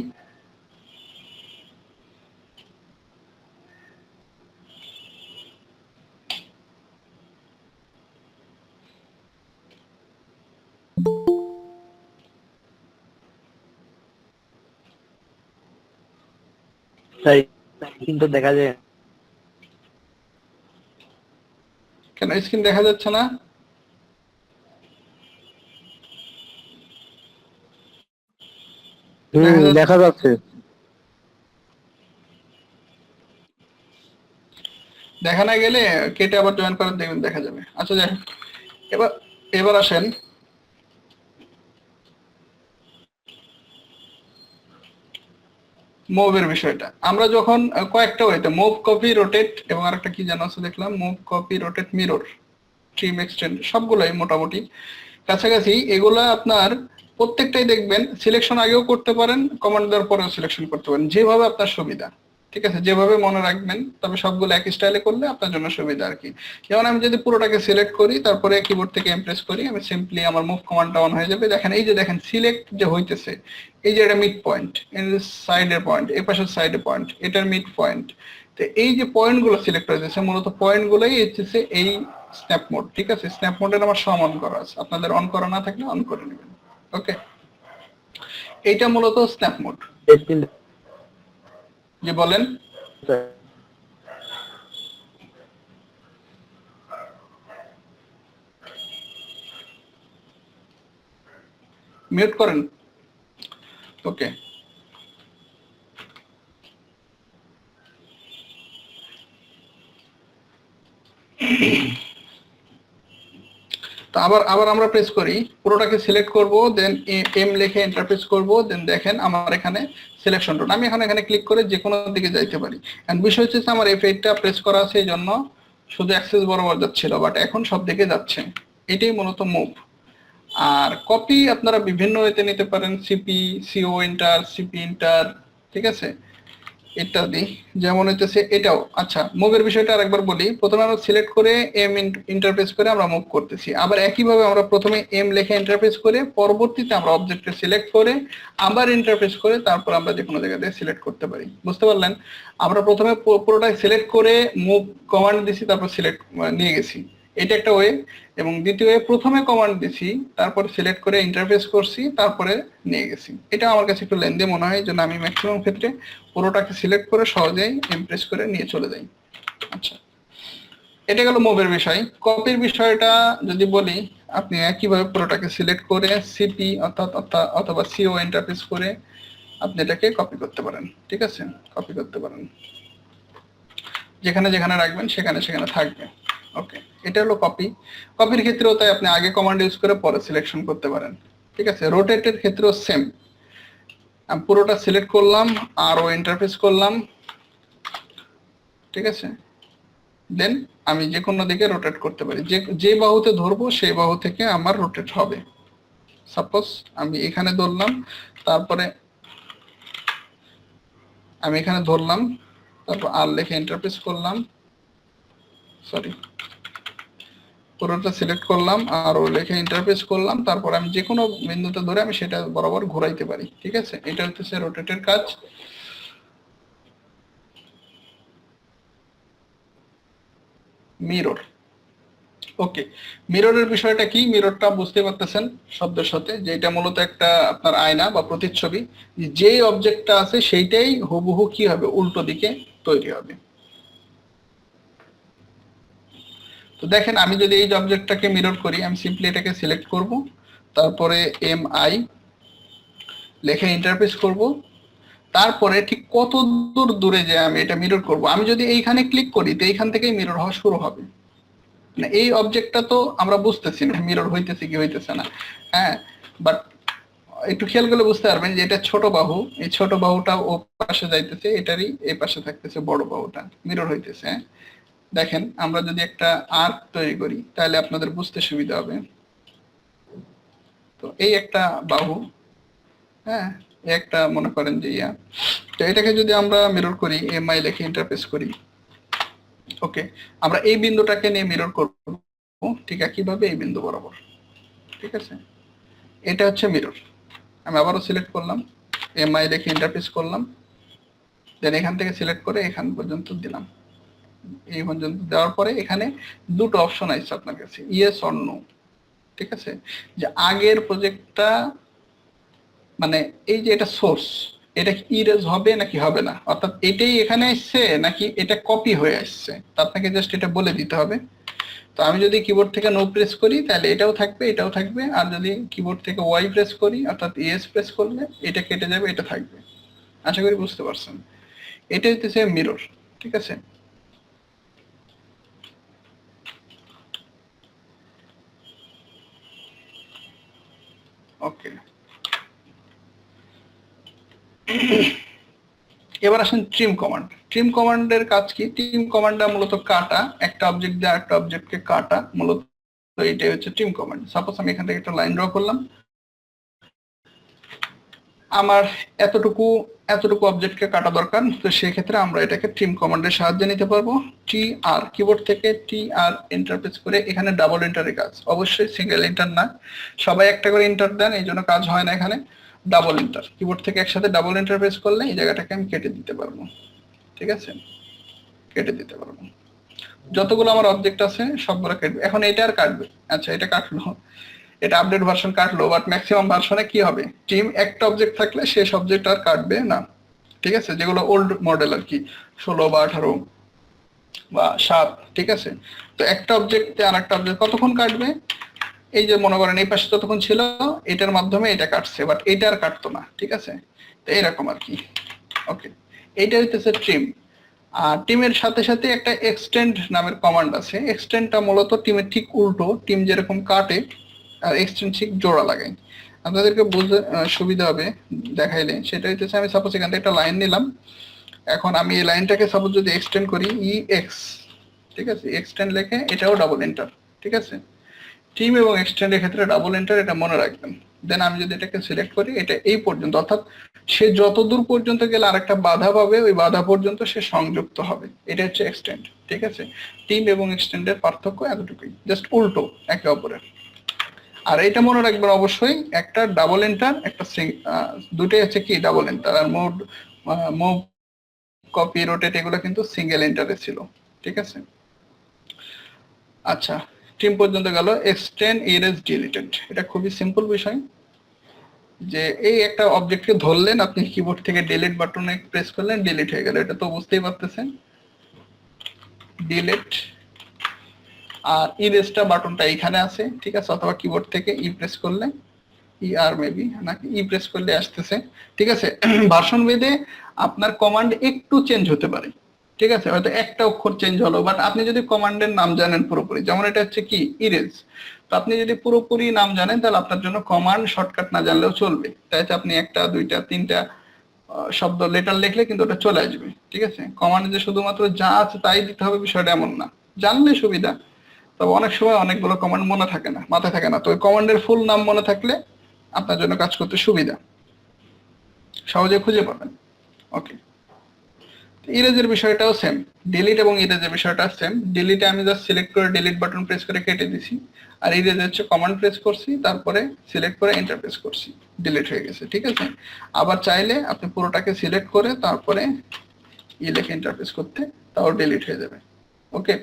তাই কিন্তু দেখা যায় কেন স্ক্রিন দেখা যাচ্ছে না? দেখা যাচ্ছে। দেখা না গেলে কেটে আবার জয়েন করেন, দেখবেন দেখা যাবে। আচ্ছা যাই হোক, এবার এবার আসেন মুভের বিষয়টা। আমরা যখন কয়েকটা ওয়েতে মুভ কপি রোটেট এবং আরেকটা কি জানো আছে দেখলাম, move copy rotate mirror, trim extend, সবগুলাই মোটামুটি কাছাকাছি। এগুলা আপনার প্রত্যেকটাই দেখবেন সিলেকশন আগেও করতে পারেন, কমান্ড দেওয়ার পরেও সিলেকশন করতে পারেন, যেভাবে আপনার সুবিধা। ঠিক আছে, যেভাবে মনে রাখবেন, তবে সবগুলো একই স্টাইলে করলে আপনার জন্য সুবিধা আর কি। যেমন আমি যদি পুরোটাকে সিলেক্ট করি, তারপরে কিবোর্ড থেকে এমপ্রেস করি, আমি সিম্পলি আমার মুভ কমান্ডটা অন হয়ে যাবে। দেখেন এই যে দেখেন সিলেক্ট যে হইতেছে, এই যে এটা মিড পয়েন্ট, এর সাইডের পয়েন্ট, এই পাশের সাইডে পয়েন্ট, এটার মিড পয়েন্ট। তো এই যে পয়েন্টগুলো সিলেক্ট হয়ে যাচ্ছে, মূলত পয়েন্টগুলোই হচ্ছে এই স্ন্যাপ মোড। ঠিক আছে, স্ন্যাপ মোডের আমার সব অন করা আছে, আপনাদের অন করা না থাকলে অন করে নেবেন। ওকে, এইটা মূলত স্ন্যাপ মোড। যে বলেন, মিউট করেন। ওকে, তো আবার আবার আমরা প্রেস করি, পুরোটাকে সিলেক্ট করব, দেন এম লিখে এন্টার প্রেস করব, দেন দেখেন আমার এখানে সিলেকশন টুল, আমি এখানে ক্লিক করে যে কোনো দিকে যাইতে পারি। এন্ড বিষয় হচ্ছে আমার F8টা প্রেস করা আছে, এই জন্য শুধু অ্যাক্সেস বরাবর যাচ্ছিল, বাট এখন সব দিকে যাচ্ছে। এটাই মূলত মুভ। আর কপি আপনারা বিভিন্ন ওয়েতে নিতে পারেন, CP, CO enter, CP enter. ঠিক আছে, এটা দিই, যেমন হইতেছে এটাও। আচ্ছা, মুভের বিষয়টা আরেকবার বলি। প্রথমে আমরা সিলেক্ট করে এম ইন্টারফেস করে আমরা মুভ করতেছি। আবার একইভাবে আমরা প্রথমে এম লিখে ইন্টারফেস করে পরবর্তীতে আমরা অবজেক্টে সিলেক্ট করে আবার ইন্টারফেস করে তারপর আমরা যে কোনো জায়গা দিয়ে সিলেক্ট করতে পারি। বুঝতে পারলেন? আমরা প্রথমে পুরোটাই সিলেক্ট করে মুভ কমান্ড দিছি, তারপর সিলেক্ট নিয়ে গেছি, এটা একটা ওয়ে। এবং দ্বিতীয় ওয়ে, প্রথমে কমান্ড দিছি, তারপর সিলেক্ট করে ইন্টারফেস করছি, তারপরে নিয়ে গেছি। এটা আমার কাছে একটু লেন্দি মনে হয়, জন্য আমি ম্যাক্সিমাম ক্ষেত্রে পুরোটাকে সিলেক্ট করে সহজেই ইমপ্রেস করে নিয়ে চলে যাই। আচ্ছা, এটা গেল মুভের বিষয়। কপির বিষয়টা যদি বলি, আপনি একইভাবে পুরোটাকে সিলেক্ট করে সিপি অথবা সিও ইন্টারফেস করে আপনি এটাকে কপি করতে পারেন। ঠিক আছে, কপি করতে পারেন, যেখানে যেখানে রাখবেন সেখানে সেখানে থাকবে। ওকে, এটা হলো কপি। কপির ক্ষেত্রেও তাই আপনি আগে কমান্ড ইউজ করে পরে সিলেকশন করতে পারেন। ঠিক আছে, রোটেটের ক্ষেত্রেও সেম। আমি পুরোটা সিলেক্ট করলাম আর ও ইন্টারফেস করলাম। ঠিক আছে, দেন আমি যে কোনো দিকে রোটেট করতে পারি, যে বাহুতে ধরবো সেই বাহু থেকে আমার রোটেট হবে। সাপোজ আমি এখানে ধরলাম, তারপরে আমি এখানে ধরলাম, তারপর আর লিখে ইন্টারফেস করলাম, সরি, পুরোটা সিলেক্ট করলাম আর ও লিখে ইন্টারফেস করলাম, তারপর আমি যে কোনো বিন্দুতে ধরে আমি সেটা বরাবর ঘোরাইতে পারি। ঠিক আছে, এটা হচ্ছে রোটেটের কাজ। মিরর। ওকে, মিররের বিষয়টা কি? মিররটা বুঝতে পারতেছেন শব্দের সাথে, যে এটা মূলত একটা আপনার আয়না বা প্রতিচ্ছবি। যেই অবজেক্টটা আছে সেইটাই হুবহু কি হবে, উল্টো দিকে তৈরি হবে। তো দেখেন, আমি যদি এই অবজেক্টটাকে মিরর করি, আমি সিম্পলি এটাকে সিলেক্ট করব, তারপরে এম আই লেখে ইন্টারফেস করব, তারপরে ঠিক কত দূর দূরে যে আমি এটা মিরর করব। আমি যদি এইখানে ক্লিক করি তো এইখান থেকেই মিরর হওয়া শুরু হবে। মানে এই অবজেক্টটা তো আমরা বুঝতেছি না মিরর হইতেছে কি হইতেছে না, হ্যাঁ, বাট একটু খেয়াল করলে বুঝতে পারবেন যে এটা ছোট বাহু, এই ছোট বাহুটা ও পাশে যাইতেছে, এটারই এই পাশে থাকতেছে বড় বাহুটা, মিরর হইতেছে। হ্যাঁ, দেখেন আমরা যদি একটা আর্ক তৈরি করি তাহলে আপনাদের বুঝতে সুবিধা হবে। তো এই একটা বাহু, হ্যাঁ, এই একটা মনে করেন যে ইয়া, তো এটাকে যদি আমরা মিরর করি, এমআই লিখে ইন্টারফেস করি, ওকে, আমরা এই বিন্দুটাকে নিয়ে মিরর করব ঠিক একইভাবে এই বিন্দু বরাবর। ঠিক আছে, এটা হচ্ছে মিরর। আমি আবারও সিলেক্ট করলাম, এমআই লিখে ইন্টারফেস করলাম, দেন এখান থেকে সিলেক্ট করে এখান পর্যন্ত দিলাম। এই পর্যন্ত দেওয়ার পরে এখানে দুটো অপশন আসছে আপনার কাছে, ইয়েস অর নো। ঠিক আছে, যে আগের প্রজেক্টটা মানে এই যে এটা সোর্স, এটা কি ইরেজ হবে নাকি হবে না, অর্থাৎ এটাই এখানে আসছে নাকি এটা কপি হয়ে আসছে, তা আপনাকে জাস্ট এটা বলে দিতে হবে। তো আমি যদি কিবোর্ড থেকে নো প্রেস করি তাহলে এটাও থাকবে, এটাও থাকবে, আর যদি কিবোর্ড থেকে ওয়াই প্রেস করি অর্থাৎ ইএস প্রেস করলে এটা কেটে যাবে, এটা থাকবে। আশা করি বুঝতে পারছেন, এটা হচ্ছে মিরর। ঠিক আছে, ওকে। এবার আসেন ট্রিম কমান্ড। ট্রিম কমান্ডের কাজ কি? ট্রিম কমান্ডটা মূলত কাটা, একটা অবজেক্ট দিয়ে আরেকটা অবজেক্টকে কাটা, মূলত এইটাই হচ্ছে ট্রিম কমান্ড। সাপোজ আমি এখান থেকে একটা লাইন ড্র করলাম, আমার এতটুকু এতটুকু অবজেক্টকে কাটা দরকার, তো সেক্ষেত্রে আমরা এটাকে ট্রিম কমান্ডের সাহায্যে নিতে পারবো। টি আর কিবোর্ড থেকে টি আর ইন্টারপ্রেস করে, এখানে ডাবল এন্টারের কাজ, অবশ্যই সিঙ্গেল এন্টার না, সবাই একটা করে এন্টার দেন, এই জন্য কাজ হয় না এখানে। ডাবল এন্টার, কিবোর্ড থেকে একসাথে ডাবল এন্টার প্রেস করলে এই জায়গাটাকে আমি কেটে দিতে পারবো। ঠিক আছে, কেটে দিতে পারবো। যতগুলো আমার অবজেক্ট আছে সবগুলো কাটবে। এখন এটা আর কাটবে, আচ্ছা এটা কাটলো, এটা আপডেট ভার্সন কাটলো, বাট ম্যাক্সিমাম ভার্সনে কি হবে, টিম একটা অবজেক্ট থাকলে শেষ অবজেক্ট আর কাটবে না। ঠিক আছে, যেগুলো ওল্ড মডেল আর কি, 16 বা 18 বা 7। ঠিক আছে, তো একটা অবজেক্টে আর একটা অবজেক্ট কতক্ষণ কাটবে, এই যে মনে করেন এই পাশে যতক্ষণ ছিল এটার মাধ্যমে এটা কাটছে, বাট এটা আর কাটতো না। ঠিক আছে, তো এরকম আর কি। ওকে, এইটা হইতেছে ট্রিম। আর টিমের সাথে সাথে একটা এক্সটেন্ড নামের কমান্ড আছে। এক্সটেন্ডটা মূলত টিমের ঠিক উল্টো, টিম যেরকম কাটে আর এক্সটেন্ড ঠিক জোড়া লাগায়। আপনাদেরকে বুঝতে সুবিধা হবে দেখাইলে, সেটা হচ্ছে আমি সাপোজ এখান থেকে একটা লাইন নিলাম, এখন আমি এই লাইনটাকে সাপোজ যদি এক্সটেন্ড করি ই এক্স, ঠিক আছে, এক্সটেন্ড লেখে এটাও ডাবল এন্টার। ঠিক আছে, টিম এবং এক্সটেন্ডের ক্ষেত্রে ডাবল এন্টার, এটা মনে রাখবেন। দেন আমি যদি এটাকে সিলেক্ট করি, এটা এই পর্যন্ত, অর্থাৎ সে যতদূর পর্যন্ত গেলে আরেকটা বাধা পাবে, ওই বাধা পর্যন্ত সে সংযুক্ত হবে। এটা হচ্ছে এক্সটেন্ড। ঠিক আছে, টিম এবং এক্সটেন্ডের পার্থক্য এতটুকুই, জাস্ট উল্টো একে অপরের। আর এটা মনে রাখবেন অবশ্যই, একটা ডাবল এন্টার, একটা দুটোই হচ্ছে কি ডাবল এন্টার, আর মুভ, কপি, রোটেট এগুলো কিন্তু সিঙ্গেল এন্টারে ছিল। ঠিক আছে, আচ্ছা টিম পর্যন্ত গেল। এক্সটেন্ড, ইরেজ, ডিলিটেড, এটা খুবই সিম্পল বিষয়। যে এই একটা অবজেক্টকে ধরলেন আপনি, কিবোর্ড থেকে ডিলিট বাটনে প্রেস করলেন, ডিলিট হয়ে গেল, এটা তো বুঝতেই পারতেছেন, ডিলিট। আর ইরেজটা বাটনটা এইখানে আছে, ঠিক আছে, অথবা কিবোর্ড থেকে ই প্রেস করলে, ই আর মেবি নাকি ই প্রেস করলে আসতেছে। ঠিক আছে, ভার্সন ভেদে আপনার কমান্ড একটু চেঞ্জ হতে পারে। ঠিক আছে, হয়তো একটা অক্ষর চেঞ্জ হলো, বাট আপনি যদি কমান্ডের নাম জানেন পুরোপুরি, যেমন এটা হচ্ছে কি ইরেজ, তো আপনি যদি পুরোপুরি নাম জানেন তাহলে আপনার জন্য কমান্ড শর্টকাট না জানলেও চলবে। তাই তো আপনি একটা, দুইটা, তিনটা শব্দ লেটার লিখলে কিন্তু ওটা চলে আসবে। ঠিক আছে, কমান্ডে যে শুধুমাত্র যা আছে তাই দিতে হবে বিষয়টা এমন না, জানলে সুবিধা। তবে অনেক সময় অনেকগুলো কমান্ড মনে থাকে না, মাথায় থাকে না, তো ওই কমান্ডের ফুল নাম মনে থাকলে আপনার জন্য কাজ করতে সুবিধা, সহজে খুঁজে পাবেন। ওকে, ইরেজের বিষয়টাও সেম, ডিলিট এবং ইরেজের বিষয়টা সেম। ডিলিটে আমি জাস্ট সিলেক্ট করে ডিলিট বাটন প্রেস করে কেটে দিছি, আর ইরেজ হচ্ছে কমান্ড প্রেস করছি, তারপরে সিলেক্ট করে এন্টার প্রেস করছি, ডিলিট হয়ে গেছে। ঠিক আছে, আবার চাইলে আপনি পুরোটাকে সিলেক্ট করে তারপরে ই লিখে এন্টার প্রেস করতে, তাও ডিলিট হয়ে যাবে। ওকে,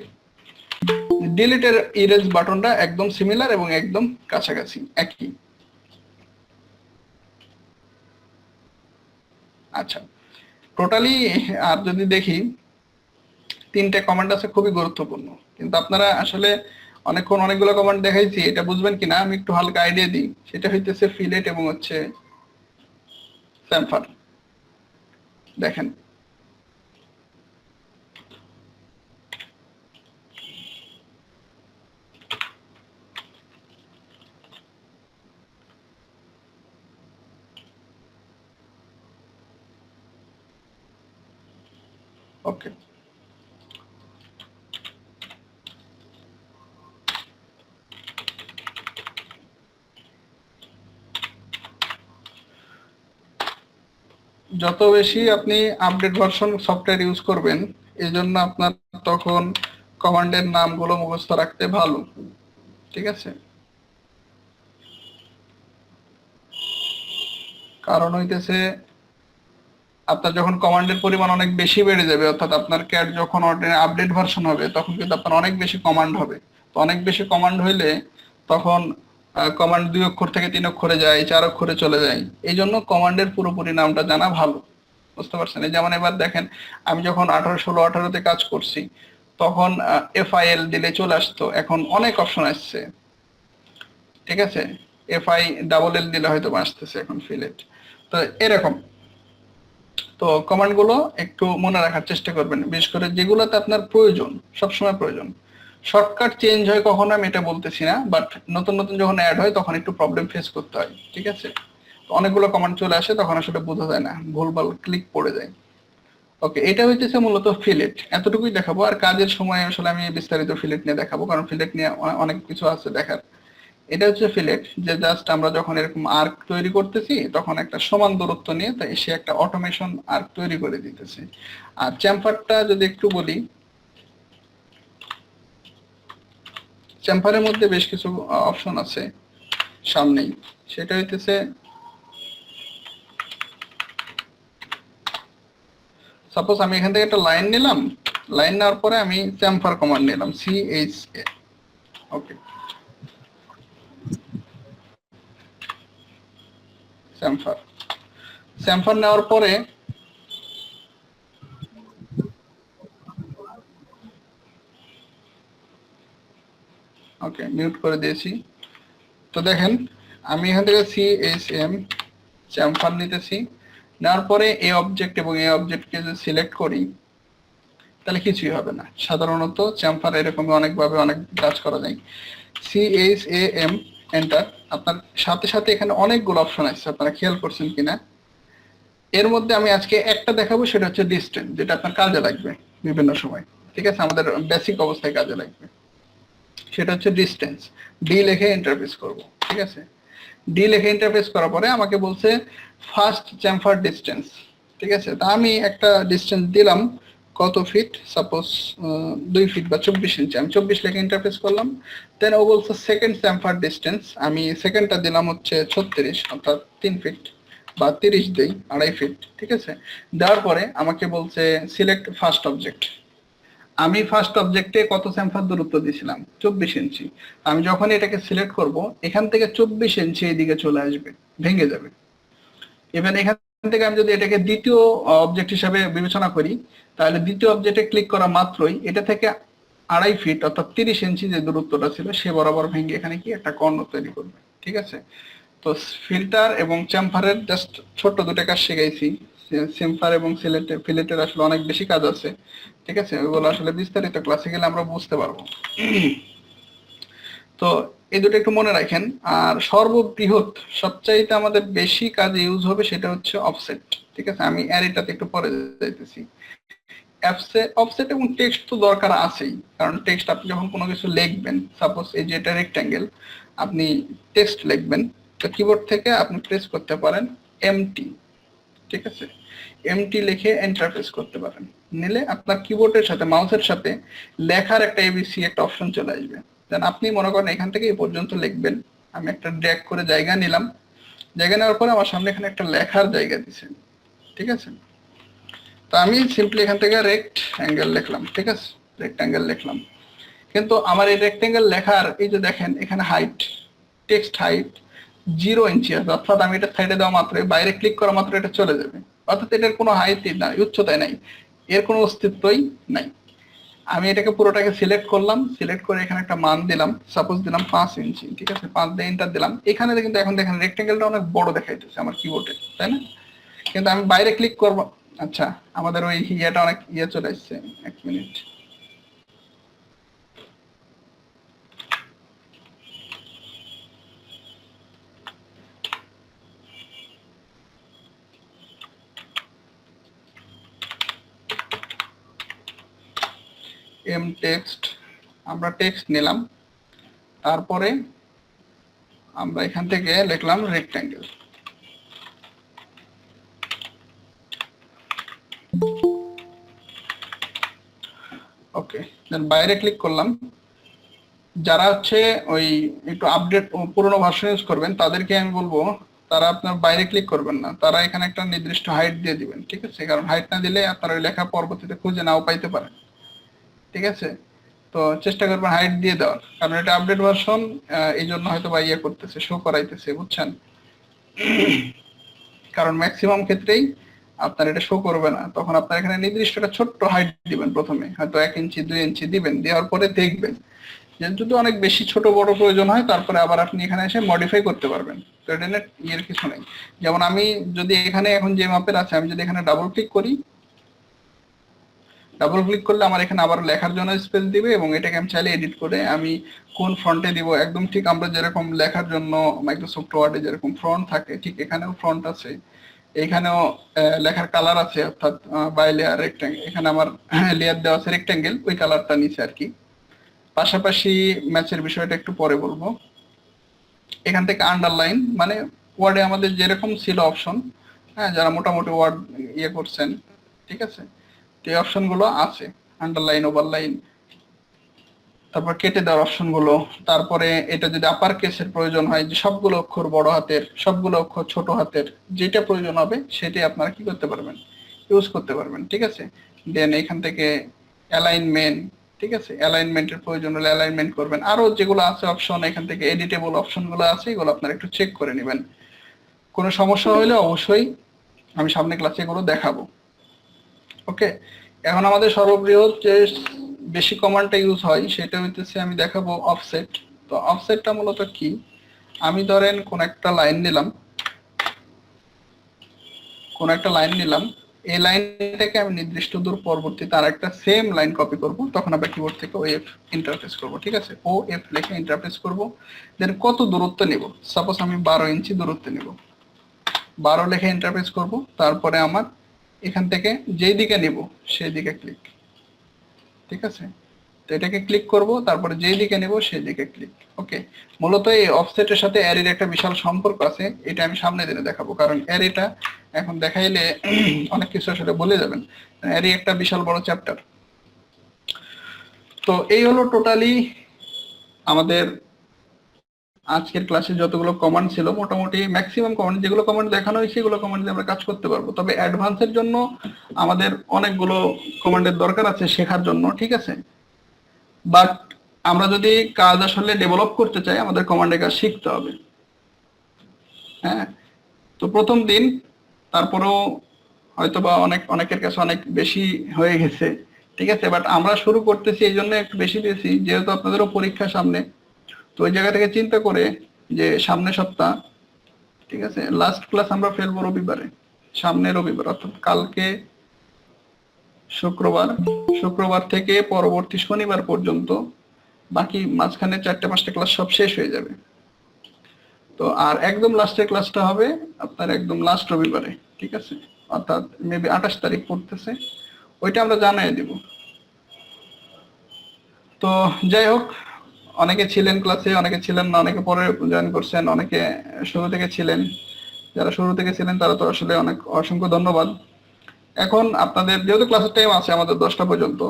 ডিলিটের ইরেজ বাটনটা একদম সিমিলার এবং একদম কাছাকাছি একই। আচ্ছা, টোটালি আর যদি দেখি, তিনটে কমান্ড আছে খুবই গুরুত্বপূর্ণ, কিন্তু আপনারা আসলে অনেকক্ষণ অনেকগুলো কমান্ড দেখাইছি, এটা বুঝবেন কিনা আমি একটু হালকা আইডিয়া দিই। সেটা হইতেছে ফিলেট এবং হচ্ছে স্যাম্পার। দেখেন, ওকে, যত বেশি আপনি আপডেট ভার্সন সফটওয়্যার ইউজ করবেন, এই জন্য আপনার তখন কমান্ডের নামগুলো মুখস্থ রাখতে ভালো। ঠিক আছে, কারণ হইতেছে আপনার যখন কমান্ডের পরিমাণ অনেক বেশি বেড়ে যাবে, অর্থাৎ আপনার ক্যাট যখন আপডেট ভার্সন হবে, তখন কিন্তু আপনার অনেক বেশি কমান্ড হবে। তো অনেক বেশি কমান্ড হইলে তখন কমান্ড 2 অক্ষর থেকে 3 অক্ষরে যায়, 4 অক্ষরে চলে যায়। এই জন্য কমান্ডের পুরোপুরি নামটা জানা ভালো। বুঝতে পারছেন? এই যেমন এবার দেখেন, আমি যখন 18, 16, 18-তে কাজ করছি, তখন FIL দিলে চলে আসতো, এখন অনেক অপশন আসছে। ঠিক আছে, FILL দিলে হয়তো আসতেছে এখন ফিলেট। তো এরকম, তো কমান্ড গুলো একটু মনে রাখার চেষ্টা করবেন, বিশেষ করে যেগুলোতে আপনার প্রয়োজন, সবসময় প্রয়োজন। শর্টকাট চেঞ্জ হয় কখনো আমি এটা বলতেছি না, বাট নতুন নতুন যখন অ্যাড হয় তখন একটু প্রবলেম ফেস করতে হয়। ঠিক আছে, তো অনেকগুলো কমান্ড চলে আসে, তখন আসলে বোঝা যায় না, ভুলভাল ক্লিক পড়ে যায়। ওকে, এটা হইতেছে মূলত ফিলেট, এতটুকুই দেখাবো। আর কাজের সময় আসলে আমি বিস্তারিত ফিলেট নিয়ে দেখাবো, কারণ ফিলেট নিয়ে অনেক কিছু আছে দেখার। এটা হচ্ছে ফিলেট, যে জাস্ট আমরা যখন এরকম আর্ক তৈরি করতেছি তখন একটা সমান দূরত্ব নিয়ে তাই সে একটা অটোমেশন আর্ক তৈরি করে দিতেছে। আর চ্যাম্পারটা যদি একটু বলি, চ্যাম্পারের মধ্যে বেশ কিছু অপশন আছে সামনেই। সেটা হইতেছে, সাপোজ আমি এখান থেকে একটা লাইন নিলাম, লাইন নেওয়ার পরে আমি চ্যাম্পার কমান্ড নিলাম, CHA। ওকে, চ্যাম্পার, চ্যাম্পার নেওয়ার পরে ওকে মিউট করে দিয়েছি। তো দেখেন, আমি এখান থেকে CHM চ্যাম্পার নিতেছি, নেওয়ার পরে এই অবজেক্ট এবং এই অবজেক্টকে যদি সিলেক্ট করি তাহলে কিছুই হবে না। সাধারণত চ্যাম্পার এরকম অনেকভাবে অনেক কাজ করা যায়। CHAM এন্টার, আপনার সাথে সাথে এখানে অনেকগুলো অপশন আছে, আপনারা খেয়াল করছেন কিনা। এর মধ্যে আমি আজকে একটা দেখাবো, সেটা হচ্ছে ডিস্টেন্স, যেটা আপনার কাজে লাগবে বিভিন্ন সময়। ঠিক আছে, আমাদের বেসিক অবস্থায় কাজে লাগবে। সেটা হচ্ছে ডিস্টেন্স, ডি লিখে ইন্টারফেস করব। ঠিক আছে, ডি লিখে ইন্টারফেস করার পরে আমাকে বলছে ফার্স্ট চ্যাম্ফার ডিস্টেন্স, ঠিক আছে। তা আমি একটা ডিস্টেন্স দিলাম, কত ফিট, সাপোজ 2 ফিট বা 24 ইঞ্চি, আমি 24 লিখে ইন্টারফেস করলাম। দেন ও বলছে সেকেন্ড চ্যাম্ফার ডিস্টেন্স, আমি সেকেন্ডটা দিলাম হচ্ছে 36, অর্থাৎ 3 ফিট বা 30 দেই, 2.5 ফিট, ঠিক আছে। দেওয়ার পরে আমাকে বলছে সিলেক্ট ফার্স্ট অবজেক্ট। আমি ফার্স্ট অবজেক্টে কত চ্যাম্ফার দূরত্ব দিয়েছিলাম, 24 ইঞ্চি। আমি যখন এটাকে সিলেক্ট করব, এখান থেকে 24 ইঞ্চি এইদিকে চলে আসবে, ভেঙে যাবে। ইভেন এখান থেকে আমি যদি এটাকে দ্বিতীয় অবজেক্ট হিসাবে বিবেচনা করি, তাহলে দ্বিতীয় অবজেক্টে ক্লিক করা মাত্রই এটা থেকে 2.5 ফিট অর্থাৎ 30 ইঞ্চি যে দূরত্বটা ছিল সে বরাবর ভেঙে এখানে কি একটা কর্ণ তৈরি করবে, ঠিক আছে। তো ফিল্টার এবং চ্যাম্ফারের জাস্ট ছোট্ট দুটো কাজ শিখাইছি। চেম্ফার এবং ফিলেটের আসলে অনেক বেশি কাজ আছে, ঠিক আছে। ওগুলো আসলে বিস্তারিত ক্লাসে গেলে আমরা বুঝতে পারবো। তো এই দুটো একটু মনে রাখেন। আর সর্ববৃহৎ সবচাইতে আমাদের বেশি কাজে ইউজ হবে সেটা হচ্ছে অফসেট, ঠিক আছে। আমি অ্যারেটাতে একটু পরে যাইতেছি। অফসেট এবং টেক্সট তো দরকার আছেই, কারণ টেক্সট আপনি যখন কোনো কিছু লিখবেন, সাপোজ এই যে এটা রেক্ট্যাঙ্গেল, আপনি টেক্সট লিখবেন, তো কিবোর্ড থেকে আপনি প্রেস করতে পারেন এমটি, ঠিক আছে। এমটি লিখে এন্টার প্রেস করতে পারেন, নিলে আপনার কিবোর্ডের সাথে মাউসের সাথে লেখার একটা এবিসি একটা অপশন চলে আসবে। দেন আপনি মনে করেন এখান থেকে এই পর্যন্ত লিখবেন, আমি একটা ড্র্যাগ করে জায়গা নিলাম, জায়গা নেওয়ার পরে আমার সামনে এখানে একটা লেখার জায়গা দিছে, ঠিক আছে। তো আমি সিম্পলি এখান থেকে রেক্ট অ্যাঙ্গেল লিখলাম, ঠিক আছে, রেক্ট্যাঙ্গেল লিখলাম। কিন্তু আমার এই রেক্ট্যাঙ্গেল লেখার এই যে দেখেন এখানে হাইট, টেক্সট হাইট 0 ইঞ্চি আছে, অর্থাৎ আমি এটা সাইডে দেওয়া মাত্রই, বাইরে ক্লিক করা মাত্র এটা চলে যাবে, অর্থাৎ এটার কোনো হাইটই নাই, উচ্চতায় নাই, এর কোনো অস্তিত্বই নাই। আমি এটাকে পুরোটাকে সিলেক্ট করলাম, সিলেক্ট করে এখানে একটা মান দিলাম, সাপোজ দিলাম 5 ইঞ্চি, ঠিক আছে, 5 দিয়ে এন্টার দিলাম। এখানে কিন্তু এখন দেখেন রেক্ট্যাঙ্গেলটা অনেক বড় দেখাইতেছে আমার কিবোর্ডে, তাই না? কিন্তু আমি বাইরে ক্লিক করব, আচ্ছা আমাদের ওই ইয়েটা অনেক চলে আসছে, 1 মিনিট। এম টেক্সট, আমরা টেক্সট নিলাম, তারপরে আমরা এখান থেকে লিখলাম রেক্ট্যাঙ্গেল। ওকে, দেন বাইরে ক্লিক করলাম। যারা হচ্ছে ওই একটু আপডেট পুরোনো ভার্সন ইউজ করবেন তাদেরকে আমি বলবো তারা আপনার বাইরে ক্লিক করবেন না, তারা এখানে একটা নির্দিষ্ট হাইট দিয়ে দিবেন, ঠিক আছে। কারণ হাইট না দিলে আপনার ওই লেখা পরবর্তীতে খুঁজে নাও পাইতে পারেন, ঠিক আছে। তো চেষ্টা করবেন হাইট দিয়ে দেওয়ার, কারণ এটা আপডেট ভার্সন, এই জন্য হয়তো বা ইয়ে করতেছে, শো করাইতেছে, বুঝছেন। কারণ ম্যাক্সিমাম ক্ষেত্রেই আপনার এটা শো করবে না, তখন আপনার এখানে নির্দিষ্ট একটা ছোট্ট হাইট দিবেন, প্রথমে হয়তো 1 ইঞ্চি 2 ইঞ্চি দিবেন, দেওয়ার পরে দেখবেন যে যদি অনেক বেশি ছোট বড় প্রয়োজন হয় তারপরে আবার আপনি এখানে এসে মডিফাই করতে পারবেন। তো এটা ইয়ের কিছু নেই। যেমন আমি যদি এখানে এখন যে মাপের আছে, আমি যদি এখানে ডাবল ক্লিক করি, ডাবল ক্লিক করলে আমার এখানে আবার লেখার জন্য স্পেস দিবে, এবং এটাকে আমি চাইলে এডিট করে আমি কোন ফ্রন্টে দিব, একদম ঠিক আমরা যেরকম লেখার জন্য মাইক্রোসফট ওয়ার্ডে যেরকম ফ্রন্ট থাকে, ঠিক এখানেও ফ্রন্ট আছে, এখানেও লেখার কালার আছে, অর্থাৎ বাই লেয়ার রেক্ট্যাঙ্গেল, এখানে আমার লেয়ার দেওয়া আছে রেক্ট্যাঙ্গেল, ওই কালারটা নিচে আর কি। পাশাপাশি ম্যাচের বিষয়টা একটু পরে বলবো। এখান থেকে আন্ডারলাইন, মানে ওয়ার্ডে আমাদের যেরকম ছিল অপশন, হ্যাঁ, যারা মোটামুটি ওয়ার্ড ইয়ে করছেন, ঠিক আছে, এই অপশনগুলো আছে, আন্ডারলাইন, ওভারলাইন, তারপর কেটে দেওয়ার অপশনগুলো। তারপরে এটা যদি আপার কেসের প্রয়োজন হয়, যে সবগুলো অক্ষর বড় হাতের, সবগুলো অক্ষর ছোট হাতের, যেটা প্রয়োজন হবে সেটাই আপনারা কি করতে পারবেন, ইউজ করতে পারবেন, ঠিক আছে। দেন এখান থেকে অ্যালাইনমেন্ট, ঠিক আছে, অ্যালাইনমেন্টের প্রয়োজন হলে অ্যালাইনমেন্ট করবেন। আরো যেগুলো আছে অপশন, এখান থেকে এডিটেবল অপশনগুলো আছে, এগুলো আপনারা একটু চেক করে নেবেন। কোনো সমস্যা হলে অবশ্যই আমি সামনে ক্লাসে এগুলো দেখাবো। ওকে, এখন আমাদের সর্ববৃহৎ যে বেশি কমান্ডটা ইউজ হয় সেটা হইতেছে, আমি দেখাবো অফসেট। তো অফসেটটা মূলত কি, আমি ধরেন কোন একটা লাইন নিলাম, এই লাইন থেকে আমি নির্দিষ্ট দূর পরবর্তীতে আর একটা সেম লাইন কপি করব, তখন আমরা কিবোর্ড থেকে ওএফ ইন্টারফেস করব, ঠিক আছে, ওএফ লিখে ইন্টারফেস করব। দেন কত দূরত্ব নেব, সাপোজ আমি 12 ইঞ্চি দূরত্ব নেব, 12 লিখে ইন্টারফেস করব। তারপরে আমার এখান থেকে যেই দিকে নিব সেই দিকে ক্লিক, ঠিক আছে। তো এটাকে ক্লিক করব, তারপরে যেই দিকে নেব সেই দিকে ক্লিক। ওকে, মূলত এই অফসেটের সাথে অ্যারের একটা বিশাল সম্পর্ক আছে, এটা আমি সামনে দিনে দেখাবো, কারণ অ্যারেটা এখন দেখাইলে অনেক কিছু আসলে বলে যাবেন। অ্যারে একটা বিশাল বড় চ্যাপ্টার। তো এই হলো টোটালি আমাদের আজকের ক্লাসে যতগুলো কমান্ড ছিল, মোটামুটি ম্যাক্সিমাম কমান্ড, যেগুলো কমান্ড দেখানো হয়েছে সেগুলো কমান্ড দিয়ে আমরা কাজ করতে পারবো। তবে অ্যাডভান্সের জন্য আমাদের অনেকগুলো কমান্ডের দরকার আছে শেখার জন্য, ঠিক আছে। বাট আমরা যদি কাজ আসলে ডেভেলপ করতে চাই, আমাদের কমান্ডের কাজ শিখতে হবে। হ্যাঁ, তো প্রথম দিন, তারপরেও হয়তোবা অনেকের কাছে অনেক বেশি হয়ে গেছে, ঠিক আছে। বাট আমরা শুরু করতেছি এই জন্য একটু বেশি দিয়েছি, যেহেতু আপনাদেরও পরীক্ষা সামনে। তো ওই জায়গা থেকে চিন্তা করে যে সামনে সপ্তাহ, ঠিক আছে, লাস্ট ক্লাস আমরা ফেলবো রবিবারে, সামনে রবিবার অর্থাৎ কালকে শুক্রবার থেকে পরবর্তী শনিবার পর্যন্ত বাকি মাঝখানে 4-5টা ক্লাস সব শেষ হয়ে যাবে। তো আর একদম লাস্টের ক্লাসটা হবে আপনার একদম লাস্ট রবিবারে, ঠিক আছে, অর্থাৎ মেবি 28 তারিখ পড়তেছে, ওইটা আমরা জানাই দিব। তো যাই হোক, অনেকে ছিলেন ক্লাসে, অনেকে ছিলেন না, অনেকে পরে জয়েন করছেন, অনেকে শুরু থেকে ছিলেন। যারা শুরু থেকে ছিলেন তারা তো আসলে অনেক অসংখ্য ধন্যবাদ। এখন আপনাদের যেহেতু ক্লাসের টাইম আছে আমাদের 10টা পর্যন্ত,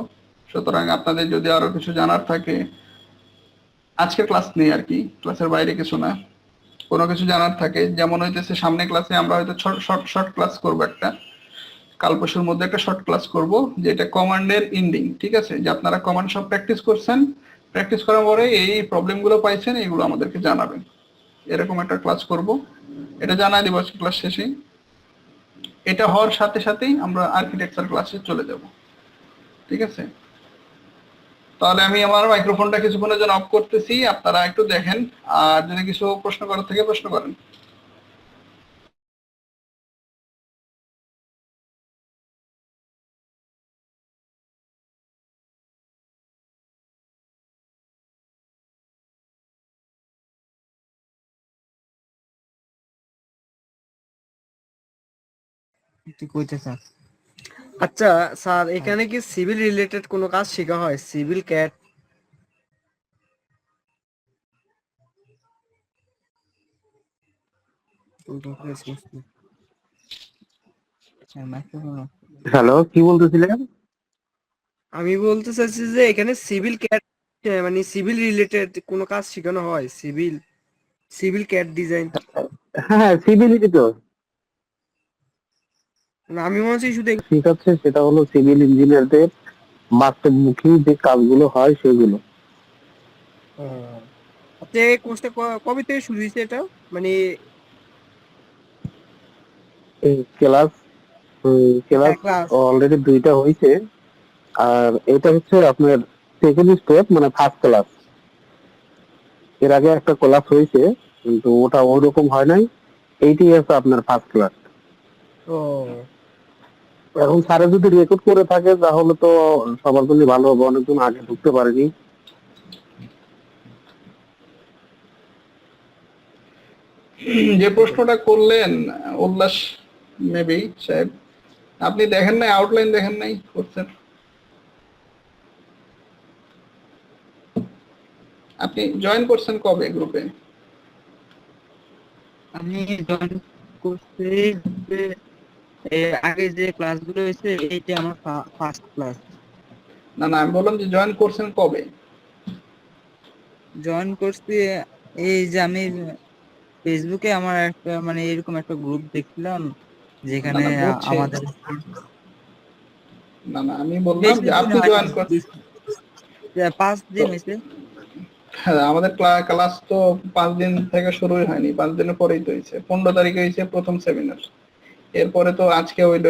সুতরাং আপনাদের যদি আরো কিছু জানার থাকে, আজকের ক্লাস নেই আর কি, ক্লাসের বাইরে কিছু না, কোনো কিছু জানার থাকে, যেমন হইতেছে সামনে ক্লাসে আমরা হয়তো শর্ট ক্লাস করব একটা, কাল পরশুর মধ্যে একটা শর্ট ক্লাস করব, যেটা কমান্ডের এন্ডিং, ঠিক আছে, যে আপনারা কমান্ড সব প্র্যাকটিস করছেন, প্র্যাকটিস করার পরে এই প্রবলেমগুলো পাইছেন, এগুলো আমাদেরকে জানাবেন, এরকম একটা ক্লাস করব। এটা জানাই দিব আজকে ক্লাস শেষে। এটা হওয়ার সাথে সাথেই আমরা আর্কিটেকচার ক্লাসে চলে যাব, ঠিক আছে। তাহলে আমি আমার মাইক্রোফোনটা কিছুক্ষণের জন্য অফ করতেছি, আপনারা একটু দেখেন, আর যদি কিছু প্রশ্ন করার থেকে প্রশ্ন করেন। তুই কইতে চাস? আচ্ছা স্যার, এখানে কি সিভিল রিলেটেড কোনো কাজ শেখা হয়? Civil cat? হ্যালো, কি বলতেছিলেন? আমি বলতে চাচ্ছি যে এখানে সিভিল ক্যাট মানে সিভিল রিলেটেড কোনো কাজ শেখানো হয়? Civil cat design? হ্যাঁ, সিভিলিটি তো আমি মনে হচ্ছে শুধু শিখাচ্ছে, সেটা হলো সিভিল ইঞ্জিনিয়ারদের বাস্তবমুখী যে কাজগুলো হয় সেগুলো। আচ্ছা, এই কোর্সটা কবে থেকে শুরু হয়েছে এটা? মানে ক্লাস ক্লাস ক্লাস? অলরেডি 2টা হয়েছে, আর এটা হচ্ছে আপনার সেকেন্ড স্টেপ, মানে ফার্স্ট ক্লাস। এর আগে একটা ক্লাস হয়েছে, কিন্তু ওটা ওরকম হয় নাই। এইটাই আছে আপনার ফার্স্ট ক্লাস। ও, এখন স্যারে যদি রেকর্ড করে থাকে তাহলে তো সবার জন্য ভালো হবে, অনেকজন আগে ঢুকতে পারেনি। যে প্রশ্নটা করলেন উল্লাস মেবি সাহেব, আপনি দেখেন নাই, আউটলাইন দেখেন নাই কোর্সের? আপনি জয়েন করছেন কবে গ্রুপে? আমি জয়েন করছি যে আগে যে ক্লাসগুলো হয়েছে, এইটা আমার ফার্স্ট ক্লাস। না না, আমি বললাম যে জয়েন করছেন কবে? জয়েন করছি এই যে আমি ফেসবুকে আমার একটা মানে এরকম একটা গ্রুপ দেখছিলাম, যেখানে না না, বুঝছি। আমাদের না না, আমি বললাম বেশি যে দিন আপনি জয়েন হয়নি, করছেন। 5 দিন হয়েছে। হ্যাঁ, আমাদের ক্লাস তো 5 দিন থেকে শুরুই হয়নি, 5 দিনের পরেই তো হয়েছে, 15 তারিখে হয়েছে প্রথম সেমিনার। এরপরে তো আজকে হইলো